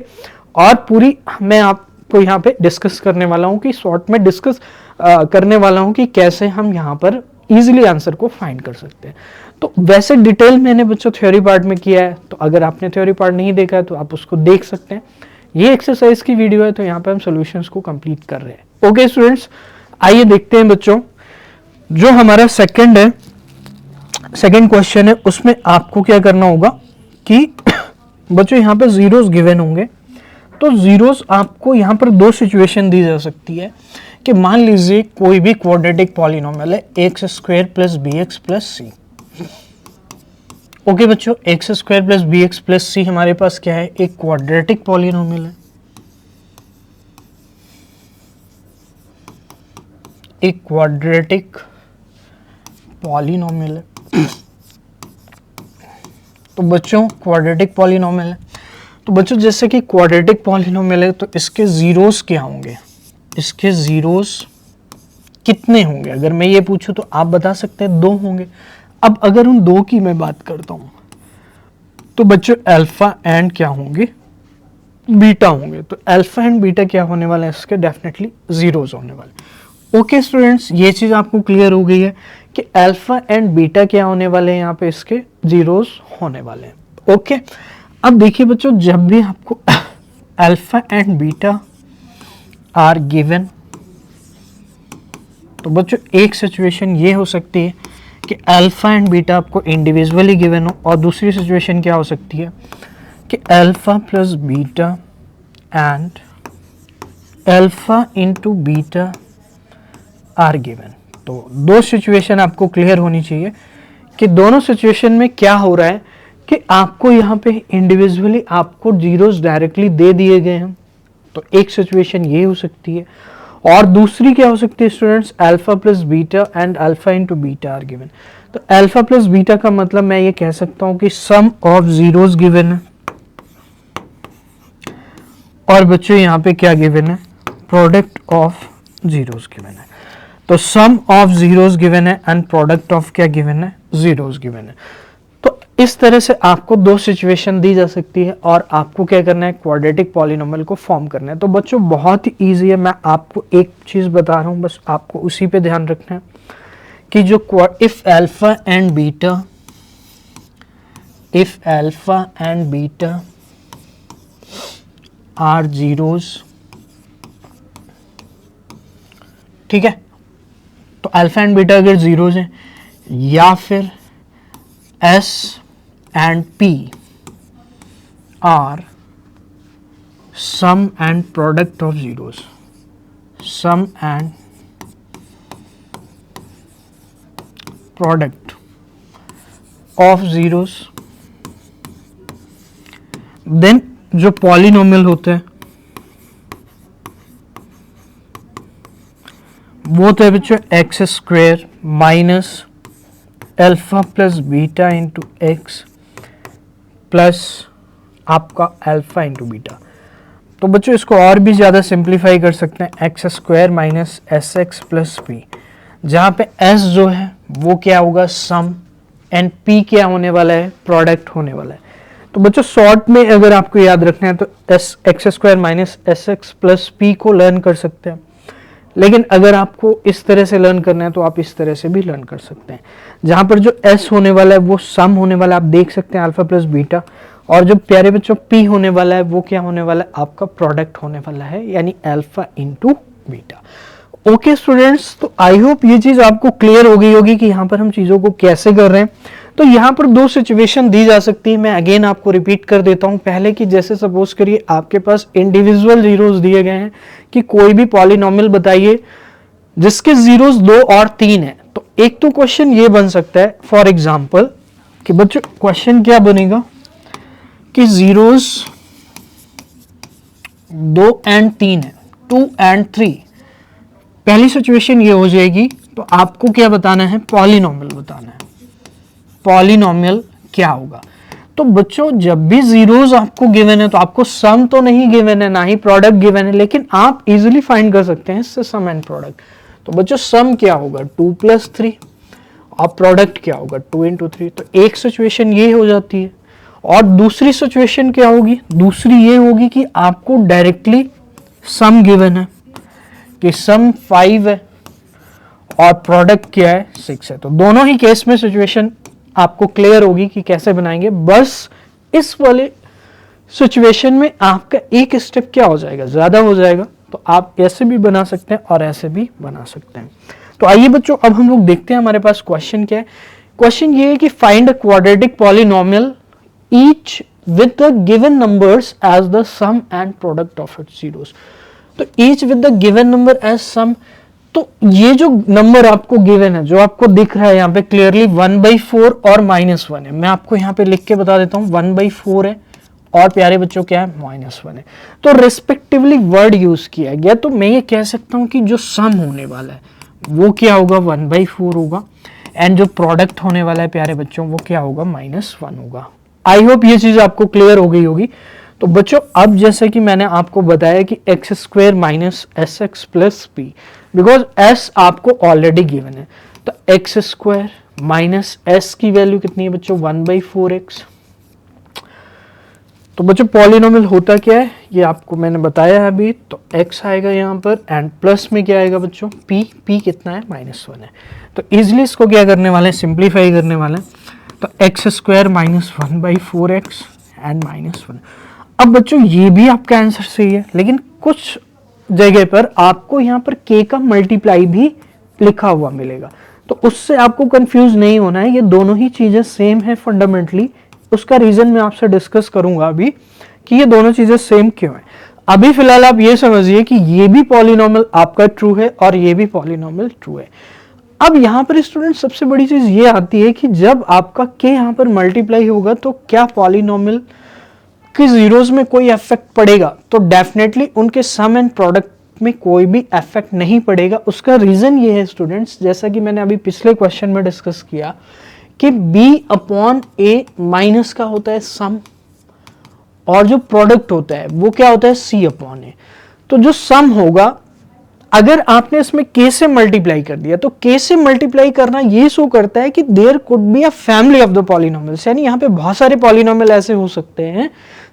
और पूरी मैं आपको यहाँ पे डिस्कस करने वाला हूँ कि शॉर्ट में डिस्कस करने वाला हूँ कि कैसे हम यहाँ पर इजीली आंसर को फाइंड कर सकते हैं। तो वैसे डिटेल मैंने बच्चों थ्योरी पार्ट में किया है, तो अगर आपने थ्योरी पार्ट नहीं देखा है तो आप उसको देख सकते हैं। ये एक्सरसाइज की वीडियो है तो यहाँ पे हम सॉल्यूशंस को कंप्लीट कर रहे हैं। ओके स्टूडेंट्स, आइए देखते हैं बच्चों, जो हमारा सेकंड क्वेश्चन है उसमें आपको क्या करना होगा कि बच्चों यहाँ पे जीरोस गिवन होंगे। तो जीरोस आपको यहाँ पर दो सिचुएशन दी जा सकती है कि मान लीजिए कोई भी क्वाड्रेटिक पॉलिनोमियल है x square plus b x plus c. Okay बच्चों, x square plus b x plus c हमारे पास क्या है, एक क्वाड्रेटिक पॉलिनोमियल है, एक क्वाड्रेटिक पॉलिनोमियल है। तो बच्चों क्वाड्रेटिक पॉलिनोमियल है, तो बच्चों जैसे कि क्वाड्रेटिक पॉलिनोमियल है तो इसके जीरोस क्या होंगे, इसके जीरोस कितने होंगे, अगर मैं ये पूछूं तो आप बता सकते हैं 2 होंगे। अब अगर उन 2 की मैं बात करता हूं तो बच्चों अल्फा एंड क्या होंगे, बीटा होंगे। तो अल्फा एंड बीटा क्या होने वाले हैं, इसके डेफिनेटली जीरोस होने वाले। ओके स्टूडेंट्स, ये चीज आपको क्लियर हो गई है कि अल्फा एंड बीटा क्या होने वाले हैं, यहाँ पे इसके जीरोस होने वाले हैं। ओके, अब देखिए बच्चों, जब भी आपको alpha and beta are given, तो बच्चों एक सिचुएशन ये हो सकती है कि अल्फा एंड बीटा आपको इंडिविजुअली गिवन हो, और दूसरी सिचुएशन क्या हो सकती है कि alpha plus beta and alpha into beta are given. तो दो सिचुएशन आपको क्लियर होनी चाहिए कि दोनों सिचुएशन में क्या हो रहा है कि आपको यहाँ पे इंडिविजुअली आपको जीरोस डायरेक्टली दे दिए गए हैं। तो एक सिचुएशन ये हो सकती है, और दूसरी क्या हो सकती है students, alpha plus beta and alpha into beta are given. तो अल्फा प्लस बीटा का मतलब मैं ये कह सकता हूं कि सम ऑफ जीरोस गिवन है, और बच्चों यहाँ पे क्या गिवन है, प्रोडक्ट ऑफ जीरोस गिवन है। तो सम ऑफ जीरोस गिवन है एंड प्रोडक्ट ऑफ क्या गिवन है, जीरोस गिवन है। तो इस तरह से आपको दो सिचुएशन दी जा सकती है, और आपको क्या करना है, क्वाड्रेटिक पॉलिनोमियल को फॉर्म करना है। तो बच्चों बहुत ही ईजी है, मैं आपको एक चीज बता रहा हूं, बस आपको उसी पे ध्यान रखना है कि जो if alpha and beta are zeros, ठीक है, तो अल्फा एंड बीटा अगर जीरोस हैं, या फिर S and P are sum and product of zeros, sum and product of zeros, then जो पॉलिनोमियल होते हैं वो होता है बच्चों x square minus alpha plus beta into x plus आपका अल्फा इंटू बीटा। तो बच्चों इसको और भी ज़्यादा सिंप्लीफाई कर सकते हैं, x square minus s x plus P, जहाँ पे एस जो है वो क्या होगा, सम, एंड पी क्या होने वाला है, प्रोडक्ट होने वाला है। तो बच्चों शॉर्ट में अगर आपको याद रखना है तो S x square minus s x plus P को लर्न कर सकते हैं, लेकिन अगर आपको इस तरह से लर्न करना है तो आप इस तरह से भी लर्न कर सकते हैं, जहां पर जो s होने वाला है वो सम होने वाला है, आप देख सकते हैं अल्फा प्लस बीटा, और जो प्यारे बच्चों p होने वाला है वो क्या होने वाला है, आपका प्रोडक्ट होने वाला है, यानी alpha into beta. Okay students, तो आई होप ये चीज आपको क्लियर हो गई होगी कि यहाँ पर हम चीजों को कैसे कर रहे हैं। तो यहाँ पर दो सिचुएशन दी जा सकती है, मैं अगेन आपको रिपीट कर देता हूँ। पहले की जैसे सपोज करिए आपके पास इंडिविजुअल जीरोस दिए गए हैं कि कोई भी पॉलिनोमियल बताइए जिसके जीरोस 2 और 3 है। तो एक तो क्वेश्चन ये बन सकता है फॉर एग्जांपल कि बच्चों क्वेश्चन क्या बनेगा कि जीरोस 2 एंड 3 है, 2 एंड 3। पहली सिचुएशन ये हो जाएगी, तो आपको क्या बताना है, पॉलिनोमियल बताना है, पॉलिनोमियल क्या होगा। तो बच्चों जब भी जीरोस आपको गिवन है तो आपको सम तो नहीं गिवन है, ना ही प्रोडक्ट गिवन है, लेकिन आप इजीली फाइंड कर सकते हैं इससे सम एंड प्रोडक्ट। तो बच्चों सम क्या होगा, 2 + 3, और प्रोडक्ट क्या होगा, 2 × 3। तो एक सिचुएशन ये हो जाती है, और दूसरी सिचुएशन क्या होगी, दूसरी ये होगी कि आपको डायरेक्टली सम गिवन है कि सम 5 है और प्रोडक्ट क्या है, 6 है। तो दोनों ही केस में सिचुएशन आपको क्लियर होगी कि कैसे बनाएंगे। बस इस वाले सिचुएशन में आपका एक स्टेप क्या हो जाएगा, ज्यादा हो जाएगा। तो आप ऐसे भी बना सकते हैं और ऐसे भी बना सकते हैं। तो आइए बच्चों अब हम लोग देखते हैं हमारे पास क्वेश्चन क्या है। क्वेश्चन ये है कि find a quadratic polynomial each with the given numbers as the sum and product of its zeros. तो each with the given number as sum, तो ये जो नंबर आपको गिवन है, जो आपको दिख रहा है यहाँ पे क्लियरली 1/4 और -1 है। मैं आपको यहाँ पे लिख के बता देता हूँ, 1/4 है और प्यारे बच्चों क्या है, -1 है। तो रिस्पेक्टिवली वर्ड यूज किया गया। तो मैं ये कह सकता हूँ कि जो सम होने वाला है वो क्या होगा, 1/4 होगा, एंड जो प्रोडक्ट होने वाला है प्यारे बच्चों वो क्या होगा, -1 होगा। आई होप ये चीज आपको क्लियर हो गई होगी। तो बच्चों अब जैसे कि मैंने आपको बताया कि x² minus SX plus P, because S आपको ऑलरेडी गिवन है, तो x² माइनस S की वैल्यू कितनी है बच्चों, 1/4x। तो बच्चों पॉलिनोमियल होता क्या है ये आपको मैंने बताया है अभी। तो x आएगा यहाँ पर, एंड प्लस में क्या आएगा बच्चों, p कितना है, -1 है। तो इजिली इसको क्या करने वाले हैं, सिंप्लीफाई करने वाले हैं। तो x² माइनस 1/4x एंड -1। अब बच्चों ये भी आपका आंसर सही है, लेकिन कुछ जगह पर आपको यहाँ पर k का मल्टीप्लाई भी लिखा हुआ मिलेगा। तो उससे आपको कंफ्यूज नहीं होना है, ये दोनों ही चीजें सेम है फंडामेंटली। उसका रीजन मैं आपसे डिस्कस करूंगा अभी कि ये दोनों चीजें सेम क्यों है। अभी फिलहाल आप ये समझिए कि ये भी पॉलिनॉमियल आपका ट्रू है और ये भी पॉलिनॉमियल ट्रू है। अब यहां पर स्टूडेंट सबसे बड़ी चीज ये आती है कि जब आपका k यहां पर मल्टीप्लाई होगा तो क्या पॉलिनॉमियल के जीरोस में कोई इफेक्ट पड़ेगा? तो डेफिनेटली उनके सम एंड प्रोडक्ट में कोई भी इफेक्ट नहीं पड़ेगा। उसका रीजन ये है स्टूडेंट्स, जैसा कि मैंने अभी पिछले क्वेश्चन में डिस्कस किया कि b अपॉन a माइनस का होता है सम, और जो प्रोडक्ट होता है वो क्या होता है c अपॉन a। तो जो सम होगा, अगर आपने इसमें k से मल्टीप्लाई कर दिया, तो k से मल्टीप्लाई करना ये शो करता है कि there could be a family of the polynomials, यानी यहाँ पे बहुत सारे पॉलिनॉमियल ऐसे हो सकते हैं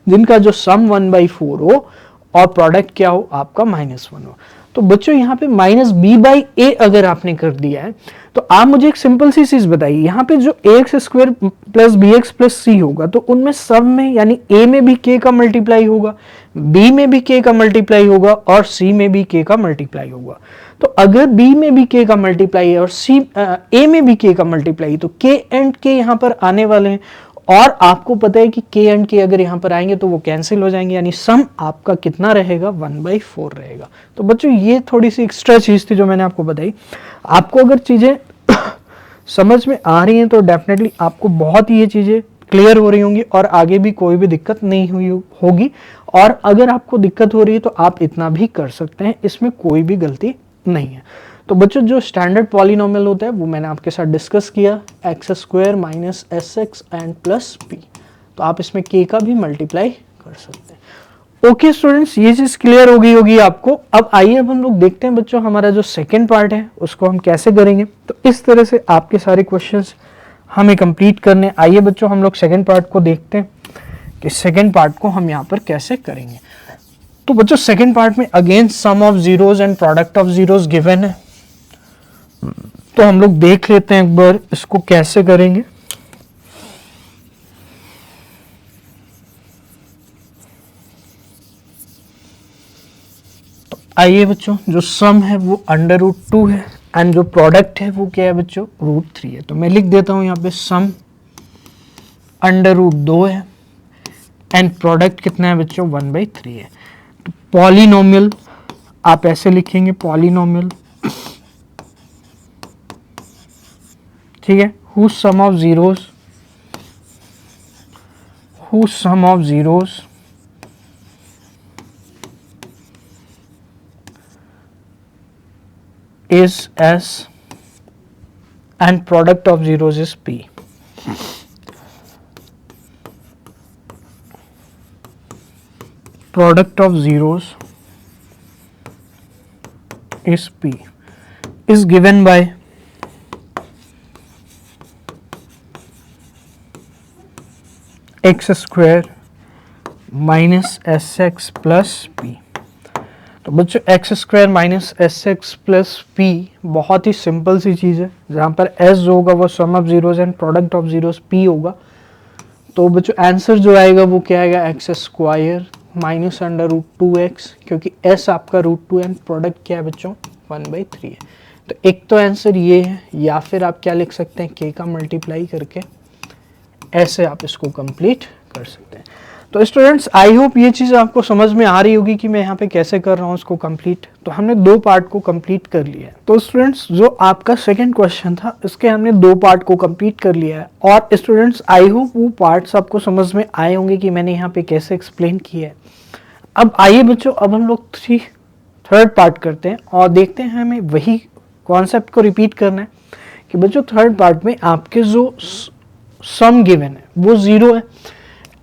जिनका जो सम 1/4 हो और प्रोडक्ट क्या हो आपका -1 हो। तो बच्चों यहाँ पे -b/a अगर आपने कर दिया है, तो आप मुझे एक सिंपल सी चीज बताइए, यहाँ पे जो ax² plus bx plus c होगा, तो उनमें सब में यानी a में भी k का मल्टीप्लाई होगा, b में भी k का मल्टीप्लाई होगा और c में भी k का मल्टीप्लाई होगा। तो अगर b में भी k का मल्टीप्लाई है और a में भी k का मल्टीप्लाई, तो k एंड k यहाँ पर आने वाले हैं, और आपको पता है कि k एंड k अगर यहाँ पर आएंगे तो वो कैंसिल हो जाएंगे, यानी सम आपका कितना रहेगा 1/4 रहेगा। तो बच्चों ये थोड़ी सी एक्स्ट्रा चीज थी जो मैंने आपको बताई। आपको अगर चीजें समझ में आ रही हैं तो डेफिनेटली आपको बहुत ही ये चीजें क्लियर हो रही होंगी और आगे भी कोई भी दिक्कत नहीं हुई होगी। और अगर आपको दिक्कत हो रही है तो आप इतना भी कर सकते हैं, इसमें कोई भी गलती नहीं है। तो बच्चों जो स्टैंडर्ड पॉलिनॉमियल होता है वो मैंने आपके साथ डिस्कस किया, x² minus sx and plus p। तो आप इसमें k का भी मल्टीप्लाई कर सकते हैं। ओके स्टूडेंट्स, ये चीज क्लियर हो गई होगी आपको। अब आइए अब हम लोग देखते हैं बच्चों हमारा जो सेकंड पार्ट है उसको हम कैसे करेंगे। तो इस तरह से आपके सारे क्वेश्चंस हमें कंप्लीट करने। आइए बच्चों हम लोग सेकंड पार्ट को देखते हैं कि सेकंड पार्ट को हम यहाँ पर कैसे करेंगे। तो बच्चों सेकंड पार्ट में again sum of zeros and product of zeros given है, तो हम लोग देख लेते हैं एक बार इसको कैसे करेंगे। तो आइए बच्चों, जो सम है वो √2 है एंड जो प्रोडक्ट है वो क्या है बच्चों √3 है। तो मैं लिख देता हूं यहाँ पे सम √2 है एंड प्रोडक्ट कितना है बच्चों 1/3 है। तो पॉलिनॉमियल आप ऐसे लिखेंगे, पॉलिनॉमियल ठीक है, whose sum of zeros is s and product of zeros is p। Product of zeros is p is given by x² minus sx plus p। तो बच्चों x² minus sx plus p बहुत ही simple सी चीज है, जहां पर s जो होगा वो sum of zeros and product of zeros p होगा। तो बच्चों आंसर जो आएगा वो क्या आएगा x² माइनस √2x, क्योंकि s आपका √2 एंड प्रोडक्ट क्या है बच्चों 1/3 है। तो एक तो आंसर ये है, या फिर आप क्या लिख सकते हैं k का मल्टीप्लाई करके ऐसे आप इसको कंप्लीट कर सकते हैं। तो स्टूडेंट्स आई होप ये चीज़ आपको समझ में आ रही होगी कि मैं यहाँ पे कैसे कर रहा हूँ इसको कंप्लीट। तो हमने 2 पार्ट को कंप्लीट कर लिया है। तो स्टूडेंट्स जो आपका सेकंड क्वेश्चन था इसके हमने 2 पार्ट को कंप्लीट कर लिया है, और स्टूडेंट्स आई होप वो पार्ट्स आपको समझ में आए होंगे कि मैंने यहाँ पे कैसे एक्सप्लेन किया है। अब आइए बच्चों, अब हम लोग थर्ड पार्ट करते हैं और देखते हैं हमें वही कॉन्सेप्ट को रिपीट करना है कि बच्चों थर्ड पार्ट में आपके जो सम गिवन है वो 0 है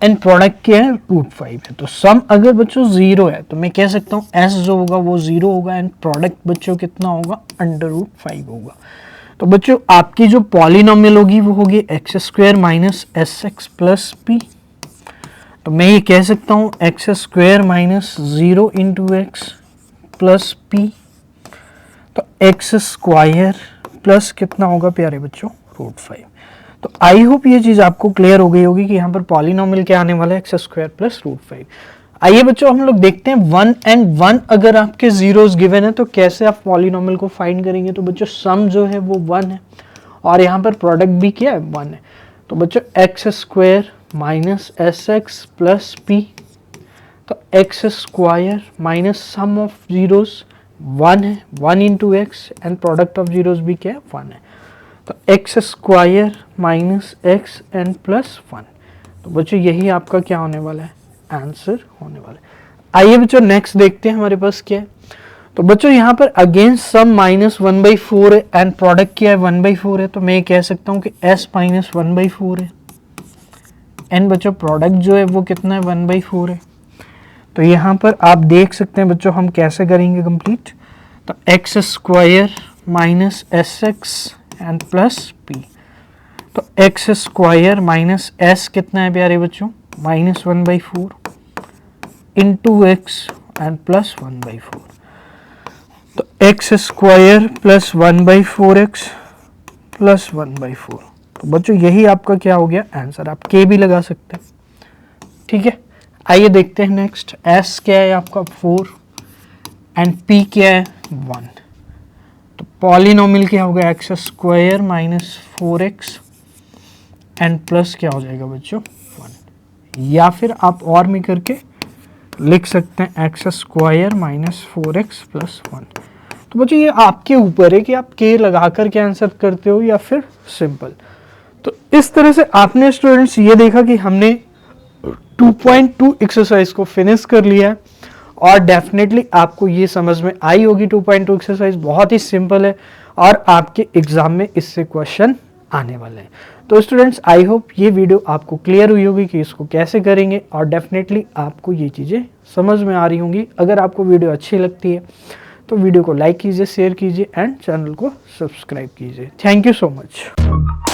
एंड प्रोडक्ट क्या है √5 है। तो सम अगर बच्चों 0 है तो मैं कह सकता हूँ s जो होगा वो 0 होगा एंड प्रोडक्ट बच्चों कितना होगा √5 होगा। तो बच्चों आपकी जो पॉलिनॉमियल होगी वो होगी x² minus sx plus p। तो मैं ये कह सकता हूँ x² minus 0 into x plus p। तो x² प्लस कितना होगा प्यारे बच्चों √5। तो आई होप ये चीज आपको क्लियर हो गई होगी कि यहाँ पर पॉलिनॉमियल क्या आने वाला है x² प्लस √5। आइए बच्चों हम लोग देखते हैं 1 एंड 1 अगर आपके जीरोस गिवन है तो कैसे आप पॉलिनॉमियल को फाइंड करेंगे। तो बच्चों सम जो है वो 1 है और यहाँ पर प्रोडक्ट भी क्या है 1 है। तो बच्चों x square minus s x plus p, तो x square minus sum of zeros 1 है, 1 into x and product of zeros भी क्या है 1 है। तो x square minus x and plus 1। तो बच्चों यही आपका क्या होने वाला है, आंसर होने वाला है। आइए बच्चों नेक्स्ट देखते हैं हमारे पास क्या है। तो बच्चों यहाँ पर अगेन सम माइनस 1/4 है एंड प्रोडक्ट क्या है 1/4 है। तो मैं कह सकता हूँ कि s माइनस 1/4 है एंड बच्चों प्रोडक्ट जो है वो कितना है 1/4 है। तो यहाँ पर आप देख सकते हैं बच्चों हम कैसे करेंगे कंप्लीट। तो x square minus s x and plus p, तो एक्स स्क्वायर माइनस एस कितना है प्यारे बच्चों minus 1/4 into x and plus 1/4। तो x square plus 1/4x plus 1/4। तो बच्चों यही आपका क्या हो गया आंसर, आप के भी लगा सकते हैं। ठीक है, आइए देखते हैं नेक्स्ट। s क्या है आपका 4 एंड p क्या है 1। तो पॉलिनोमियल क्या होगा x square minus 4x and plus क्या हो जाएगा बच्चों 1, या फिर आप और में करके लिख सकते हैं x square minus 4x plus 1। तो बच्चों ये आपके ऊपर है कि आप के लगा कर के आंसर करते हो या फिर सिंपल। तो इस तरह से आपने स्टूडेंट्स ये देखा कि हमने 2.2 एक्सरसाइज को फिनिश कर लिया है और डेफिनेटली आपको ये समझ में आई होगी। 2.2 एक्सरसाइज बहुत ही सिंपल है और आपके एग्जाम में इससे क्वेश्चन आने वाले हैं। तो स्टूडेंट्स आई होप ये वीडियो आपको क्लियर हुई होगी कि इसको कैसे करेंगे और डेफिनेटली आपको ये चीज़ें समझ में आ रही होंगी। अगर आपको वीडियो अच्छी लगती है तो वीडियो को लाइक कीजिए, शेयर कीजिए एंड चैनल को सब्सक्राइब कीजिए। Thank you so much.